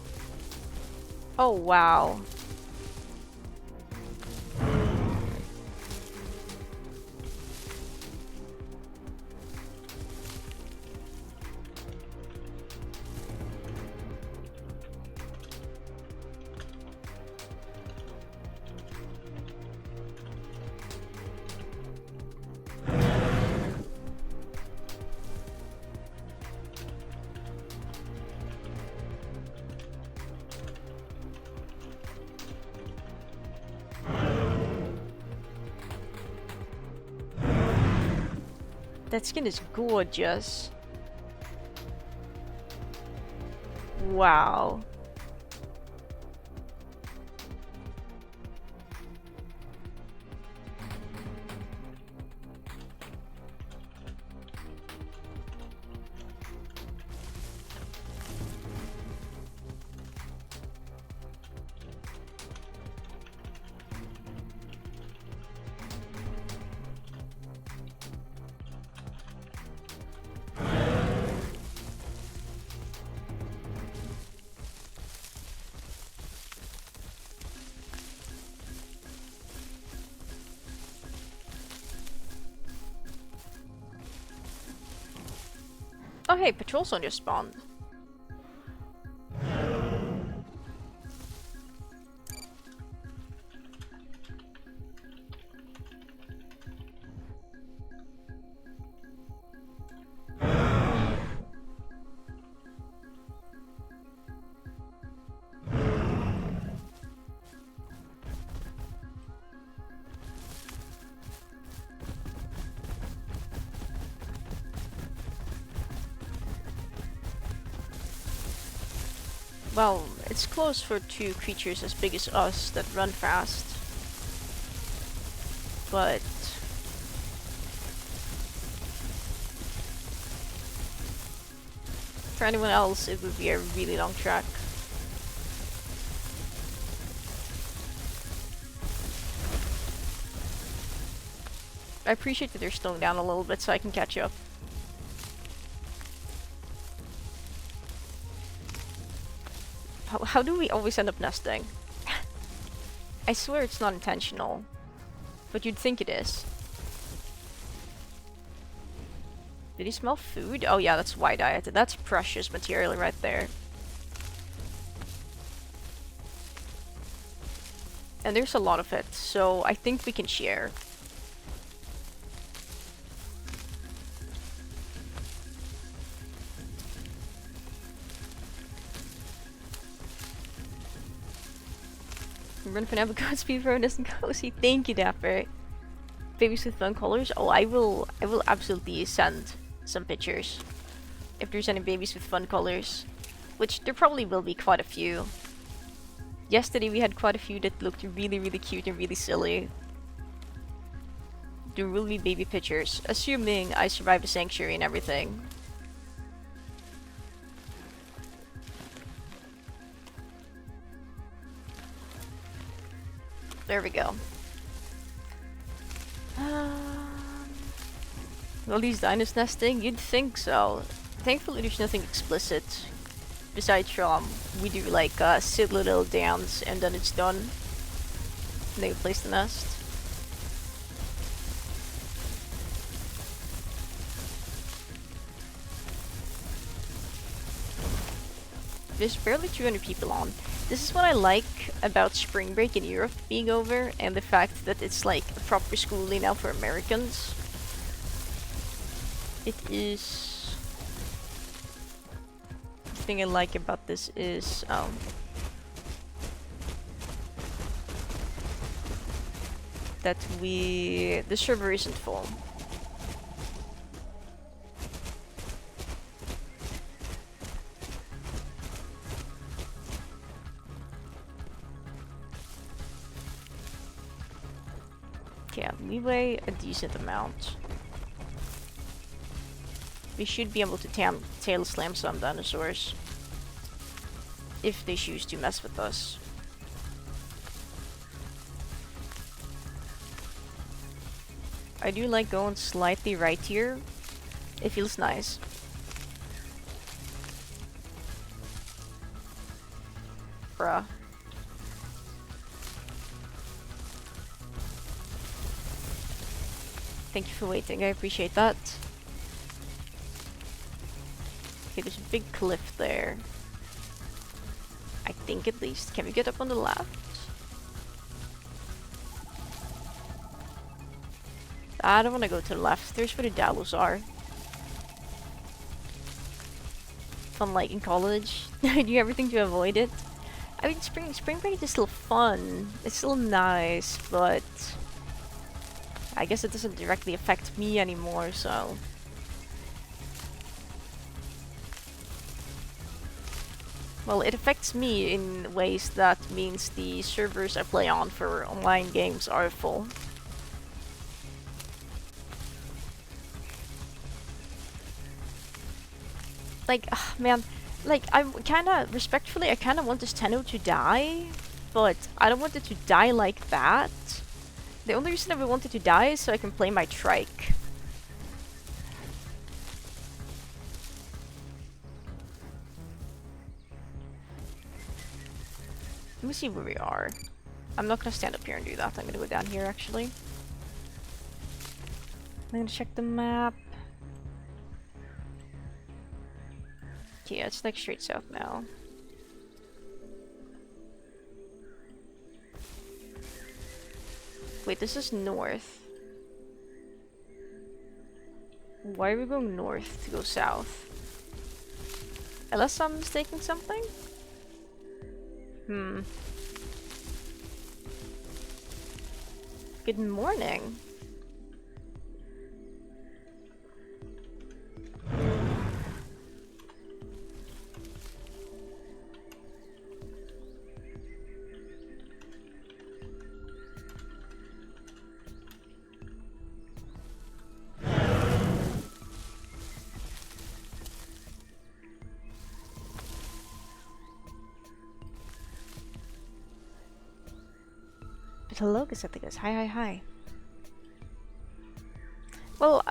Oh wow. That skin is gorgeous. Wow. Oh hey, patrol zone just spawned. Well, it's close for two creatures as big as us that run fast. But for anyone else, it would be a really long track. I appreciate that they're slowing down a little bit so I can catch up. How do we always end up nesting? I swear it's not intentional, but you'd think it is. Did he smell food? Oh yeah, that's wide-eyed. That's precious material right there. And there's a lot of it, so I think we can share. Run for now, because speed for doesn't cozy. Thank you, Dapper. Babies with fun colors. Oh, I will absolutely send some pictures if there's any babies with fun colors, which there probably will be quite a few. Yesterday we had quite a few that looked really, really cute and really silly. There will be baby pictures, assuming I survive the sanctuary and everything. There we go. Well, these dinos nesting? You'd think so. Thankfully, there's nothing explicit. Besides from, we do like a silly little dance and then it's done. And they place the nest. There's barely 200 people on. This is what I like about spring break in Europe being over, and the fact that it's like a proper schooling now for Americans. It is... The thing I like about this is, that the server isn't full. Yeah, we weigh a decent amount. We should be able to tail slam some dinosaurs if they choose to mess with us. I do like going slightly right here. It feels nice. Bruh. Thank you for waiting, I appreciate that. Okay, there's a big cliff there. I think at least. Can we get up on the left? I don't want to go to the left. There's where the Dalos are. Unlike in college, I do everything to avoid it. I mean, spring break is still fun. It's still nice, but I guess it doesn't directly affect me anymore, so. Well, it affects me in ways that means the servers I play on for online games are full. Like, man, like, I kinda want this Teno to die, but I don't want it to die like that. The only reason I would want it to die is so I can play my trike. Let me see where we are. I'm not gonna stand up here and do that. I'm gonna go down here, actually. I'm gonna check the map. Yeah, it's like straight south now. Wait, this is north. Why are we going north to go south? Unless I'm mistaking something? Good morning. But hello, Gazetticus. Hi. Well,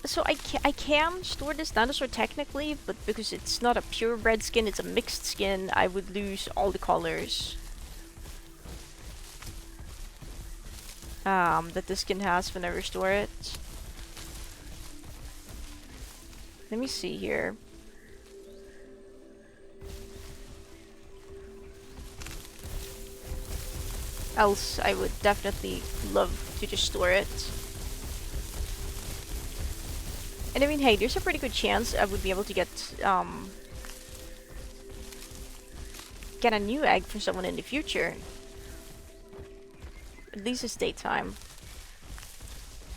so I can store this dinosaur technically, but because it's not a purebred skin, it's a mixed skin, I would lose all the colors. That the skin has when I restore it. Let me see here. Else, I would definitely love to just store it. And I mean, hey, there's a pretty good chance I would be able to get a new egg from someone in the future. At least it's daytime.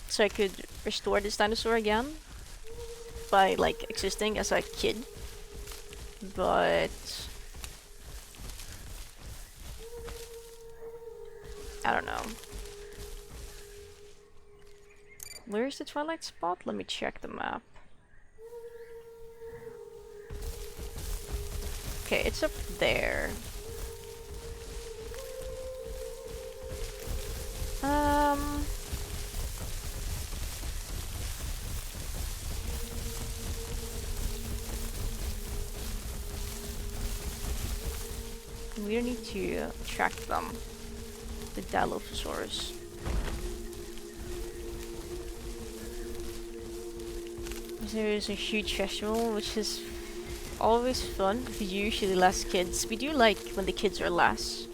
So I could restore this dinosaur again by, like, existing as a kid. But I don't know. Where's the twilight spot? Let me check the map. Okay, it's up there. We don't need to track them. The Dilophosaurus. There is a huge festival, which is always fun with usually less kids. We do like when the kids are less.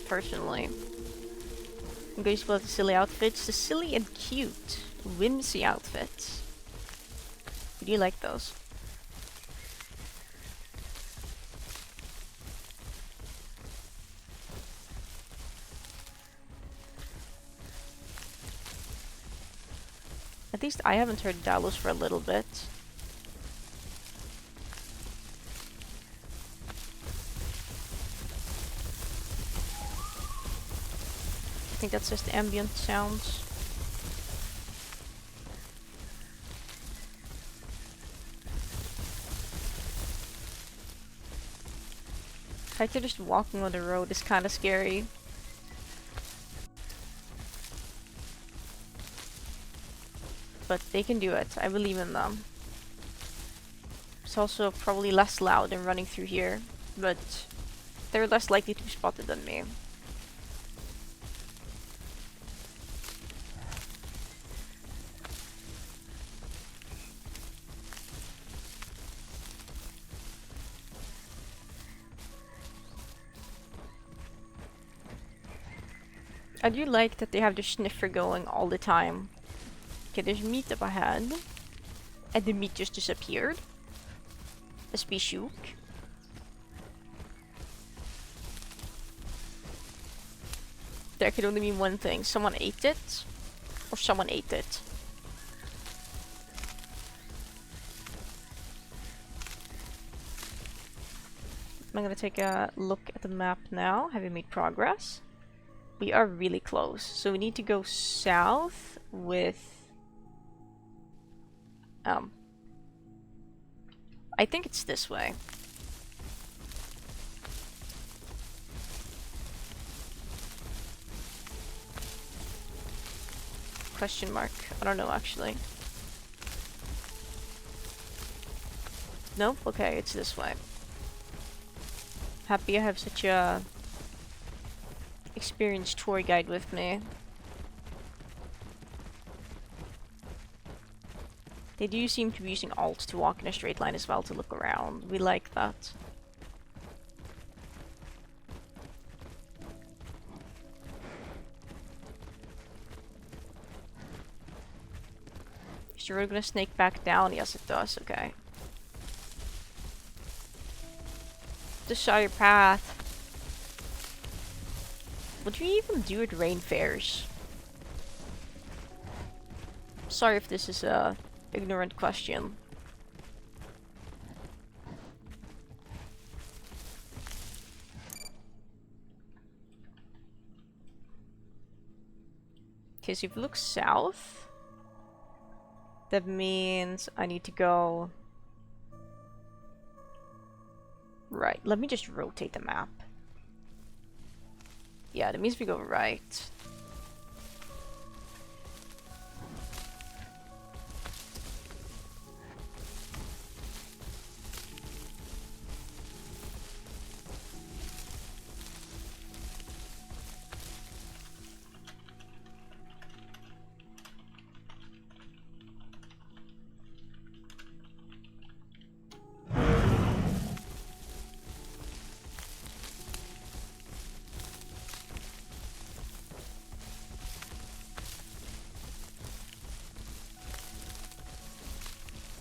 Personally. I'm going to split the silly outfits. The silly and cute whimsy outfits. We do like those. At least I haven't heard Dalos for a little bit. I think that's just ambient sounds. Hiker just walking on the road is kind of scary. But they can do it. I believe in them. It's also probably less loud than running through here, but they're less likely to be spotted than me. I do like that they have the sniffer going all the time. Okay, there's meat up ahead. And the meat just disappeared. Let's be shook. There could only mean one thing. Someone ate it. Or someone ate it. I'm gonna take a look at the map now. Have we made progress? We are really close. So we need to go south with... I think it's this way. Question mark. I don't know actually. Nope, okay, it's this way. Happy I have such a experienced tour guide with me. They do seem to be using Alt to walk in a straight line as well to look around. We like that. Is the road gonna snake back down? Yes, it does. Okay. Decide your path. What do we even do at rain fairs? Sorry if this is a ignorant question. Okay, so if you look south, that means I need to go... Right, let me just rotate the map. Yeah, that means we go right.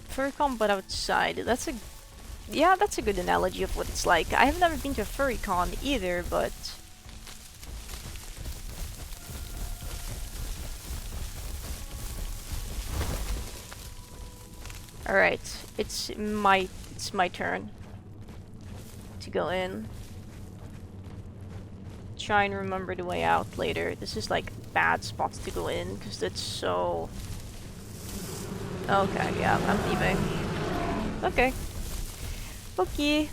Furry con but outside. That's a... Yeah, that's a good analogy of what it's like. I have never been to a furry con either, but... Alright, it's my turn to go in. Try and remember the way out later. This is like bad spots to go in because it's so... Okay, yeah, I'm leaving. Okay. Okay.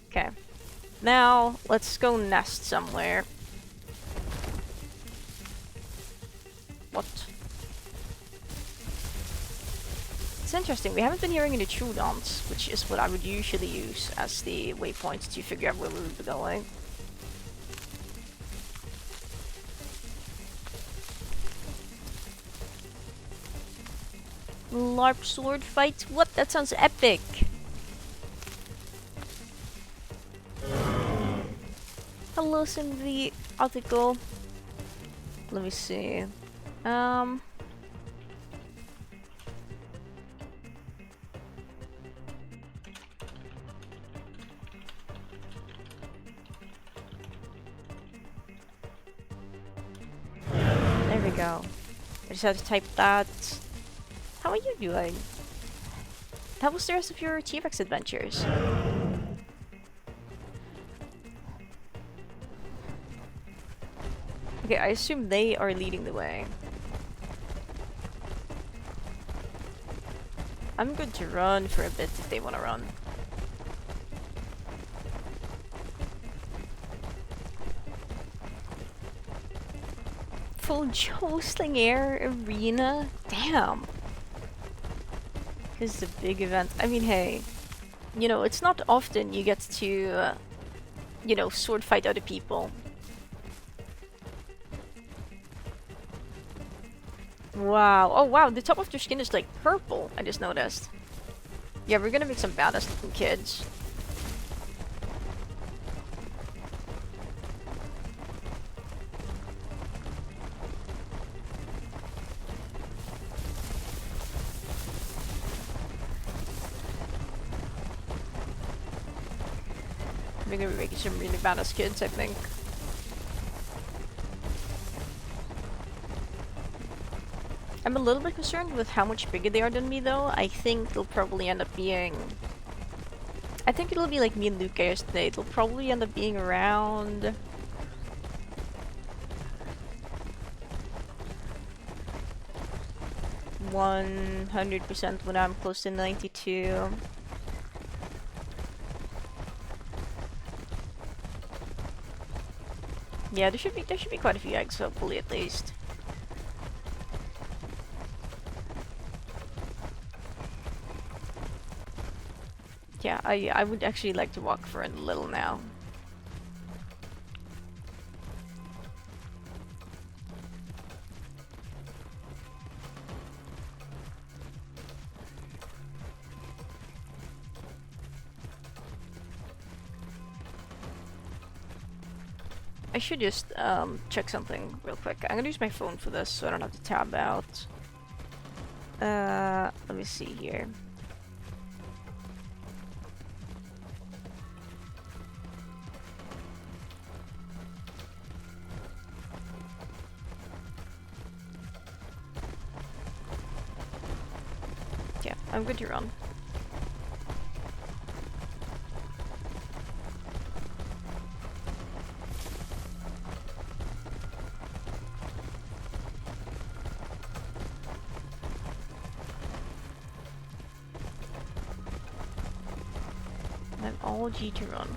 Okay. Now, let's go nest somewhere. What? It's interesting, we haven't been hearing any true dance, which is what I would usually use as the waypoint to figure out where we would be going. LARP sword fight? What? That sounds epic! Hello, Cindy article. Let me see. There we go. I just had to type that. How are you doing? How was the rest of your T-Rex adventures? Okay, I assume they are leading the way. I'm good to run for a bit if they want to run. Full Jostling Air Arena? Damn! This is a big event. I mean, hey, you know, it's not often you get to, you know, sword fight other people. Wow. Oh, wow, the top of their skin is like purple, I just noticed. Yeah, we're gonna make some badass looking kids. We're gonna be making some really badass kids, I think. I'm a little bit concerned with how much bigger they are than me, though. I think they'll probably end up being... I think it'll be like me and Luca yesterday. They'll probably end up being around... 100% when I'm close to 92. Yeah, there should be quite a few eggs, hopefully, at least. Yeah, I would actually like to walk for a little now. I should just check something real quick. I'm gonna use my phone for this so I don't have to tab out. Let me see here. Yeah, I'm good to run. I'm all G to run.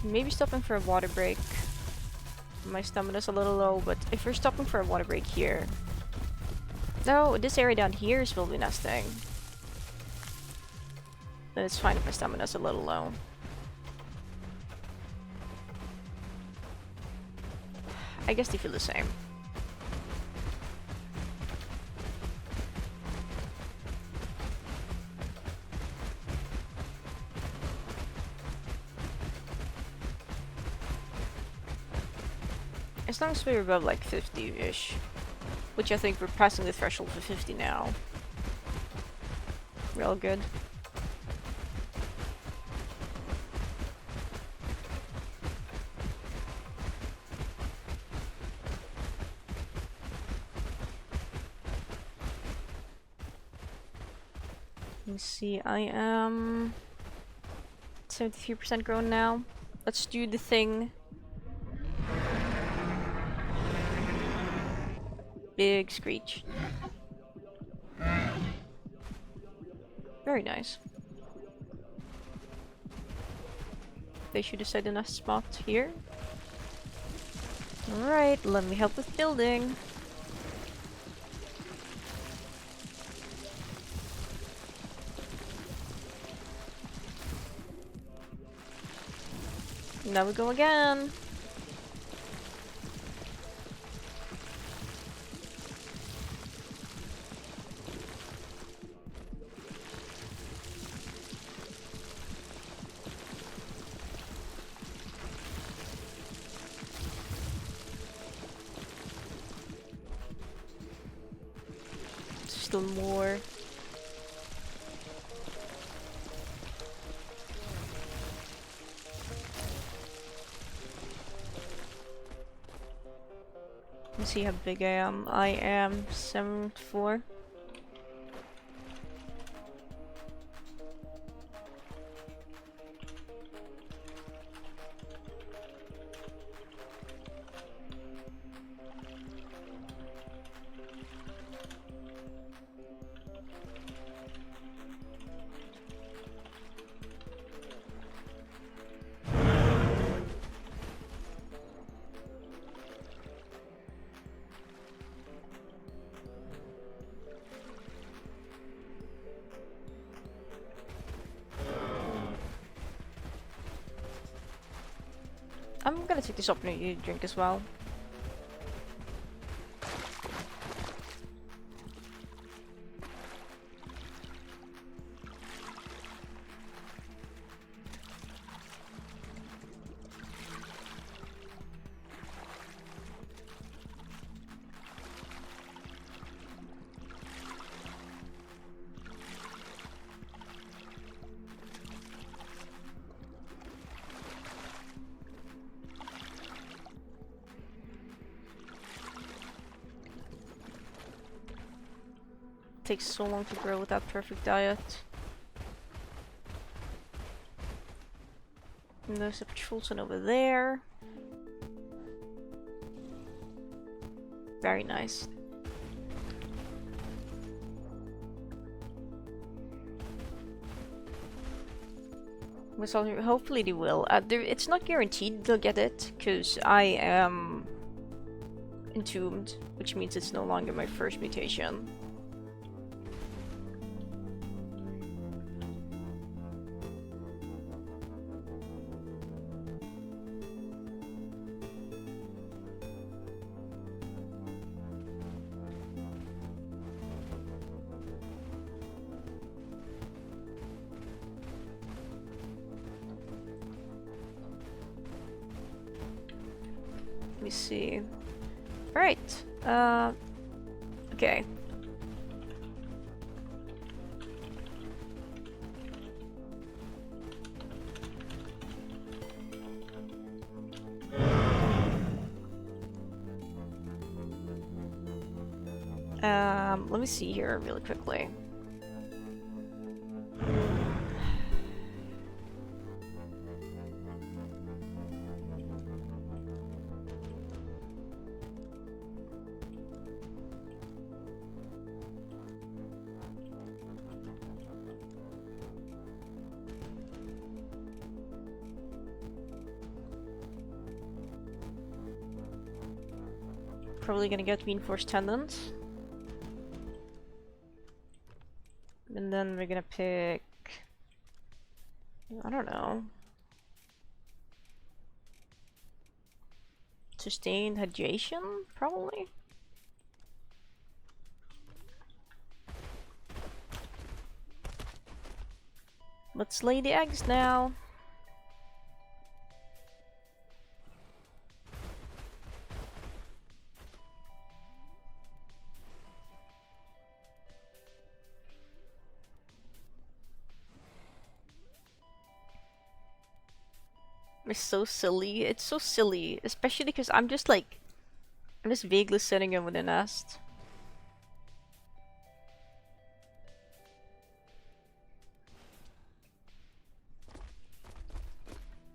Maybe stopping for a water break. My stamina's a little low, but if we're stopping for a water break here... No, this area down here is will be nesting. Then it's fine if my stamina's a little low. I guess they feel the same. As long as we're above like 50-ish, which I think we're passing the threshold for 50 now. We're all good. Let me see, I am 73% grown now. Let's do the thing. Big screech. Very nice. They should decide on a spot here. Alright, let me help with building. Now we go again. Still more. Let's see how big I am. I am 7'4". I'm gonna take this opportunity to drink as well. Takes so long to grow with that perfect diet. And there's a patrolson over there. Very nice. So hopefully they will. It's not guaranteed they'll get it, because I am entombed, which means it's no longer my first mutation. Let me see. Alright. Okay. Let me see here really quickly. Probably gonna get reinforced tendons. And then we're gonna pick... I don't know. Sustained hydration, probably? Let's lay the eggs now. It's so silly. It's so silly, especially because I'm just vaguely sitting over the nest.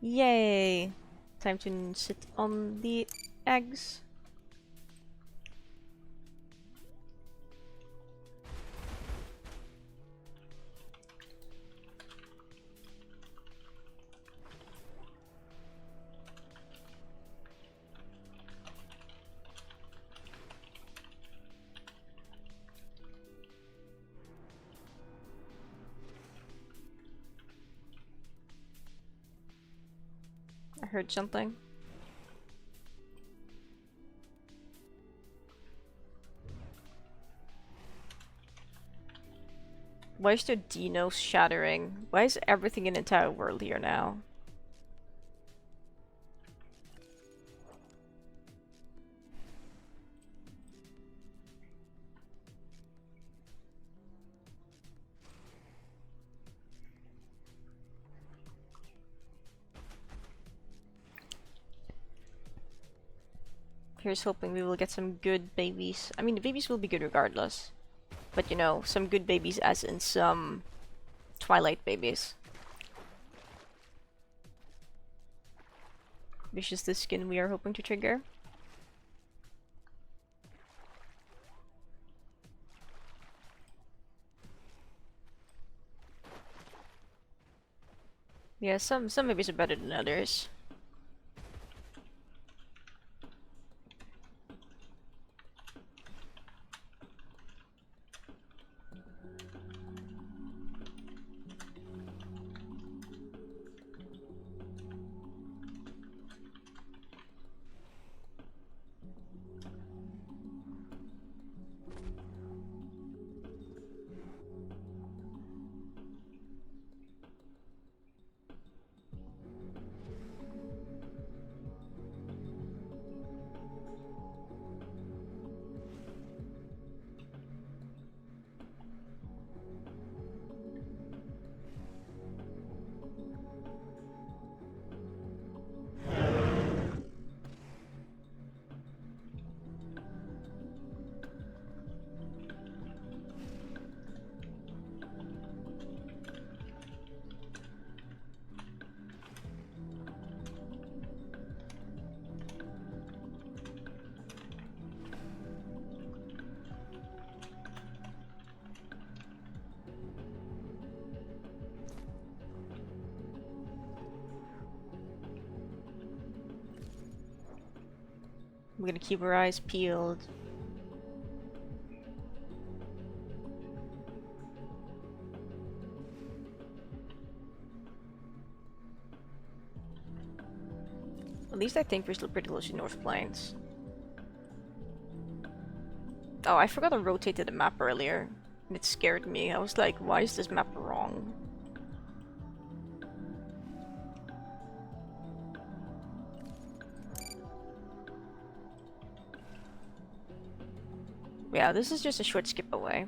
Yay! Time to sit on the eggs. I heard something. Why is there Teno shattering? Why is everything in the entire world here now? Here's hoping we will get some good babies. I mean, the babies will be good regardless. But you know, some good babies as in some Twilight babies. Which is the skin we are hoping to trigger. Yeah, some babies are better than others. We're gonna keep our eyes peeled. At least I think we're still pretty close to North Plains. Oh, I forgot to rotate the map earlier. And it scared me. I was like, why is this map wrong? Yeah, this is just a short skip away.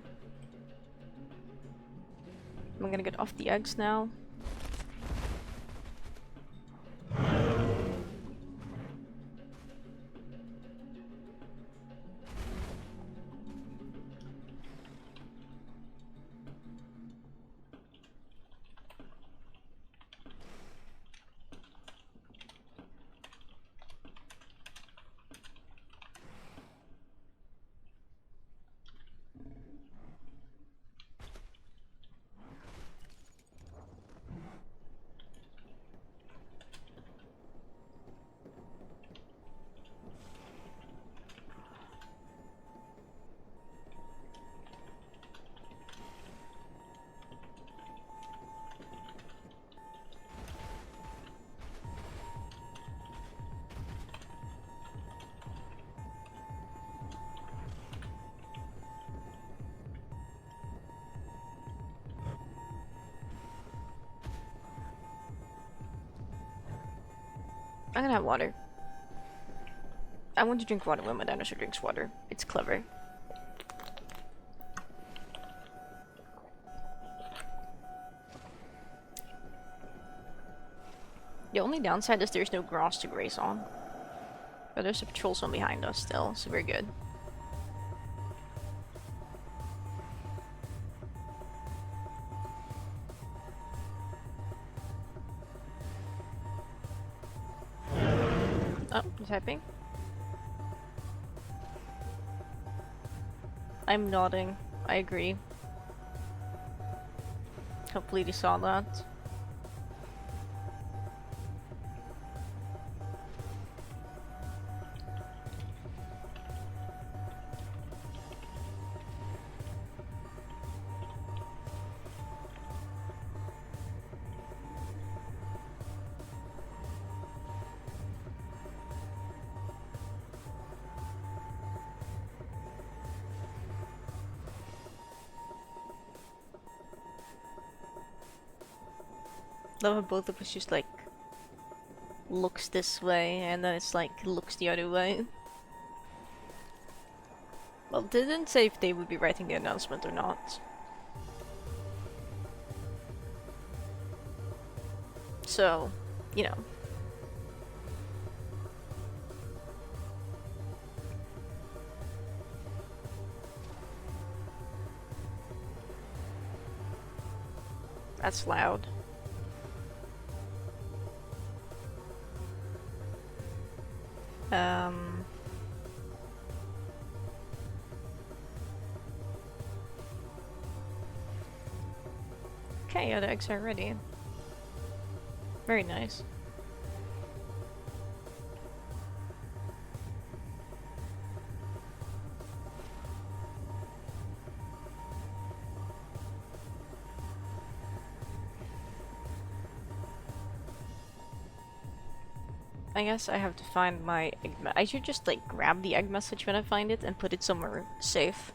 I'm gonna get off the eggs now. I'm gonna have water. I want to drink water when my dinosaur drinks water. It's clever. The only downside is there's no grass to graze on. But there's a patrol zone behind us still, so we're good. Oh, he's typing. I'm nodding. I agree. Hopefully they saw that. Love how both of us just like looks this way and then it's like looks the other way. Well, they didn't say if they would be writing the announcement or not. So, you know. That's loud. Okay, yeah, the eggs are ready. Very nice. I guess I have to find my egg I should just like grab the egg message when I find it and put it somewhere safe.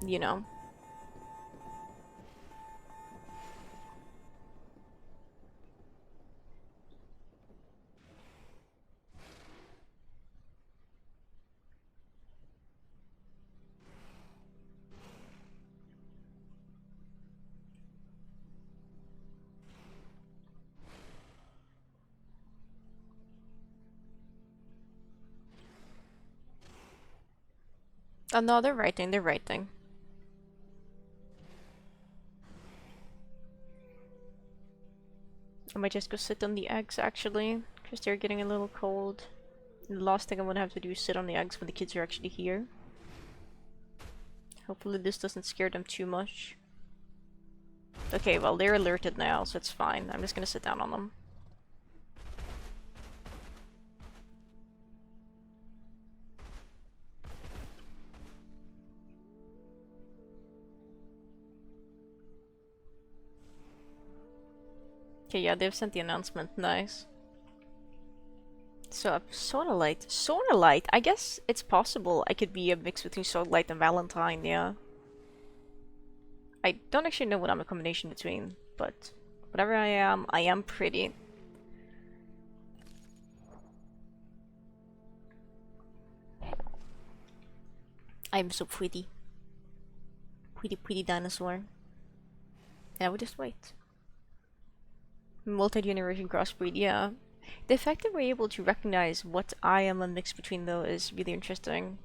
You know. Oh no, they're writing, they're writing. I might just go sit on the eggs actually, because they're getting a little cold. And the last thing I'm gonna have to do is sit on the eggs when the kids are actually here. Hopefully this doesn't scare them too much. Okay, well they're alerted now, so it's fine. I'm just gonna sit down on them. Okay, yeah, they've sent the announcement. Nice. So, Sodalite. Sodalite? I guess it's possible I could be a mix between Sodalite and Valentine, yeah. I don't actually know what I'm a combination between, but whatever I am pretty. I'm so pretty. Pretty, pretty dinosaur. And I would just wait. Multi-generation crossbreed, yeah. The fact that we're able to recognize what I am a mix between though is really interesting.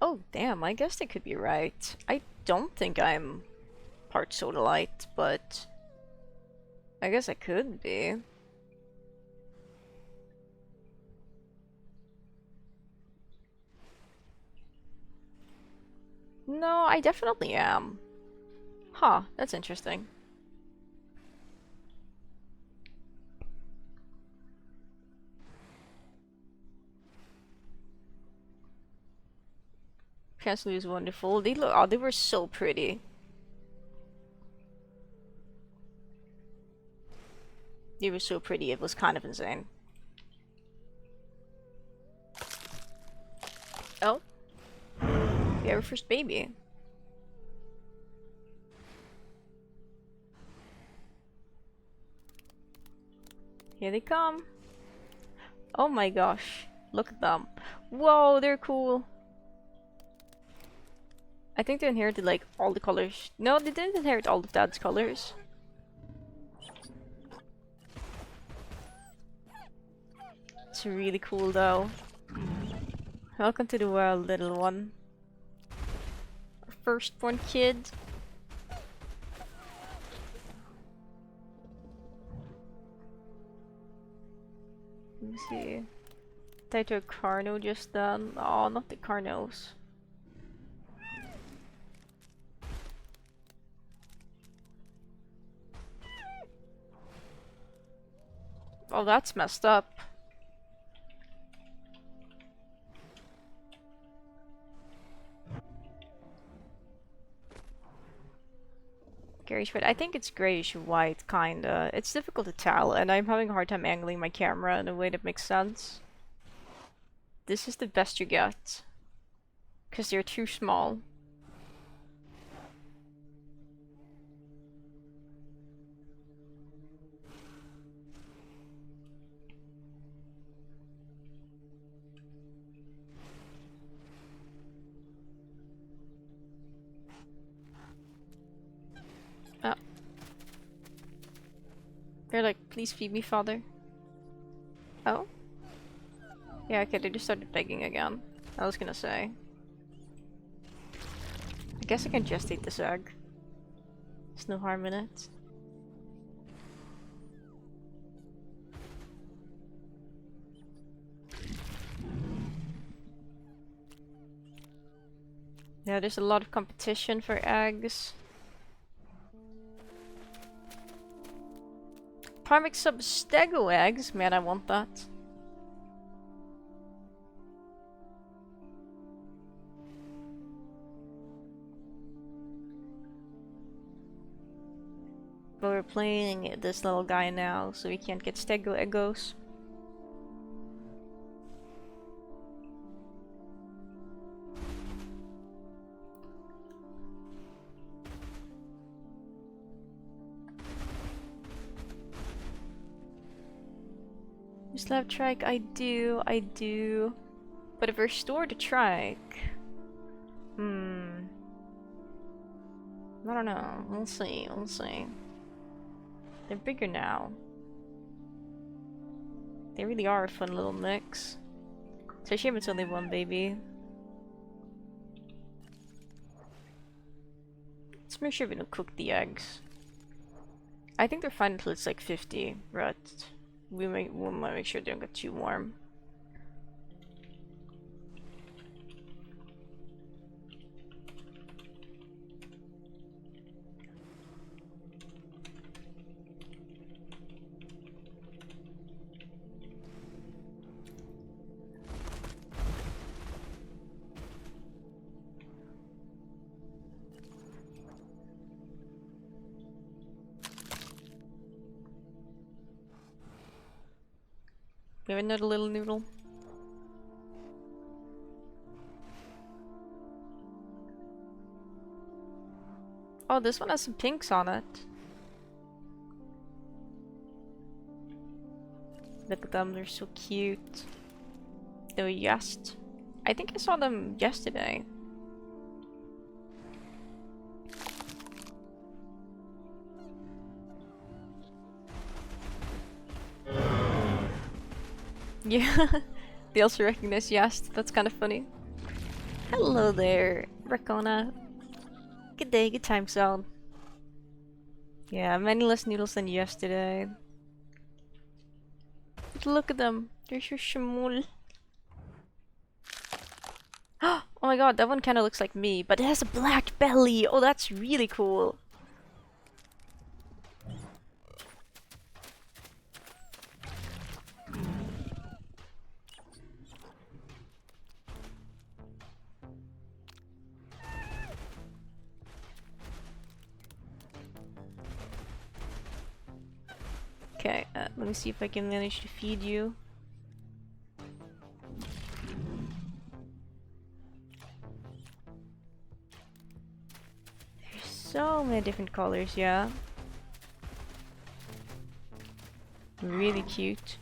Oh damn, I guess they could be right. I don't think I'm part Sodalite, but I guess I could be. No, I definitely am. Huh, that's interesting. Castle is wonderful. They look, oh, they were so pretty. They were so pretty, it was kind of insane. Oh, we have our first baby. Here they come. Oh my gosh, look at them. Whoa, they're cool. I think they inherited like all the colors. No, they didn't inherit all of Dad's colors. It's really cool though. Welcome to the world, little one. Our firstborn kid. Let me see. Tied to a Carno just then. Oh, not the Carnos. Oh, that's messed up. grayish, but I think it's grayish white, kinda. It's difficult to tell, and I'm having a hard time angling my camera in a way that makes sense. This is the best you get, because they're too small. Oh. They're like, please feed me, father. Oh? Yeah, okay, they just started begging again. I was gonna say. I guess I can just eat this egg. There's no harm in it. Yeah, there's a lot of competition for eggs. Parmic sub stego eggs? Man, I want that. But we're playing this little guy now, so we can't get stego egos. You still have trike? I do. But if we restore the trike... I don't know. We'll see. They're bigger now. They really are a fun little mix. Especially if it's only one baby. Let's make sure we don't cook the eggs. I think they're fine until it's like 50, but we'll make sure they don't get too warm. We have another little noodle. Oh, this one has some pinks on it. Look at them, they're so cute. Oh, yes. I think I saw them yesterday. Yeah, they also recognize Yast. That's kind of funny. Hello there, Rakona. Good day, good time zone. Yeah, many less noodles than yesterday. But look at them. They're so small. Oh my god, that one kind of looks like me, but it has a black belly. Oh, that's really cool. Okay, let me see if I can manage to feed you. There's so many different colors, yeah. Really cute.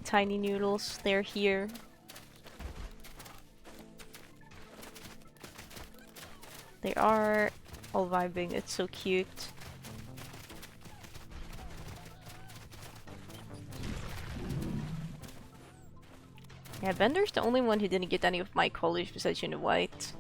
Tiny noodles, they're here. They are all vibing, it's so cute. Yeah, Bender's the only one who didn't get any of my colors besides in the white.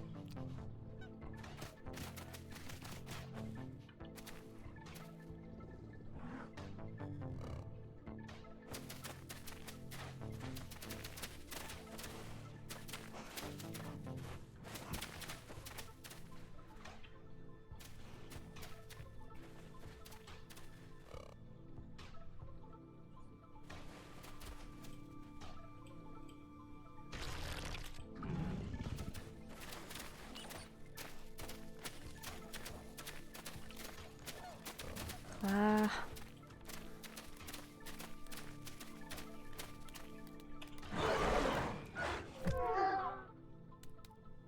Ah.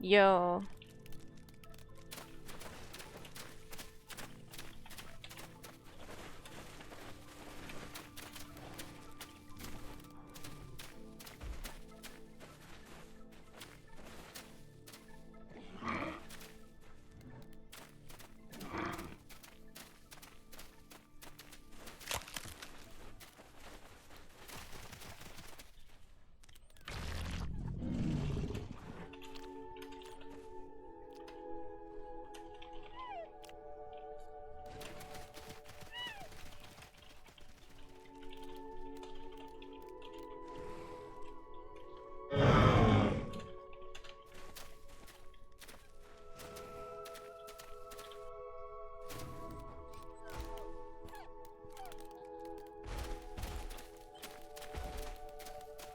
Yo.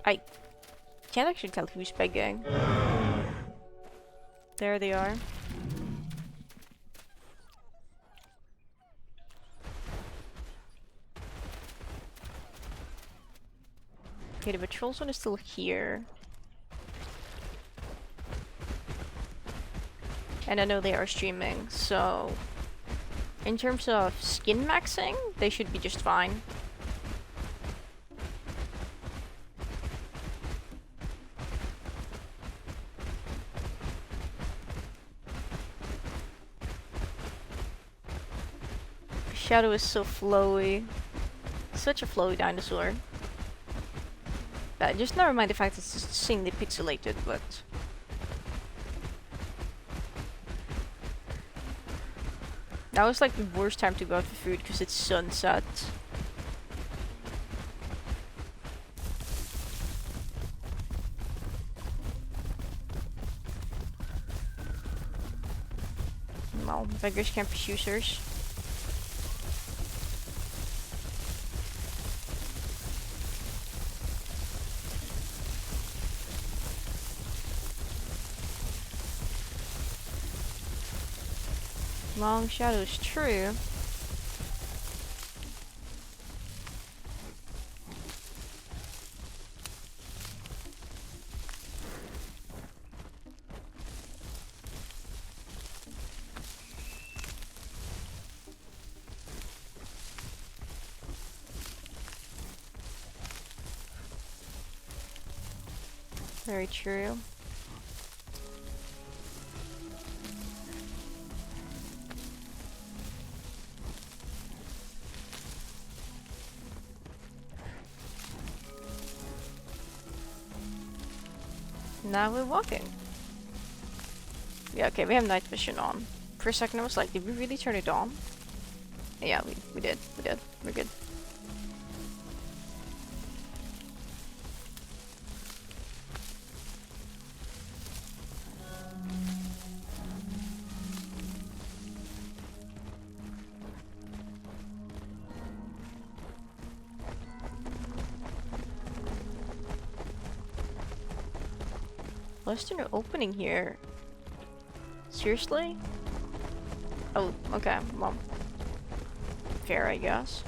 I can't actually tell who's begging. There they are. Okay, the patrol zone is still here. And I know they are streaming, so in terms of skin maxing, they should be just fine. Shadow is so flowy. Such a flowy dinosaur. Just never mind the fact it's just insanely pixelated, but... Now is like the worst time to go out for food because it's sunset. Well, beggars can't be choosers. Long shadows, true. Very true. Now we're walking. Yeah, okay, we have night vision on. For a second I was like, did we really turn it on? Yeah, we did. We're good. Was there no opening here? Seriously? Oh, okay, well. Fair, I guess.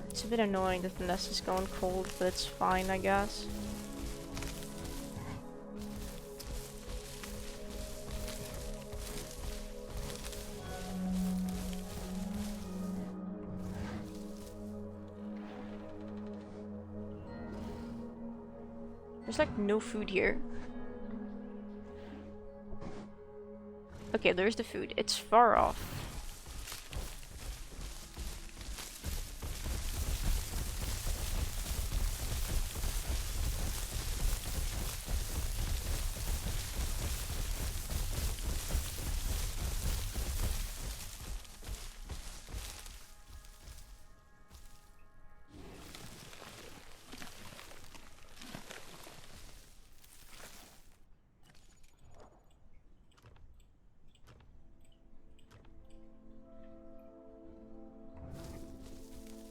It's a bit annoying that the nest is going cold, but it's fine, I guess. There's like no food here. Okay, there's the food. It's far off.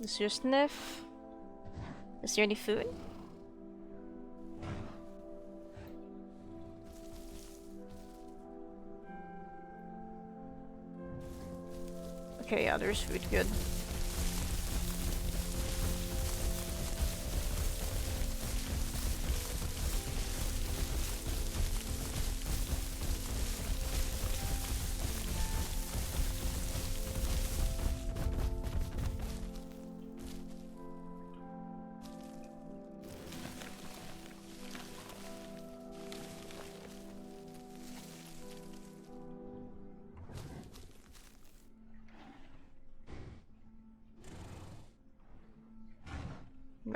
This is your sniff. Is there any food? Okay, yeah, there's food, good.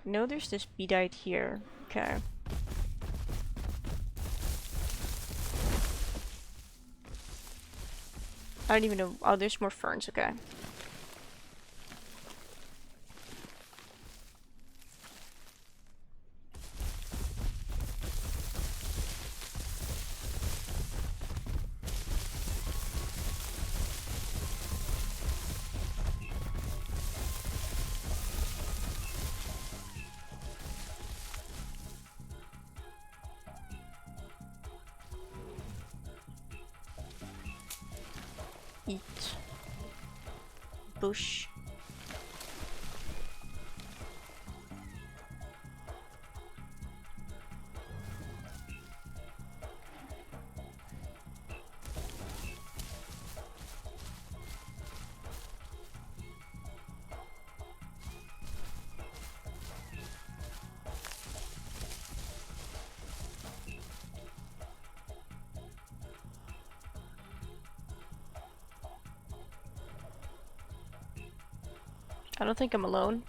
No, there's this beadite here. Okay. I don't even know. Oh, there's more ferns. Okay. Eat. Bush. I don't think I'm alone.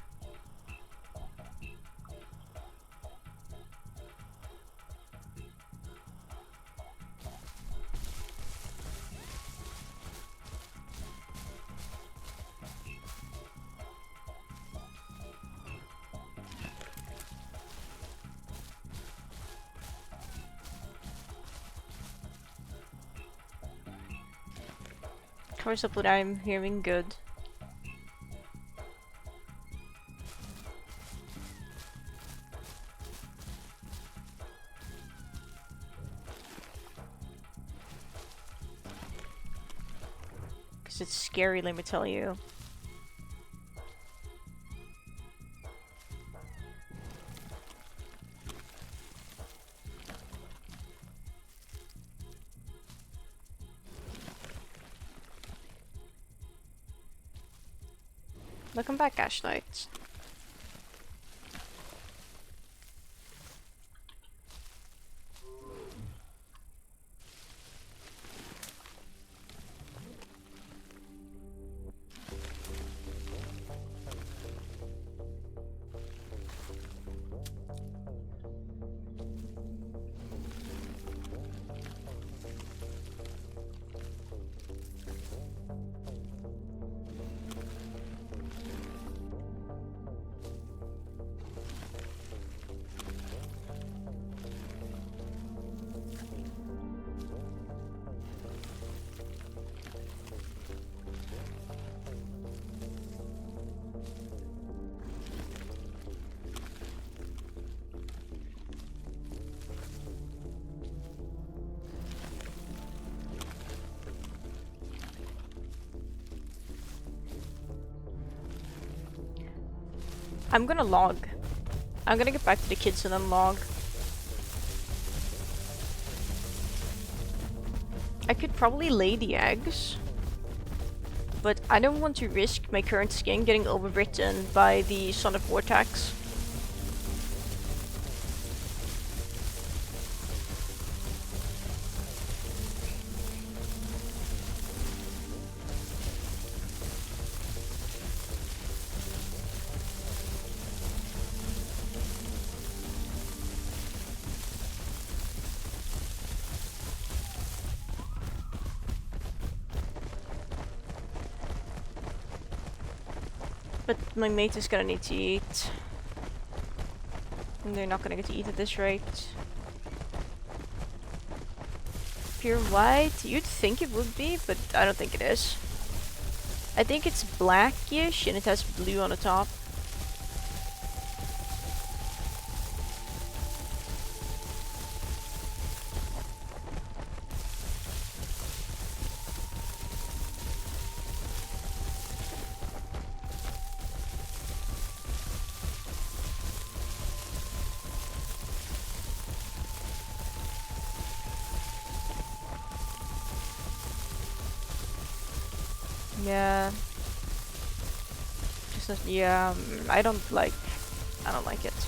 Covers up what I'm hearing, good. It's scary, let me tell you. Welcome back, Ashlight. I'm gonna log. I'm gonna get back to the kids and then log. I could probably lay the eggs, but I don't want to risk my current skin getting overwritten by the Sonic Vortex. But my mate is gonna need to eat. And they're not gonna get to eat at this rate. Pure white? You'd think it would be, but I don't think it is. I think it's blackish and it has blue on the top. Yeah. Just not, yeah, I don't like it.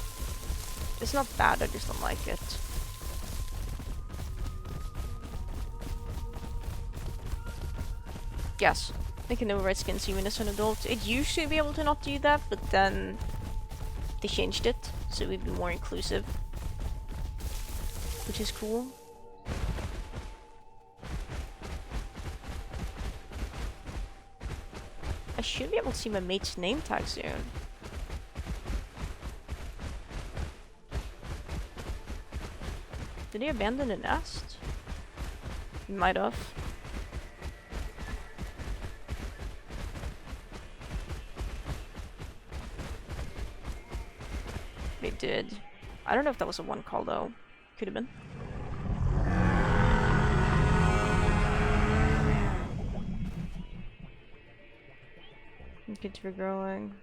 It's not bad, I just don't like it. Yes, they can override skins even as an adult. It used to be able to not do that, but then they changed it, so it would be more inclusive. Which is cool. I should be able to see my mate's name tag soon. Did he abandon the nest? He might have. They did. I don't know if that was a one call though. Could have been. Kids were growing.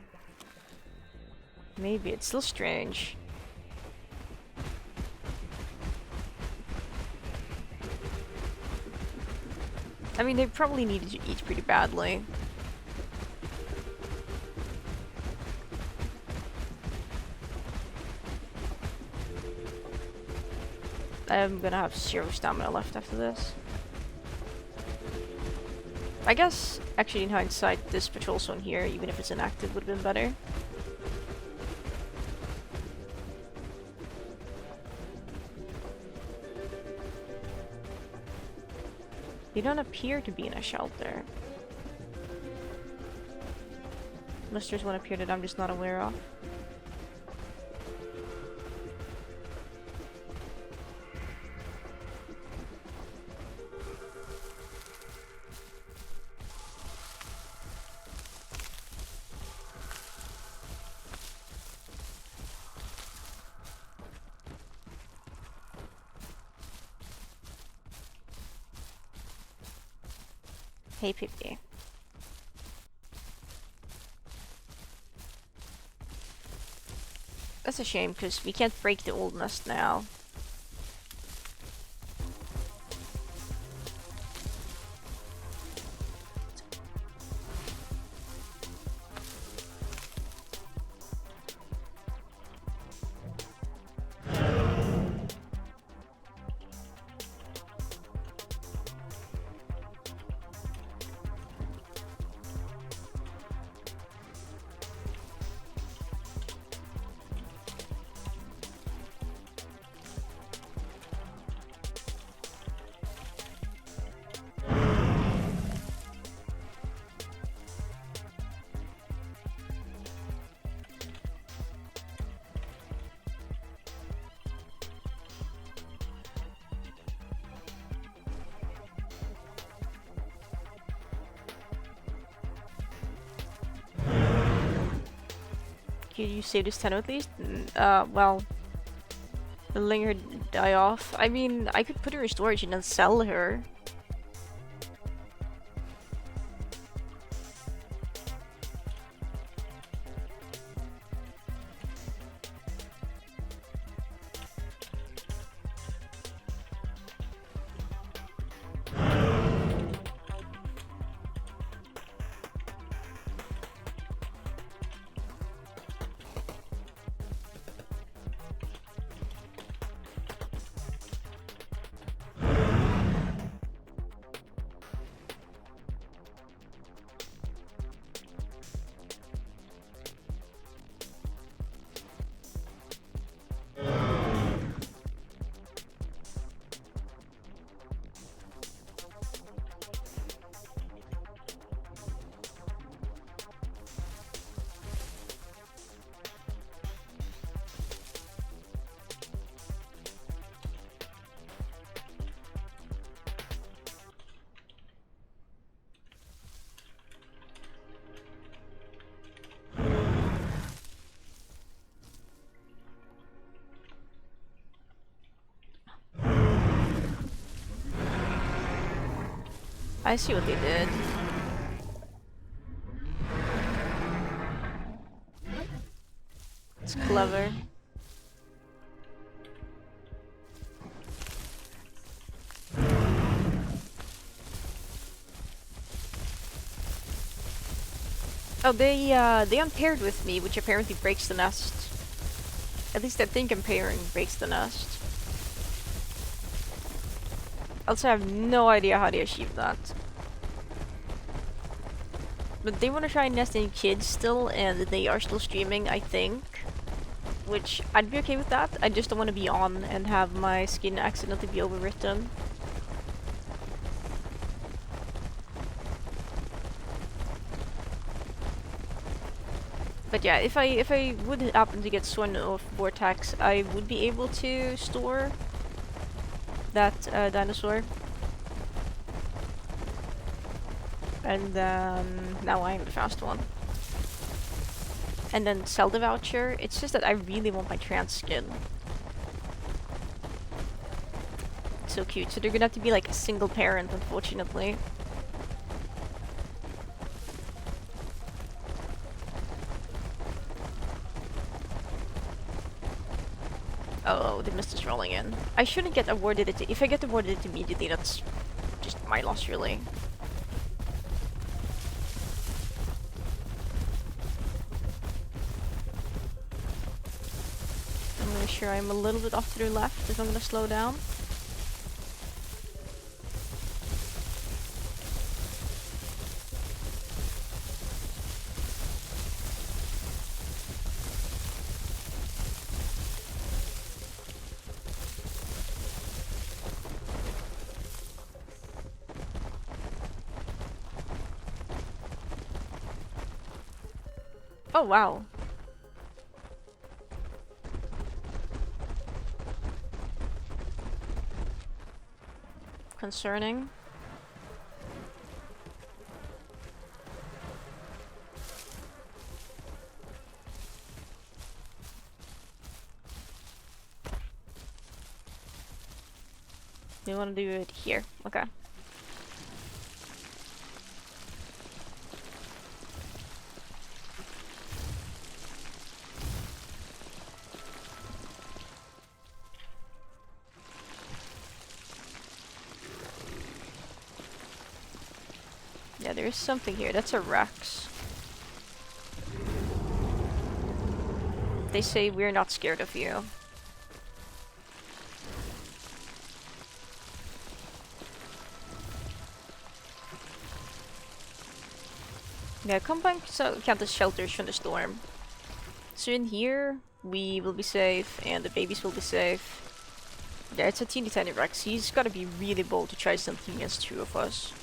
Maybe it's still strange. I mean, they probably needed to eat pretty badly. I'm gonna have 0 stamina left after this. I guess, actually in hindsight, this patrol zone here, even if it's inactive, would have been better. They don't appear to be in a shelter. Unless there's one up here that I'm just not aware of. Hey, Pippi. That's a shame, because we can't break the old nest now. Could you save this Teno at least? Well, letting her die off. I mean, I could put her in storage and then sell her. I see what they did. It's clever. Oh, they unpaired with me, which apparently breaks the nest. At least I think unpairing breaks the nest. Also, I have no idea how they achieved that. But they want to try nesting kids still, and they are still streaming, I think. Which, I'd be okay with that. I just don't want to be on and have my skin accidentally be overwritten. But yeah, if I would happen to get Sworn of Vortex, I would be able to store that dinosaur. And then now I am the fast one. And then sell the voucher. It's just that I really want my trans skin. It's so cute. So they're gonna have to be like a single parent, unfortunately. Oh, the mist is rolling in. I shouldn't get awarded it. If I get awarded it immediately, that's just my loss, really. I'm gonna sure I'm a little bit off to the left if I'm gonna slow down. Oh, wow. Concerning. We want to do it here. Okay. Yeah, there's something here. That's a Rex. They say we're not scared of you. Yeah, combine so count as shelters from the storm. So in here, we will be safe, and the babies will be safe. Yeah, it's a teeny tiny Rex. He's gotta be really bold to try something against two of us.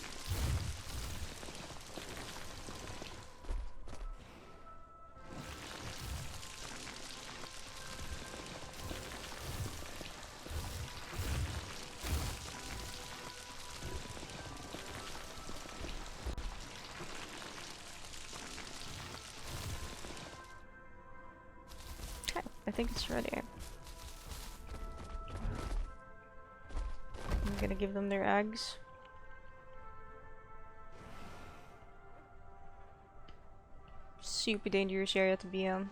Okay, I think it's ready. I'm gonna give them their eggs. Super dangerous area to be in.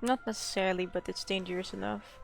Not necessarily, but it's dangerous enough.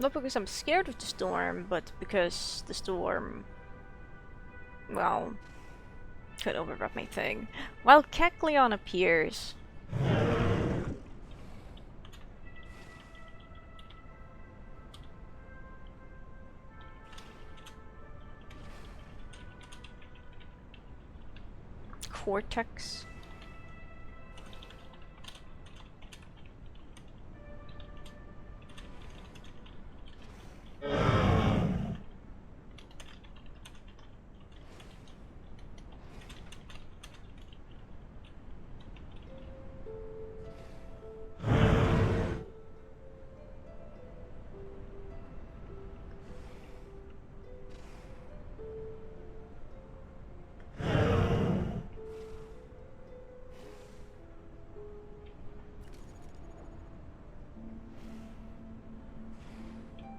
Not because I'm scared of the storm, but because the storm, well, could overwrap my thing. While Kecleon appears. Cortex.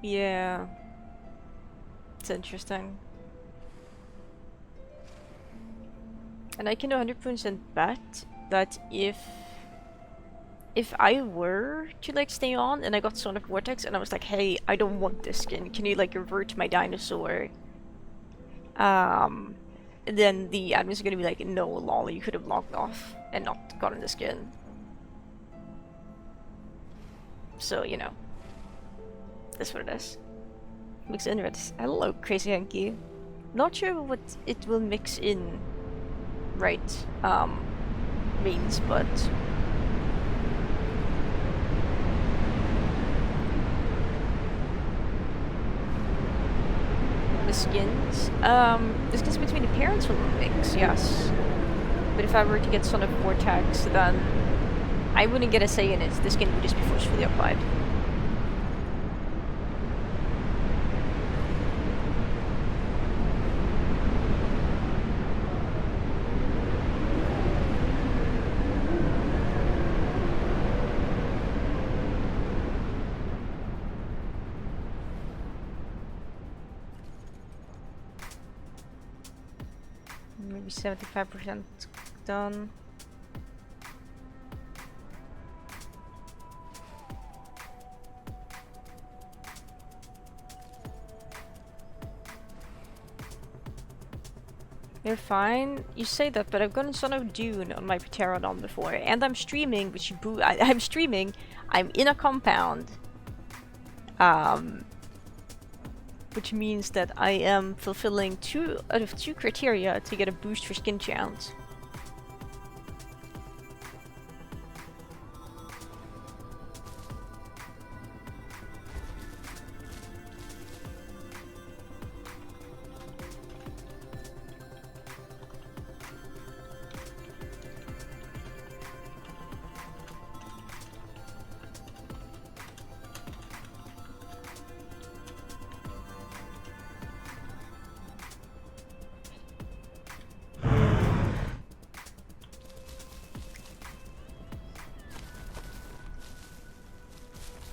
Yeah. It's interesting. And I can 100% bet that if I were to like stay on and I got Sonic Vortex and I was like, hey, I don't want this skin, can you like revert my dinosaur? Then the admin's gonna be like, no, lol, you could have logged off and not gotten the skin. So, you know. That's what it is. Mix in red. Hello, Crazy Hanky. Not sure what it will mix in right means, but the skins between the parents will mix, yes. But if I were to get Sonic Vortex, then I wouldn't get a say in it. The skin would just be forcefully applied. Maybe 75% done. You're fine. You say that, but I've gotten Son of Dune on my Pterodon before, and I'm streaming, which I'm streaming. I'm in a compound, which means that I am fulfilling 2 out of 2 criteria to get a boost for skin chance.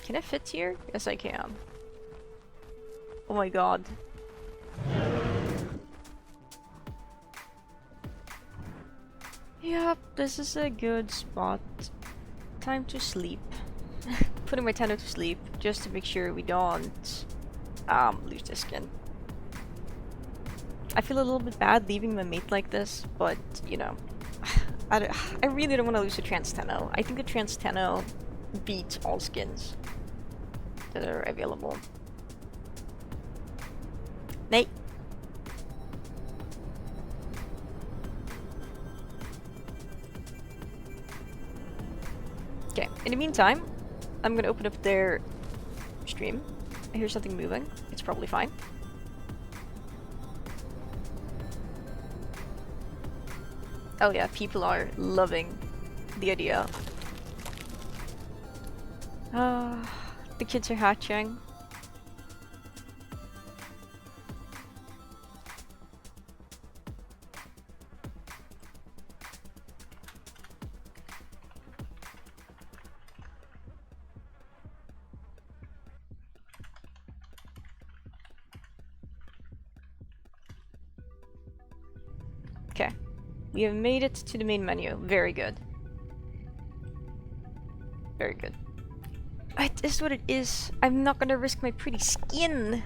Can I fit here? Yes, I can. Oh my god. Yep, this is a good spot. Time to sleep. Putting my Teno to sleep, just to make sure we don't lose the skin. I feel a little bit bad leaving my mate like this, but, you know. I really don't want to lose a Trans Teno. I think the Trans Teno beats all skins that are available. Nate. Okay, in the meantime, I'm gonna open up their stream. I hear something moving. It's probably fine. Oh yeah, people are loving the idea. The kids are hatching. Okay, we have made it to the main menu. Very good. Very good. It is what it is. I'm not gonna risk my pretty skin.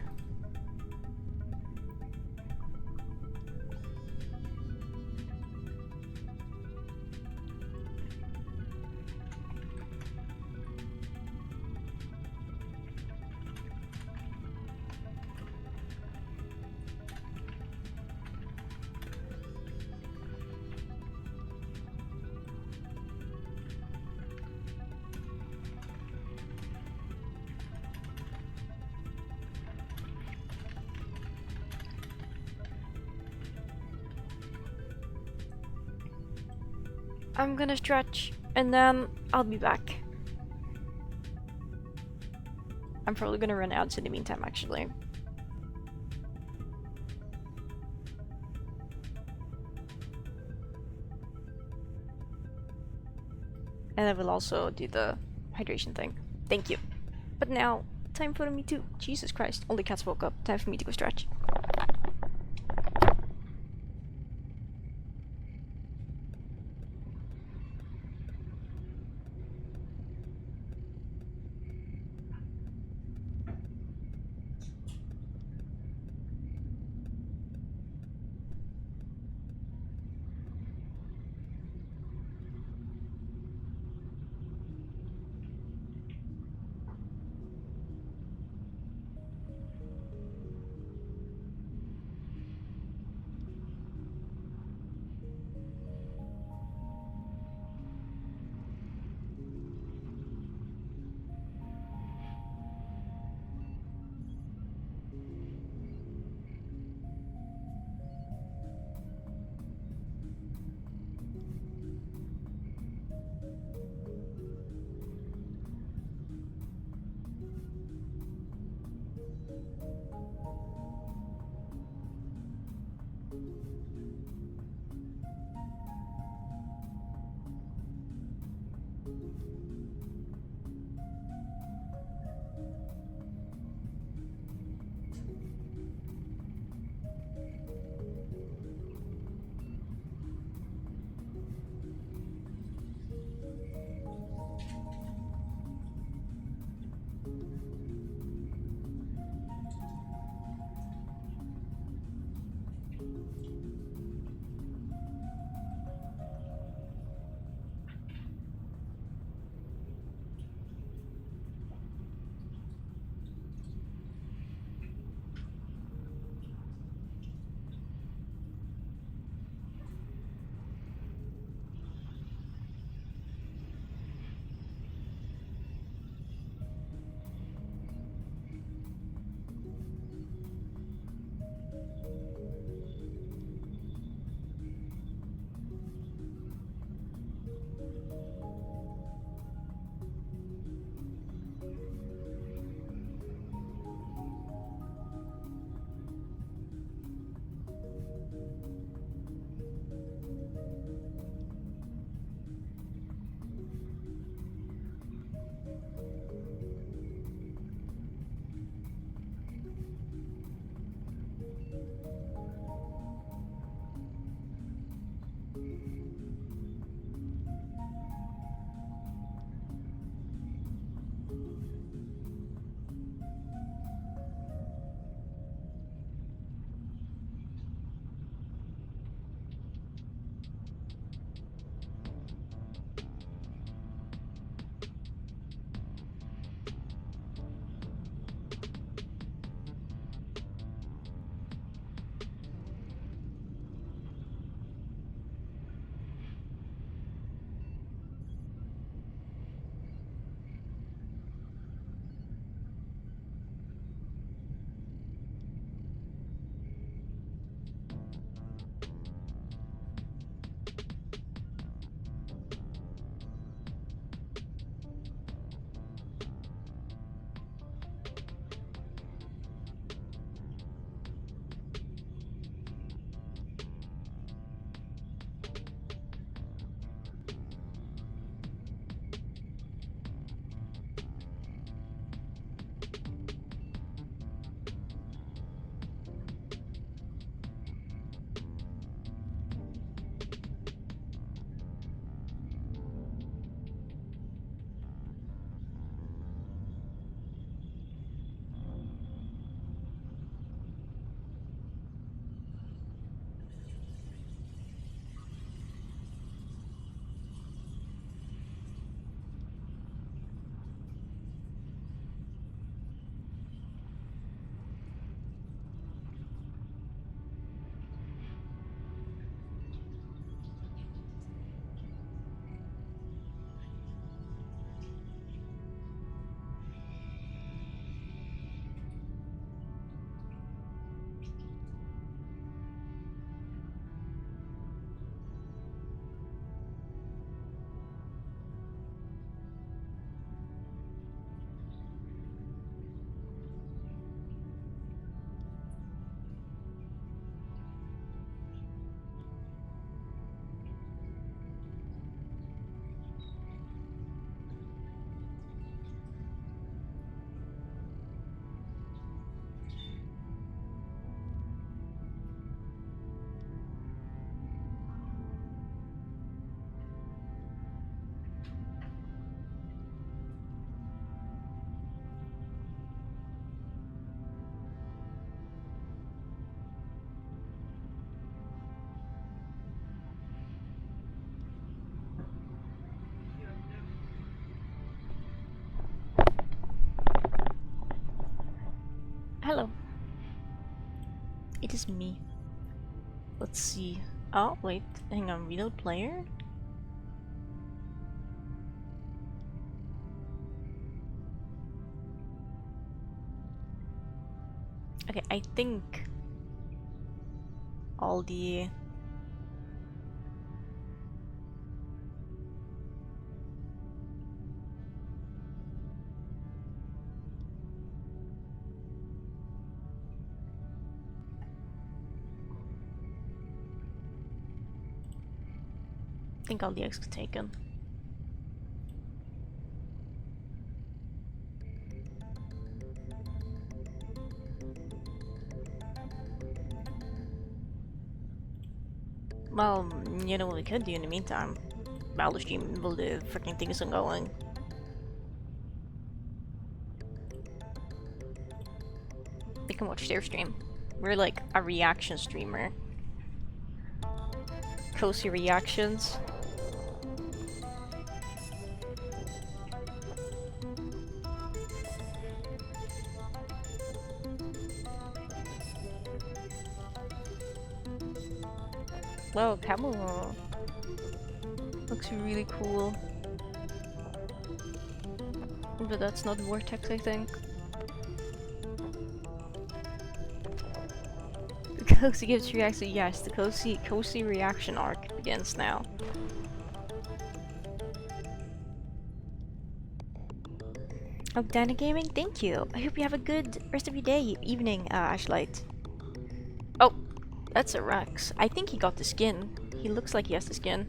I'm gonna stretch and then I'll be back. I'm probably gonna run out in the meantime, actually. And I will also do the hydration thing. Thank you. But now, time for me to... Jesus Christ, only cats woke up. Time for me to go stretch. It is me. Let's see. Oh, wait. Hang on. Reload player? Okay, I think all the eggs got taken. Well, you know what we could do in the meantime? Valor stream while the freaking thing isn't going. They can watch their stream. We're like a reaction streamer. Cozy reactions. Wow, camera looks really cool. But that's not Vortex, I think. The Cozy gives reaction. Yes, the Cozy reaction arc begins now. Oh, Dana Gaming, thank you. I hope you have a good rest of your day, evening, Ashlight. Oh, that's a Rex. I think he got the skin. He looks like he has the skin.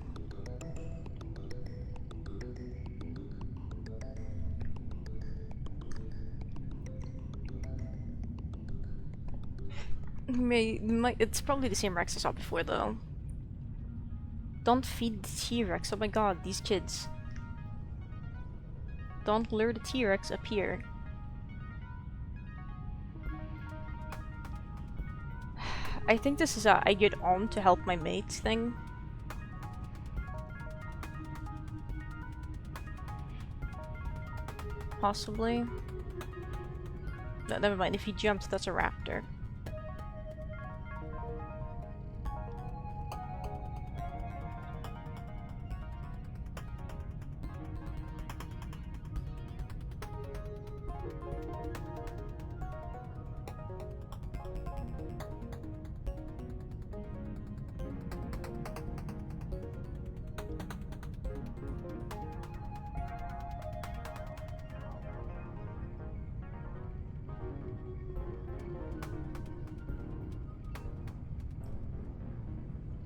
It's probably the same Rex I saw before, though. Don't feed the T-Rex. Oh my god, these kids. Don't lure the T-Rex up here. I think this is a I get on to help my mates thing. Possibly. No, never mind, if he jumps, that's a raptor.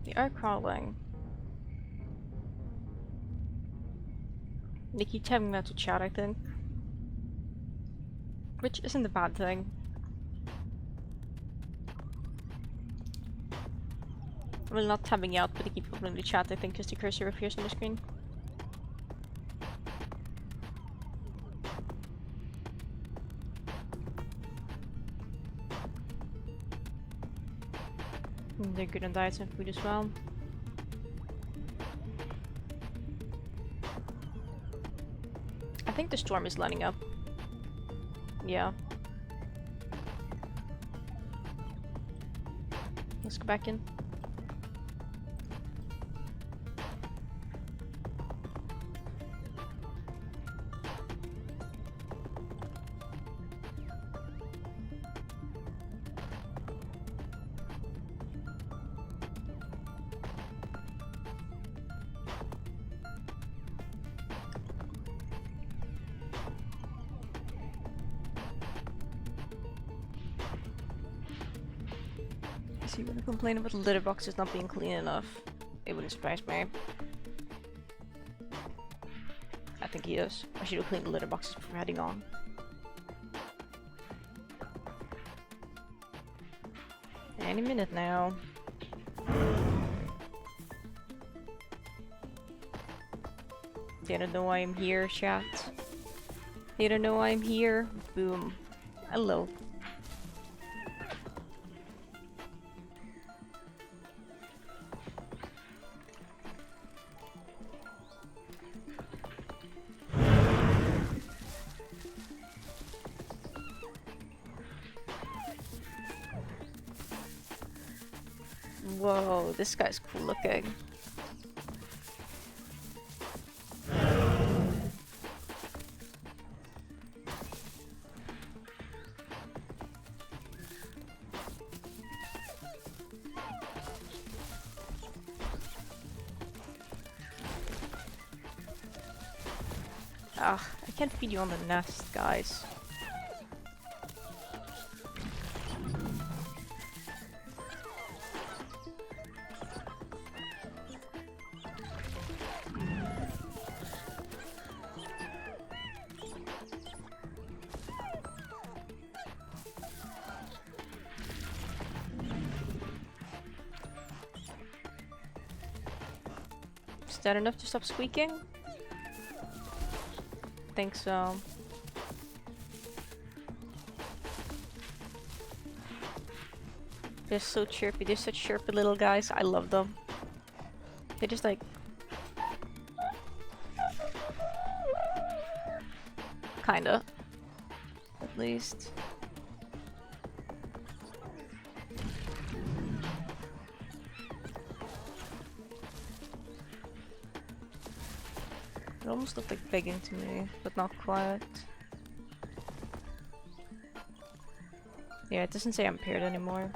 They are crawling. They keep telling me not to chat, I think. Which isn't a bad thing. Well, not tabbing out, but they keep opening the chat, I think, because the cursor appears on the screen. And they're good on diets and food as well. I think the storm is lining up. Yeah. Let's go back in. Is he gonna complain about the litter boxes not being clean enough? It wouldn't surprise me. I think he is. I should have cleaned the litter boxes before heading on. Any minute now. They don't know I'm here, chat. They don't know I'm here. Boom. Hello. Whoa, this guy's cool looking. Ugh, I can't feed you on the nest, guys. Is that enough to stop squeaking? Think so. They're so chirpy. They're such chirpy little guys. I love them. They're just like... kinda. At least. It almost looked like begging to me, but not quite. Yeah, it doesn't say I'm paired anymore.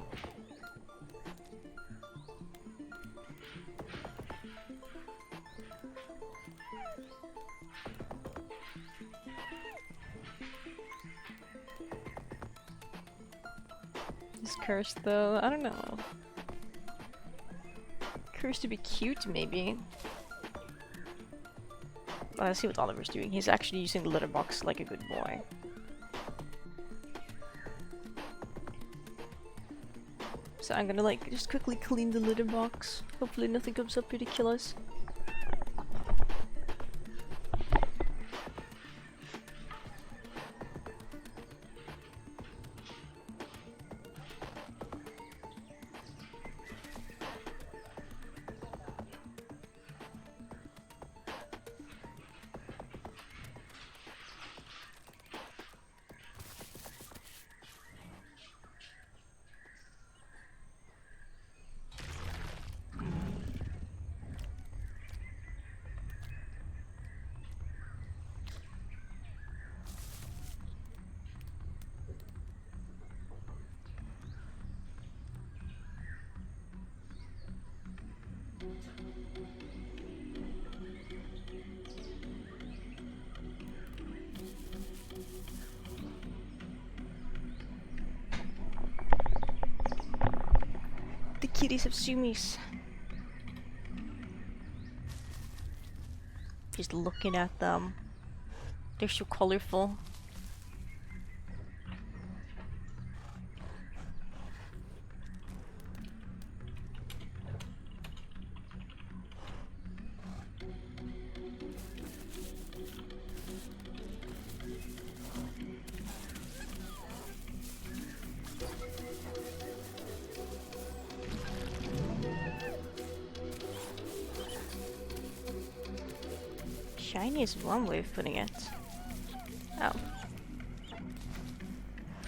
He's cursed though, I don't know. Cursed to be cute, maybe. Let's see what Oliver's doing. He's actually using the litter box like a good boy. So I'm gonna like just quickly clean the litter box. Hopefully nothing comes up ridiculous. The kitties have sumis. Just looking at them. They're so colorful. Shiny is one way of putting it. Oh.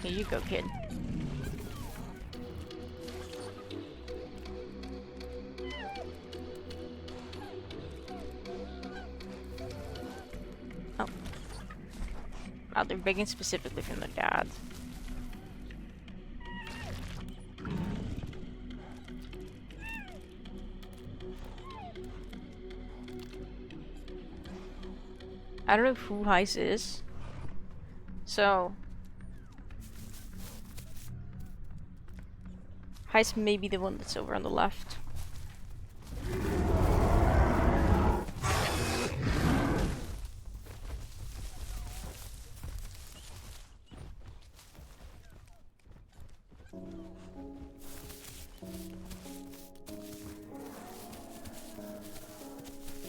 Here you go, kid. Oh. Wow, they're begging specifically from their dad. I don't know who Heis is. So Heis may be the one that's over on the left.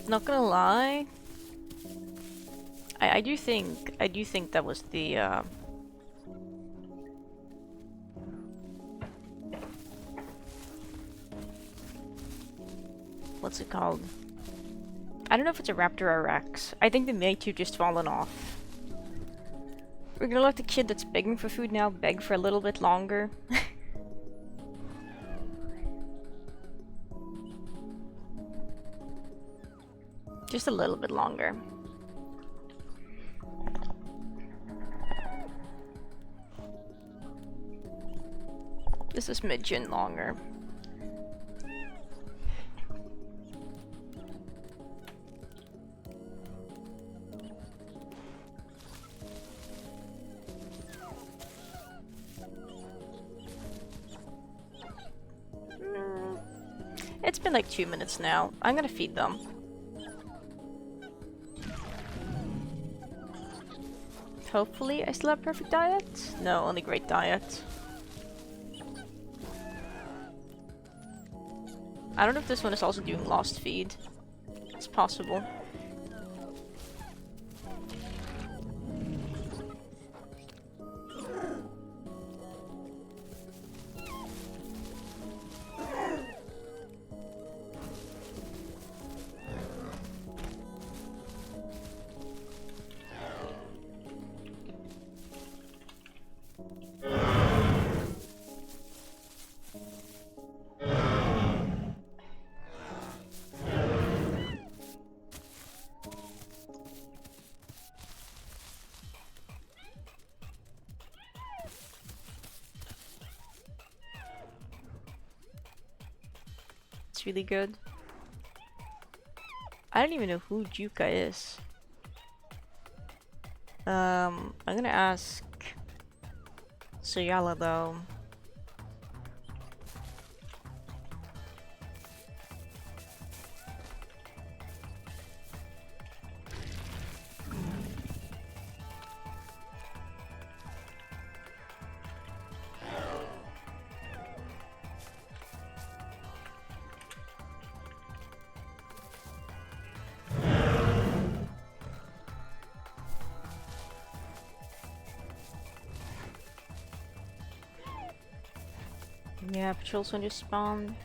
Not gonna lie, I do think that was the what's it called? I don't know if it's a raptor or a rex. I think the may two just fallen off. We're gonna let the kid that's begging for food now beg for a little bit longer. Just a little bit longer. Just a smidgen longer. It's been like 2 minutes now. I'm gonna feed them. Hopefully I still have perfect diet? No, only great diet. I don't know if this one is also doing lost feed. It's possible. Really good. I don't even know who Juka is. I'm gonna ask Soyala though. Yeah, patrols when you spawn.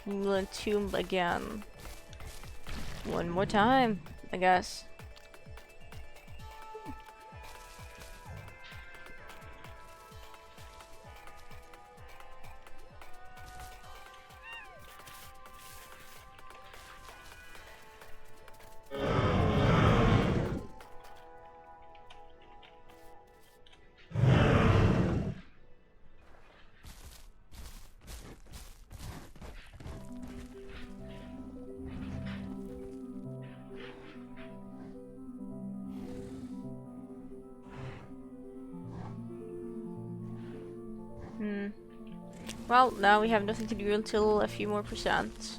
We'll entomb again. One more time, I guess. Well, now we have nothing to do until a few more percent.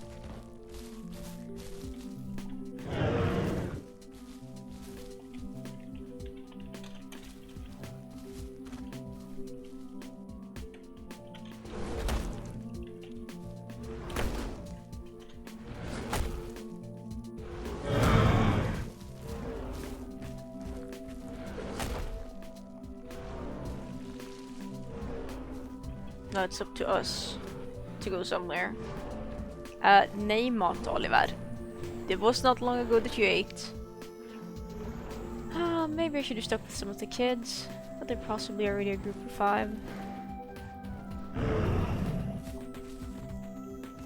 Now it's up to us to go somewhere. Nej mat, Oliver. It was not long ago that you ate. Maybe I should have stuck with some of the kids, but they're possibly already a group of 5.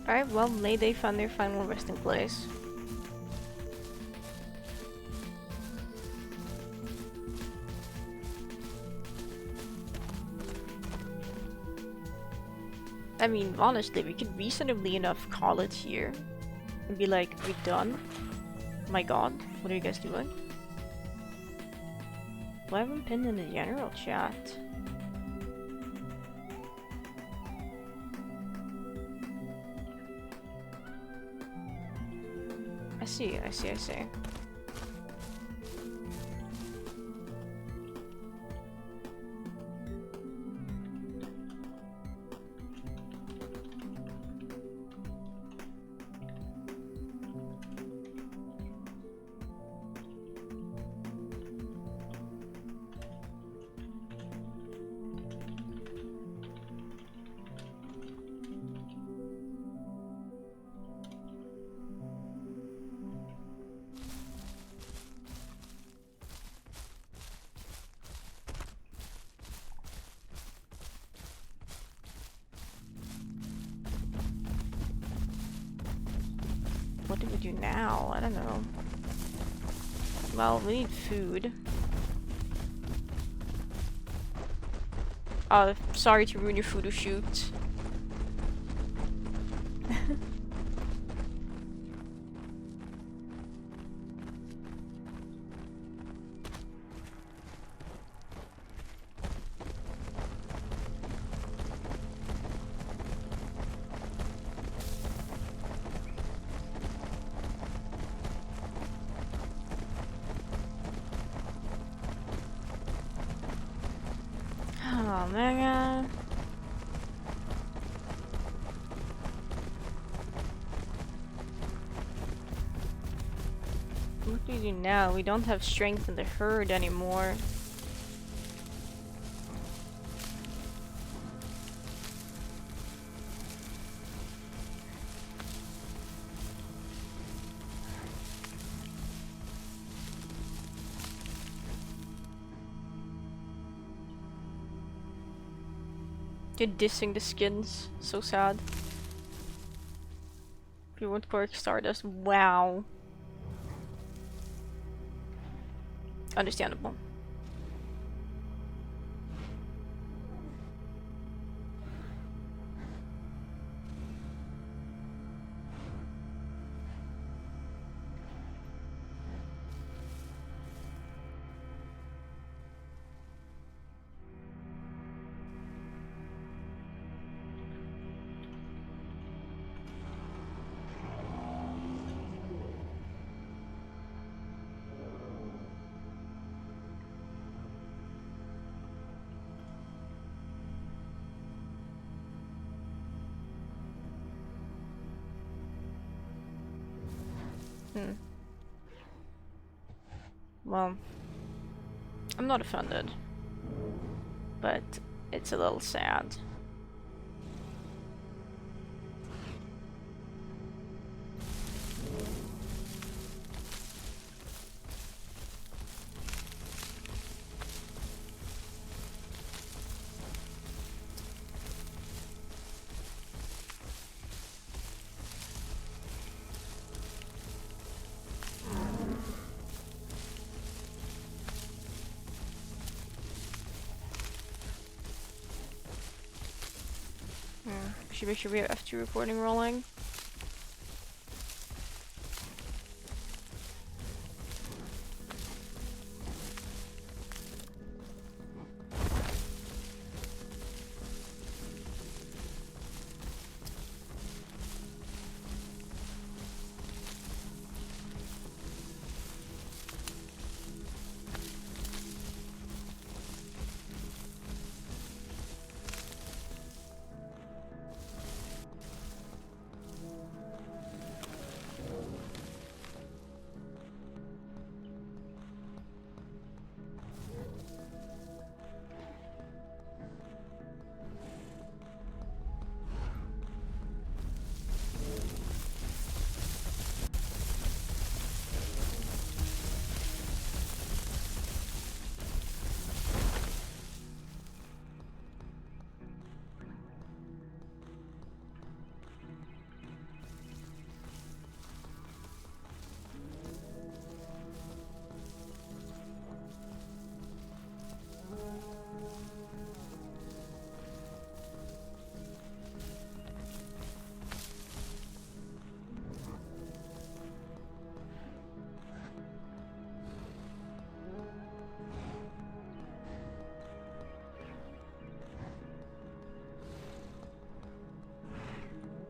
Alright, well, may they find their final resting place. I mean, honestly, we could reasonably enough call it here. And be like, we're done. My god, what are you guys doing? Why haven't I pinned in the general chat? I see, I see, I see. What do we do now? I don't know. Well, we need food. Sorry to ruin your photo shoot. Oh man. What do we do now? We don't have strength in the herd anymore. You're dissing the skins. So sad. If you want Cork Stardust, wow. Understandable. Well, I'm not offended, but it's a little sad. Should make sure we have F2 recording rolling.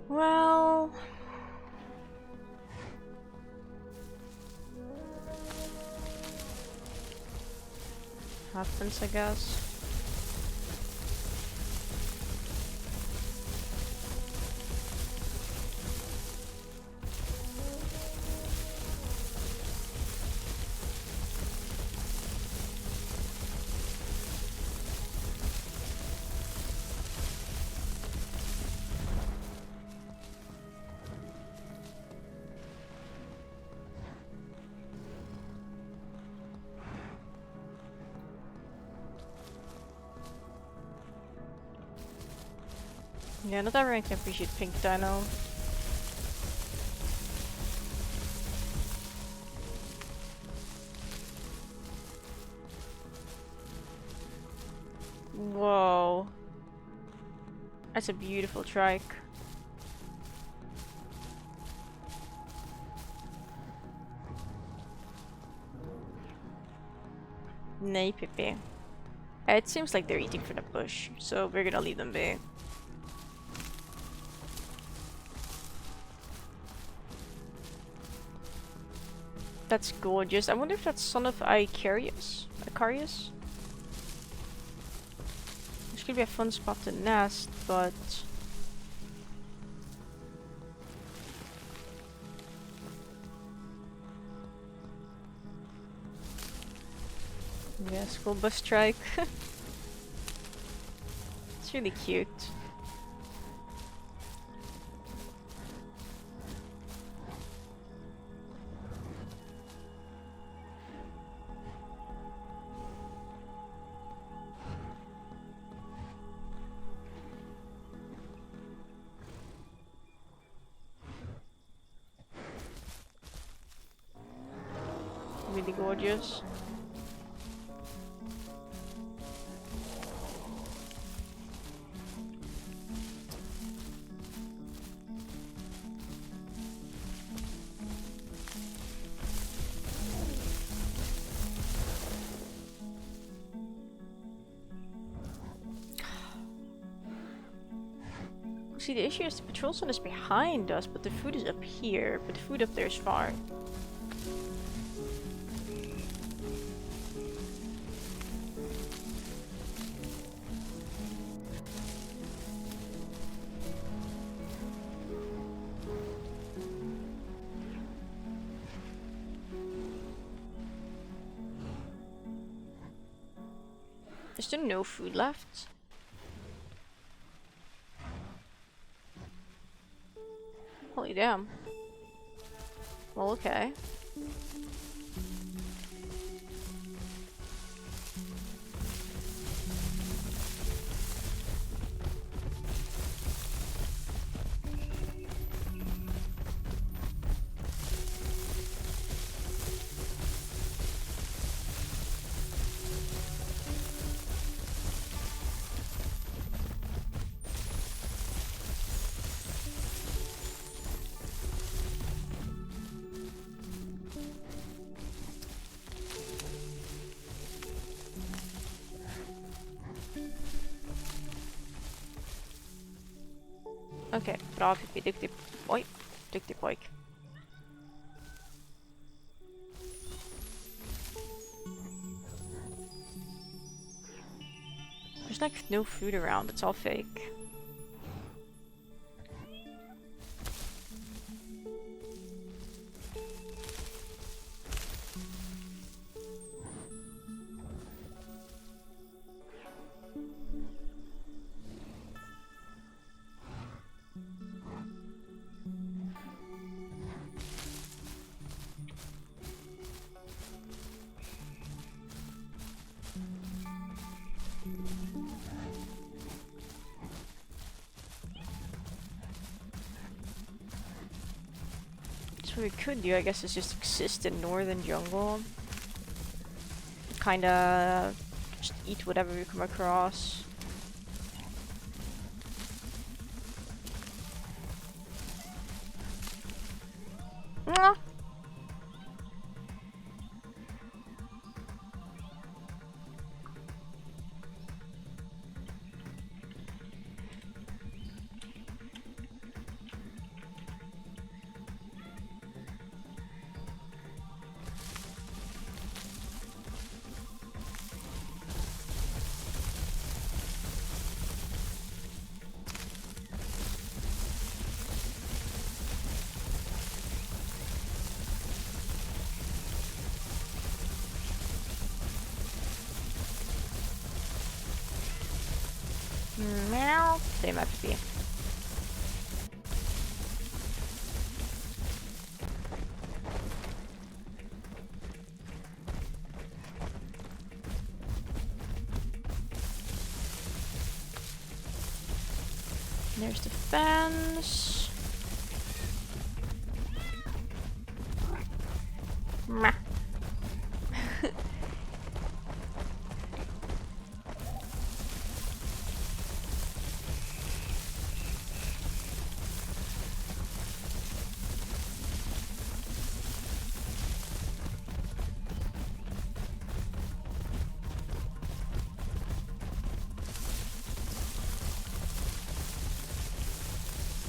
Well, happens, I guess. Yeah, not everyone can appreciate pink Teno. Whoa. That's a beautiful trike. Nay, Pippi. It seems like they're eating from the bush, so we're gonna leave them be. That's gorgeous. I wonder if that's son of Icarius? Icarius? This could be a fun spot to nest, but... yeah, school bus strike. It's really cute. Really gorgeous. See, the issue is the patrol zone is behind us, but the food is up here, but the food up there is far. Is there no food left? Holy damn. Well, okay. Okej, bra Pippi, duktig. Oj, duktig pojk. There's like no food around, it's all fake. What we could do, I guess, is just exist in northern jungle. Kinda just eat whatever we come across. Mwah! my Pippi. There's the fence. Meh.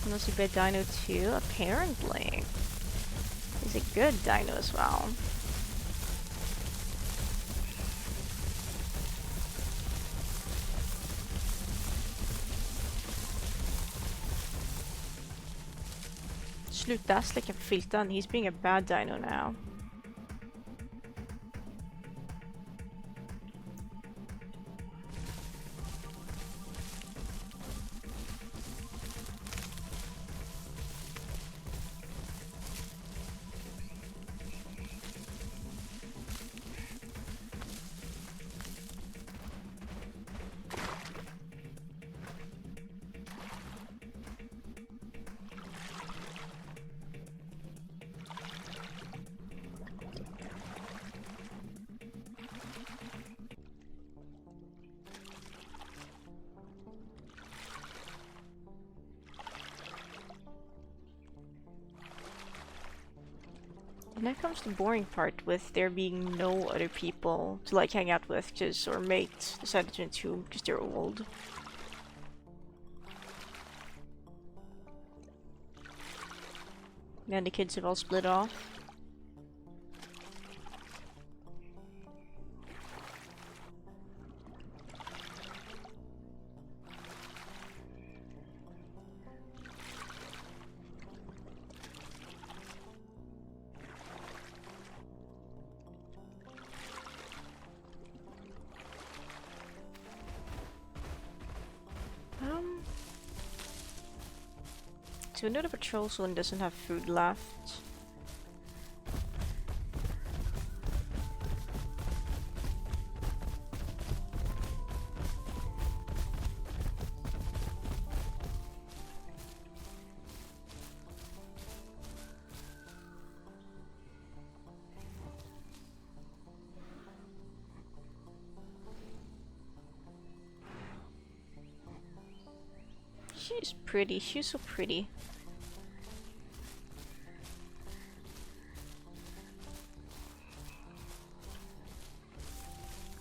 Must be a dino too, apparently. He's a good dino as well. Sluta slicka på filten, he's being a bad dino now. And now comes the boring part with there being no other people to like hang out with, because our mate decided to entomb because they're old. And the kids have all split off. So we know the patrol zone doesn't have food left. She's pretty, she's so pretty.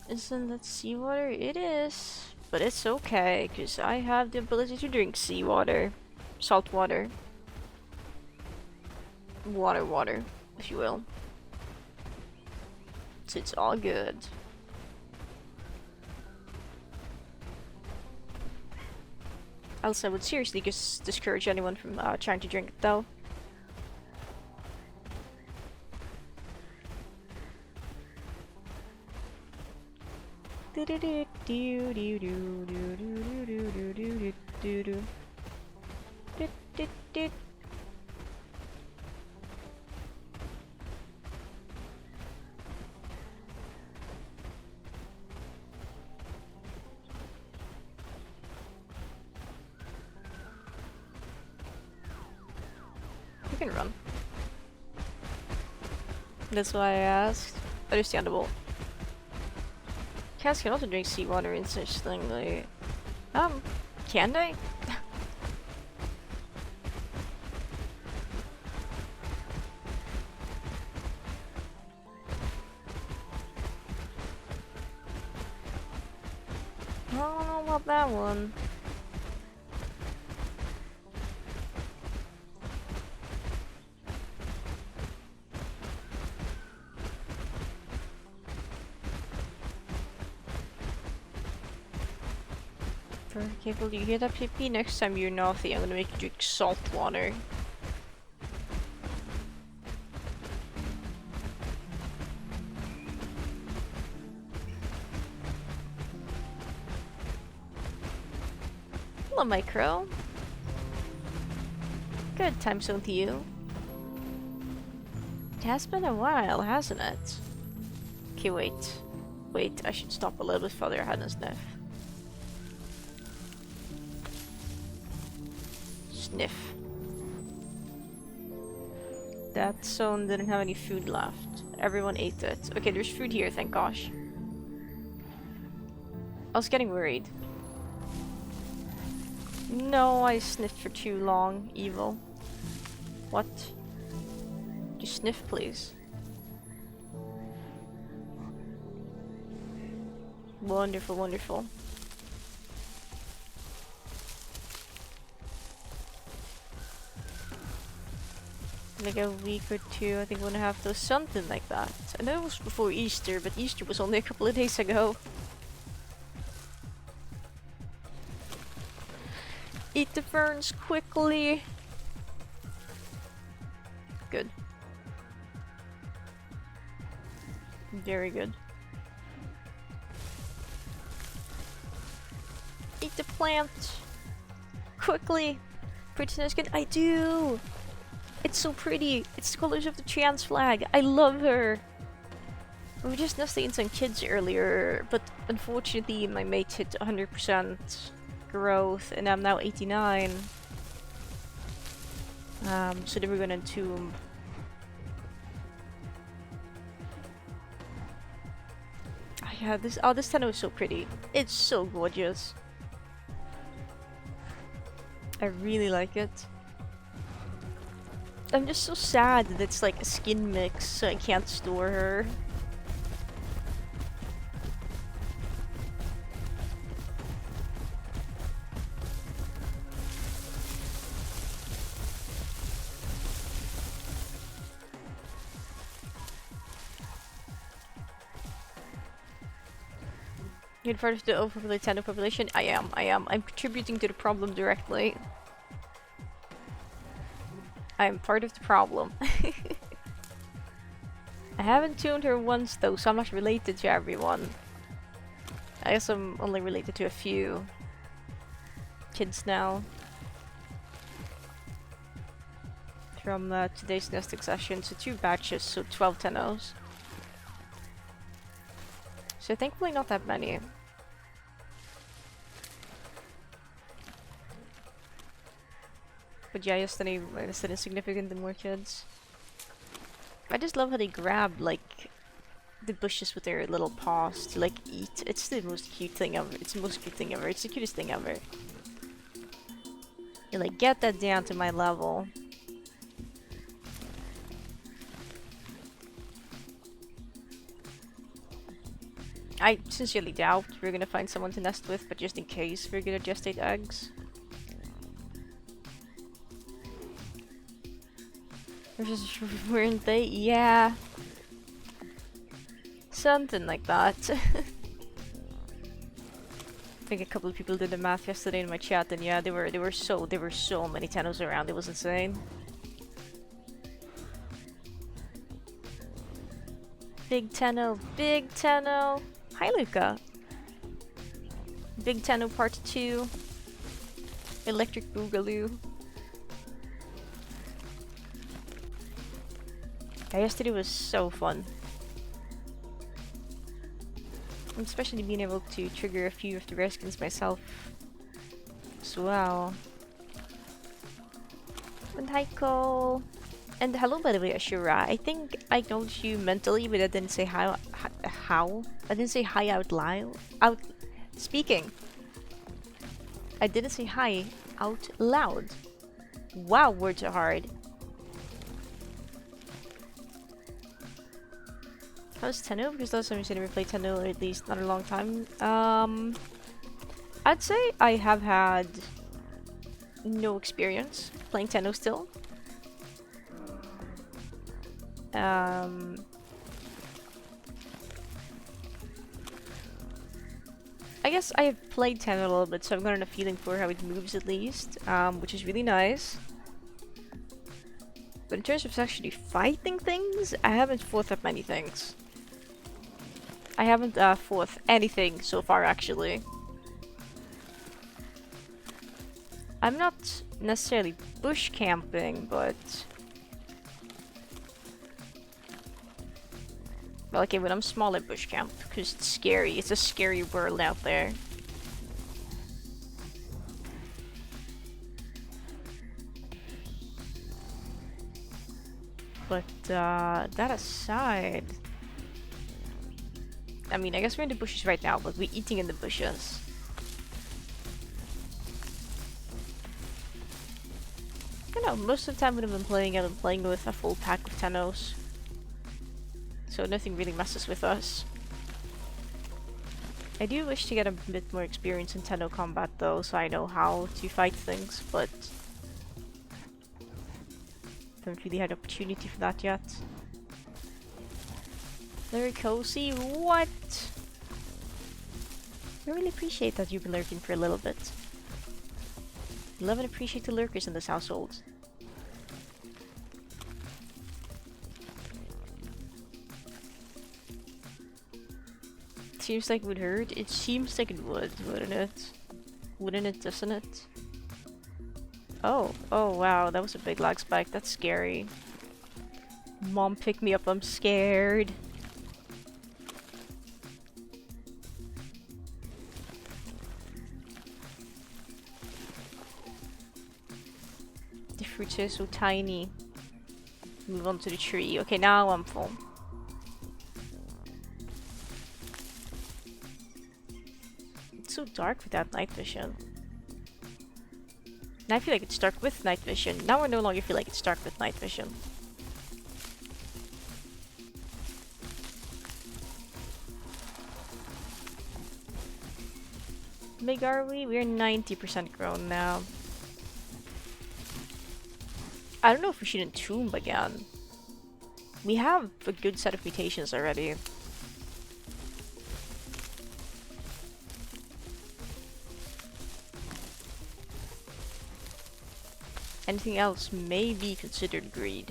Isn't that seawater? It is. But it's okay, because I have the ability to drink seawater. Salt water. Water, if you will. So it's all good. Else I would seriously just discourage anyone from trying to drink it though. You can run. That's why I asked. Understandable. Cats can also drink seawater and such thing, like... can they? I don't know about that one. Very careful, do you hear that, Pippi? Next time you're naughty, I'm gonna make you drink salt water. Hello, Micro. Good time zone to you. It has been a while, hasn't it? Okay, wait. Wait, I should stop a little bit further ahead and sniff. Sniff. That zone didn't have any food left. Everyone ate it. Okay, there's food here, thank gosh. I was getting worried. No, I sniffed for too long. Evil. What? Just sniff, please. Wonderful, wonderful. Like a week or two, I think we're gonna have those, something like that. I know it was before Easter, but Easter was only a couple of days ago. Eat the ferns quickly. Good. Very good. Eat the plant. Quickly. Pretty good. I do. It's so pretty. It's the colors of the trans flag. I love her. We were just nesting in some kids earlier, but unfortunately my mate hit 100% growth and I'm now 89. So they were gonna entomb. Oh yeah, this Teno is so pretty. It's so gorgeous. I really like it. I'm just so sad that it's like a skin mix, so I can't store her. You're part of the overpopulated Teno population? I am. I'm contributing to the problem directly. I'm part of the problem. I haven't tuned her once though, so I'm not related to everyone. I guess I'm only related to a few kids now. From today's nesting session, so 2 batches, so 12 Tenos. So thankfully not that many. But yeah, yesterday I said insignificantly more kids. I just love how they grab like the bushes with their little paws to like eat. It's the most cute thing ever. It's the most cute thing ever. It's the cutest thing ever. You're like, get that down to my level. I sincerely doubt we're gonna find someone to nest with, but just in case, we're gonna gestate eggs. Weren't they? Yeah. Something like that. I think a couple of people did the math yesterday in my chat, and yeah, there were so many Tenos around. It was insane. Big Teno, Big Teno. Hi, Luca. Big Teno Part 2. Electric Boogaloo. Yeah, yesterday was so fun. Especially being able to trigger a few of the rare skins myself as well. And hi, Cole. And hello, by the way, Ashura. I think I acknowledged you mentally, but I didn't say how. I didn't say hi out loud. Speaking. I didn't say hi out loud. Wow, words are hard. How's Teno? Because last time you said I never played Teno, or at least not a long time. I'd say I have had no experience playing Teno still. I guess I have played Teno a little bit, so I've gotten a feeling for how it moves at least, which is really nice. But in terms of actually fighting things, I haven't fought that many things. I haven't fought anything so far, actually. I'm not necessarily bush camping, but... Well, okay, when I'm small, I bush camp, because it's scary. It's a scary world out there. But, that aside... I mean, I guess we're in the bushes right now, but we're eating in the bushes. I don't know, most of the time when I've been playing, I've been playing with a full pack of Tenos. So nothing really messes with us. I do wish to get a bit more experience in Teno combat though, so I know how to fight things, but... Haven't really had opportunity for that yet. Very cozy, what? I really appreciate that you've been lurking for a little bit. Love and appreciate the lurkers in this household. Seems like it would hurt. It seems like it would, wouldn't it? Wouldn't it, doesn't it? Oh, oh wow, that was a big lag spike. That's scary. Mom, pick me up, I'm scared. The fruits are so tiny. Move on to the tree. Okay, now I'm full. It's so dark without night vision. Now I feel like it's dark with night vision. Now I no longer feel like it's dark with night vision. How big are we? We're 90% grown now. I don't know if we should entomb again. We have a good set of mutations already. Anything else may be considered greed.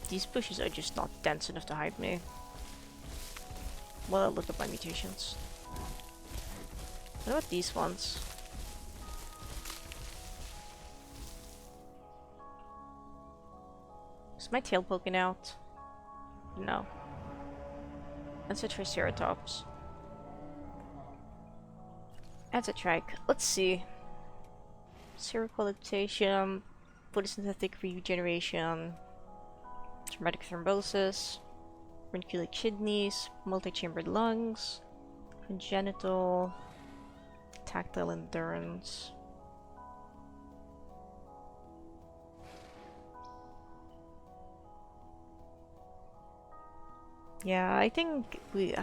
These bushes are just not dense enough to hide me. Well, I'll look at my mutations. What about these ones? Is my tail poking out? No. That's a Triceratops. That's a trike. Let's see. Seroqualitation, photosynthetic regeneration, traumatic thrombosis, ranuncular kidneys, multi-chambered lungs, congenital, tactile endurance. Yeah, I think we...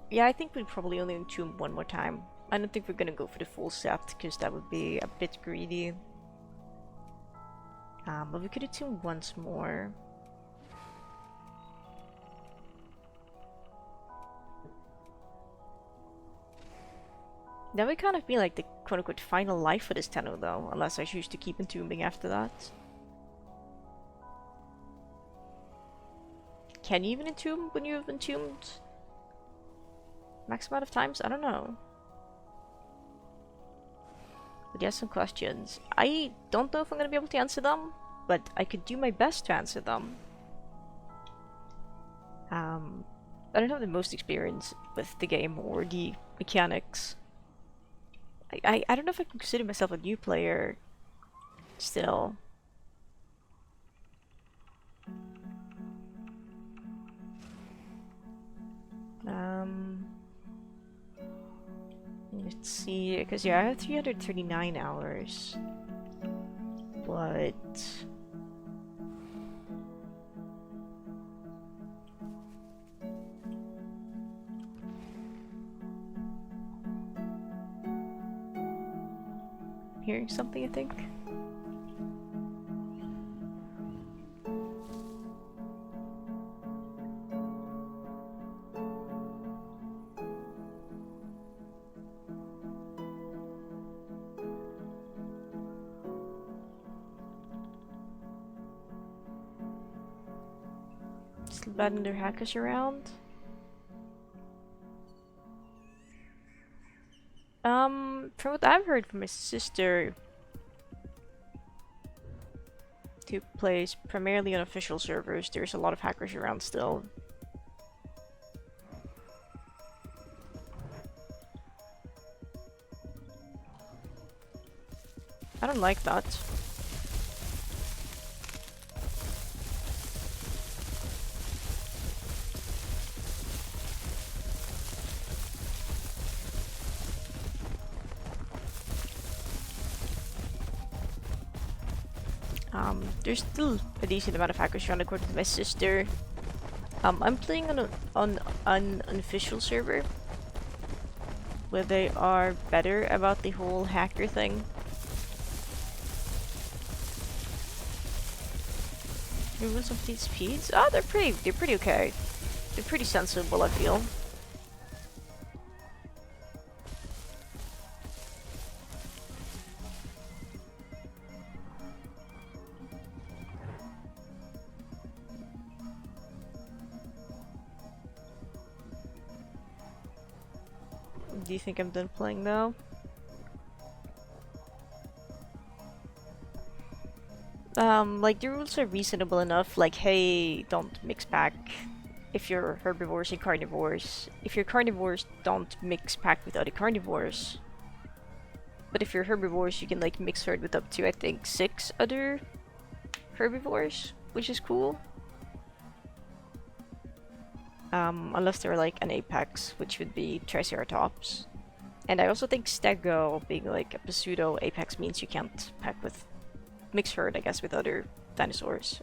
yeah, I think we'd probably only entomb one more time. I don't think we're gonna go for the full set, because that would be a bit greedy. But we could entomb once more. That would kind of be like the quote-unquote final life for this Teno though, unless I choose to keep entombing after that. Can you even entomb when you have entombed? Max amount of times? I don't know. But yes, some questions. I don't know if I'm gonna be able to answer them, but I could do my best to answer them. I don't have the most experience with the game or the mechanics. I don't know if I can consider myself a new player still. Let's see, because yeah, I have 339 hours. But... hearing something, I think. still batting their hackers around. From what I've heard from my sister, who plays primarily on official servers, there's a lot of hackers around still. I don't like that. There's still a decent amount of hackers around according to my sister. I'm playing on an unofficial server where they are better about the whole hacker thing. The rules of these Pieds? Oh, they're pretty okay. They're pretty sensible, I feel. Do you think I'm done playing now? Like the rules are reasonable enough, like hey, don't mix pack if you're herbivores and carnivores. If you're carnivores, don't mix pack with other carnivores. But if you're herbivores, you can like mix herd with up to I think 6 other herbivores, which is cool. Unless they're like an apex, which would be Triceratops. And I also think Stego being like a pseudo apex means you can't pack with mix herd, I guess, with other dinosaurs.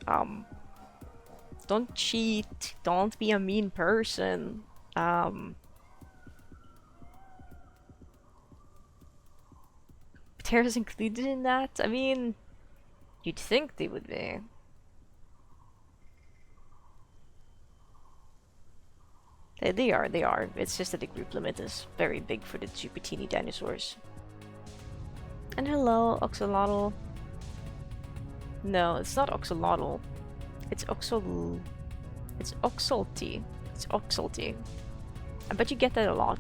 Don't cheat. Don't be a mean person. Terra's included in that? I mean, you'd think they would be. They are. It's just that the group limit is very big for the super teeny dinosaurs. And hello, Oxalotl. No, it's not Oxalotl. It's Oxalty. It's Oxalty. I bet you get that a lot.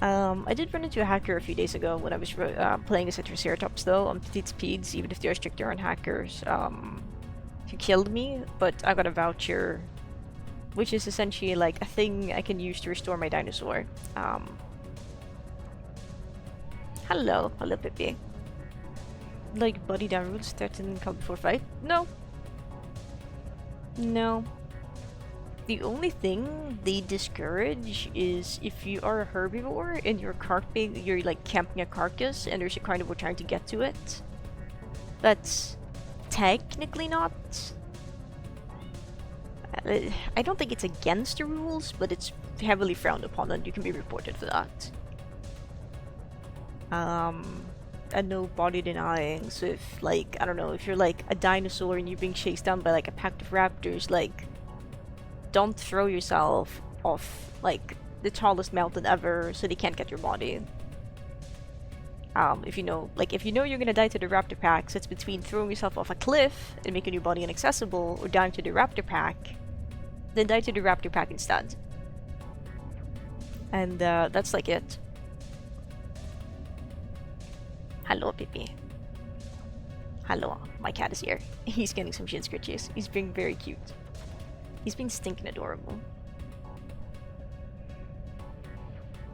I did run into a hacker a few days ago when I was playing as a Triceratops though, on Petits Pieds, even if they're stricter on hackers. He killed me, but I got a voucher, which is essentially like a thing I can use to restore my dinosaur. Hello Pippi. Like body down rules start in call before fight? No. No. The only thing they discourage is if you are a herbivore and you're like camping a carcass and there's a carnivore trying to get to it. That's technically not. I don't think it's against the rules, but it's heavily frowned upon and you can be reported for that. And no body denying, so if like, I don't know, if you're like a dinosaur and you're being chased down by like a pack of raptors, like don't throw yourself off like the tallest mountain ever so they can't get your body. If you know you're gonna die to the raptor pack, so it's between throwing yourself off a cliff and making your body inaccessible or dying to the raptor pack, then die to the raptor pack instead. And that's like it. Hello, Pippi. Hello, my cat is here. He's getting some shin scratches. He's being very cute. He's being stinking adorable.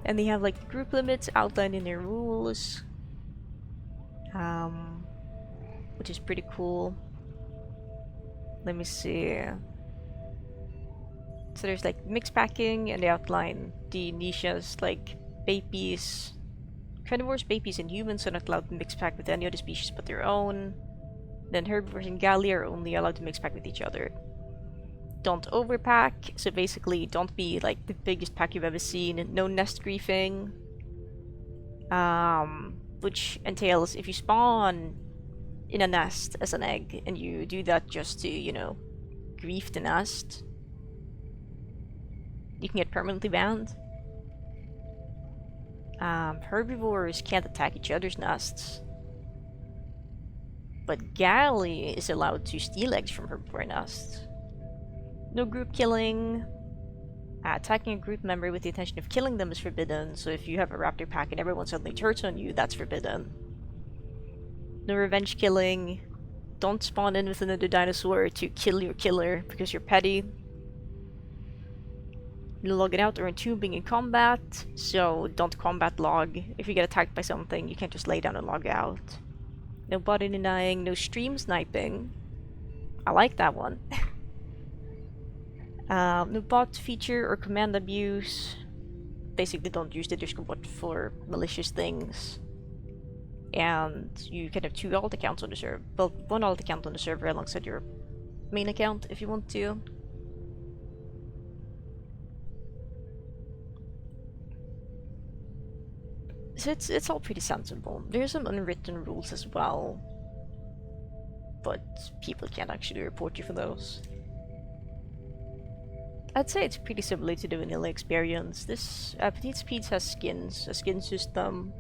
And they have like the group limits outlined in their rules. Which is pretty cool. Let me see. So there's like mixed packing and they outline the niches like babies. Carnivores, babies, and humans are not allowed to mix pack with any other species but their own. Then herbivores and galli are only allowed to mix pack with each other. Don't overpack, so basically don't be like the biggest pack you've ever seen. No nest griefing. Which entails if you spawn in a nest as an egg and you do that just to, you know, grief the nest, you can get permanently banned. Herbivores can't attack each other's nests. But Gally is allowed to steal eggs from her poor nest. No group killing. Attacking a group member with the intention of killing them is forbidden, so if you have a raptor pack and everyone suddenly turns on you, that's forbidden. No revenge killing. Don't spawn in with another dinosaur to kill your killer because you're petty. No logging out or entombing in combat, so don't combat log. If you get attacked by something, you can't just lay down and log out. No body denying, no stream sniping. I like that one. No bot feature or command abuse. Basically don't use the Discord for malicious things. And you can have 2 alt accounts on the server. Well, 1 alt account on the server alongside your main account if you want to. So it's all pretty sensible. There's some unwritten rules as well, but people can't actually report you for those. I'd say it's pretty similar to the vanilla experience. This Petits Pieds has skins, a skin system,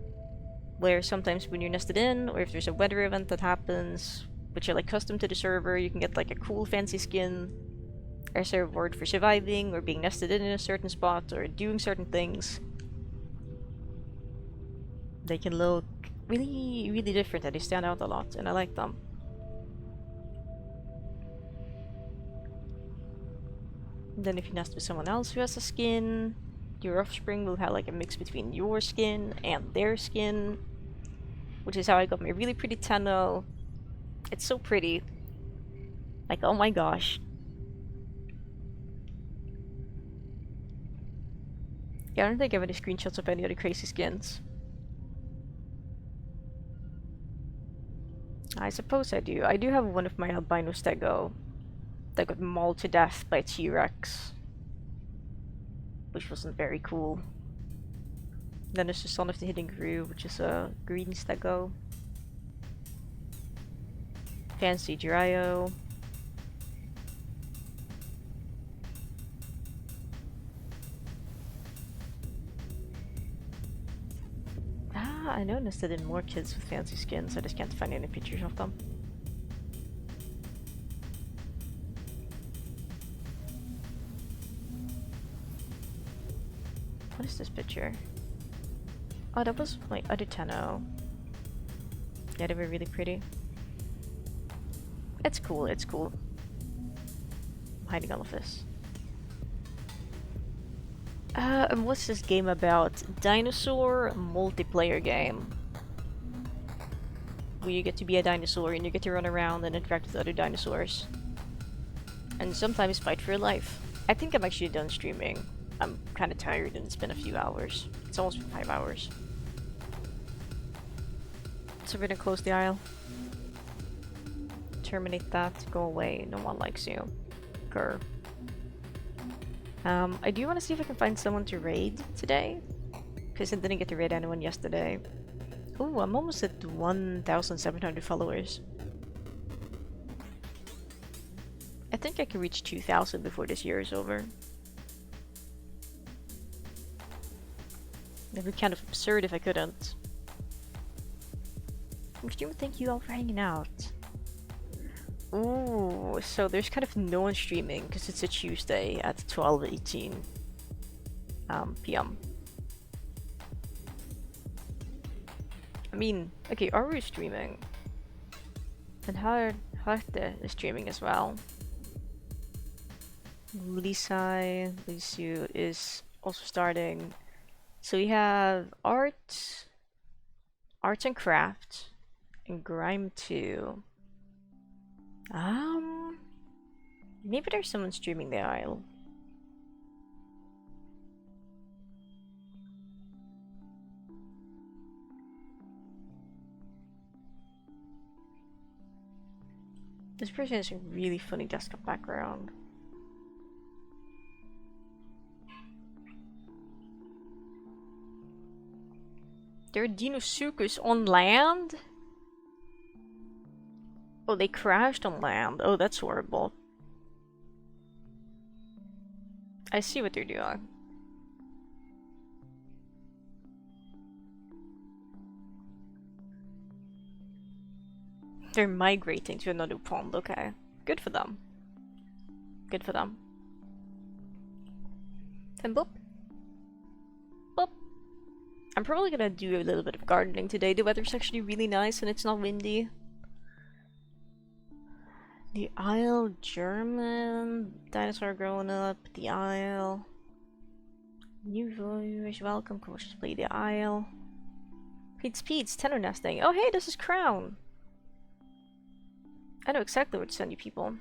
where sometimes when you're nested in, or if there's a weather event that happens, which are like custom to the server, you can get like a cool fancy skin as a reward for surviving, or being nested in a certain spot, or doing certain things. They can look really, really different and they stand out a lot, and I like them. And then if you nest with someone else who has a skin, your offspring will have like a mix between your skin and their skin, which is how I got my really pretty Teno. It's so pretty. Like, oh my gosh. Yeah, I don't think I have any screenshots of any other crazy skins. I suppose I do. I do have one of my albino stego that got mauled to death by a T-Rex, which wasn't very cool. Then there's the Son of the Hidden Groove, which is a green stego. Fancy Gyrio. I noticed that in more kids with fancy skins, I just can't find any pictures of them. What is this picture? Oh, that was my other Teno. Yeah, they were really pretty. It's cool, it's cool. I'm hiding all of this. And what's this game about? Dinosaur multiplayer game. Where you get to be a dinosaur and you get to run around and interact with other dinosaurs. And sometimes fight for your life. I think I'm actually done streaming. I'm kind of tired and it's been a few hours. It's almost been 5 hours. So we're gonna close the aisle. Terminate that. Go away. No one likes you. Grr. I do want to see if I can find someone to raid today, because I didn't get to raid anyone yesterday. Oh, I'm almost at 1,700 followers. I think I can reach 2,000 before this year is over. It'd be kind of absurd if I couldn't. Thank you all for hanging out. Ooh, so there's kind of no one streaming because it's a Tuesday at 12:18 p.m. I mean, okay, are we streaming? And Harte is streaming as well. Lisu is also starting. So we have arts and craft, and grime 2. Maybe there's someone streaming the aisle. This person has a really funny desktop background. There are Deinosuchus on land? Oh, they crashed on land. Oh, that's horrible. I see what they're doing. They're migrating to another pond, okay. Good for them. Good for them. Then boop. Boop. I'm probably gonna do a little bit of gardening today. The weather's actually really nice and it's not windy. The Isle, German, dinosaur growing up, the Isle. New viewers, welcome, cautious play the Isle. Pieds, Teno nesting. Oh hey, this is Crown. I know exactly where to send you people.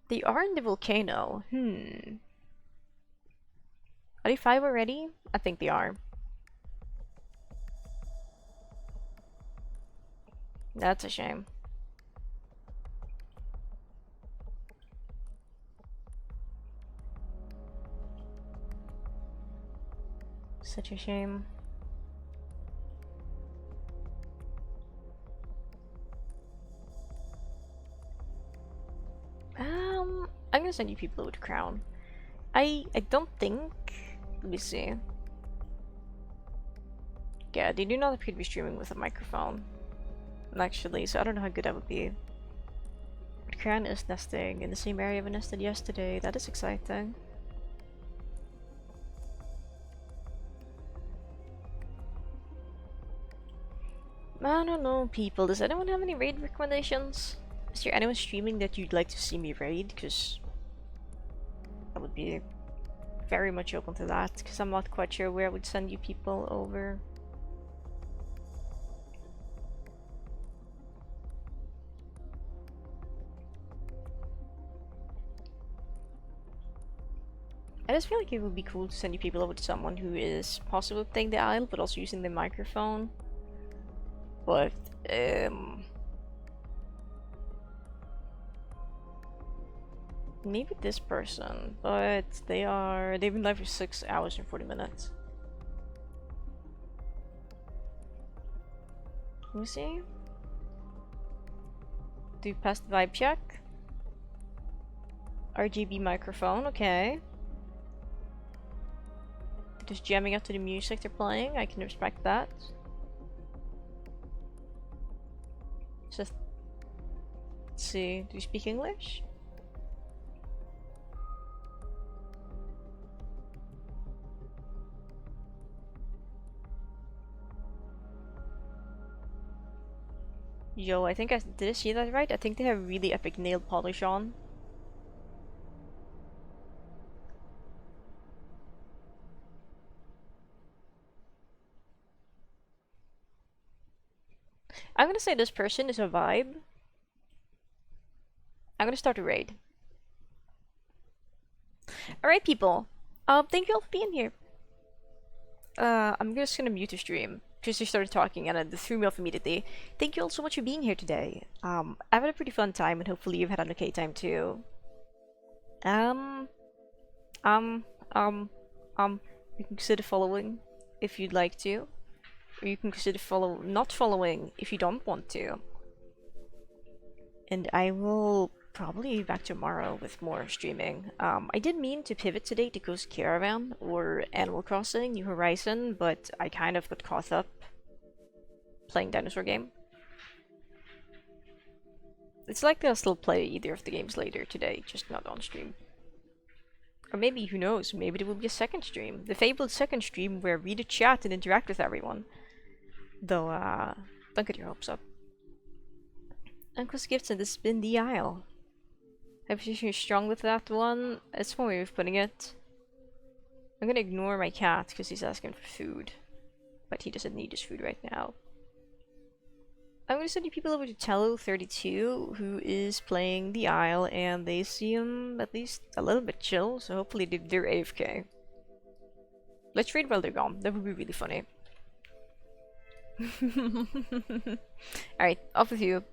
They are in the volcano. Are they 5 already? I think they are. That's a shame. Such a shame. I'm gonna send you people over to Crown. I don't think. Let me see. Yeah, they do not appear to be streaming with a microphone. Actually, so I don't know how good that would be. But Crown is nesting in the same area we nested yesterday. That is exciting. I don't know, people. Does anyone have any raid recommendations? Is there anyone streaming that you'd like to see me raid? Because I would be very much open to that. Because I'm not quite sure where I would send you people over. I just feel like it would be cool to send you people over to someone who is possibly playing the Isle, but also using the microphone. But, maybe this person, but they've been live for 6 hours and 40 minutes. Let me see. Do pass the vibe check. RGB microphone, okay. Just jamming out to the music they're playing, I can respect that. Just let's see, do you speak English? Yo, I think did I see that right? I think they have really epic nail polish on. I'm gonna say this person is a vibe. I'm gonna start a raid. Alright people, thank you all for being here. I'm just gonna mute the stream because they started talking and it threw me off immediately. Thank you all so much for being here today. I've had a pretty fun time and hopefully you've had an okay time too. Um, um, um, you can consider following if you'd like to. Or you can consider not following if you don't want to. And I will probably be back tomorrow with more streaming. I did mean to pivot today to Ghost Caravan or Animal Crossing New Horizon, but I kind of got caught up playing dinosaur game. It's likely I'll still play either of the games later today, just not on stream. Or maybe, who knows, maybe there will be a second stream. The fabled second stream where I read the chat and interact with everyone. Though, don't get your hopes up. Uncle's Gifts and this has been the Isle. If you're strong with that one, it's one way of putting it. I'm gonna ignore my cat because he's asking for food. But he doesn't need his food right now. I'm gonna send you people over to Tello32, who is playing the Isle, and they seem at least a little bit chill, so hopefully they're AFK. Let's trade while they're gone, that would be really funny. Alright, off with you.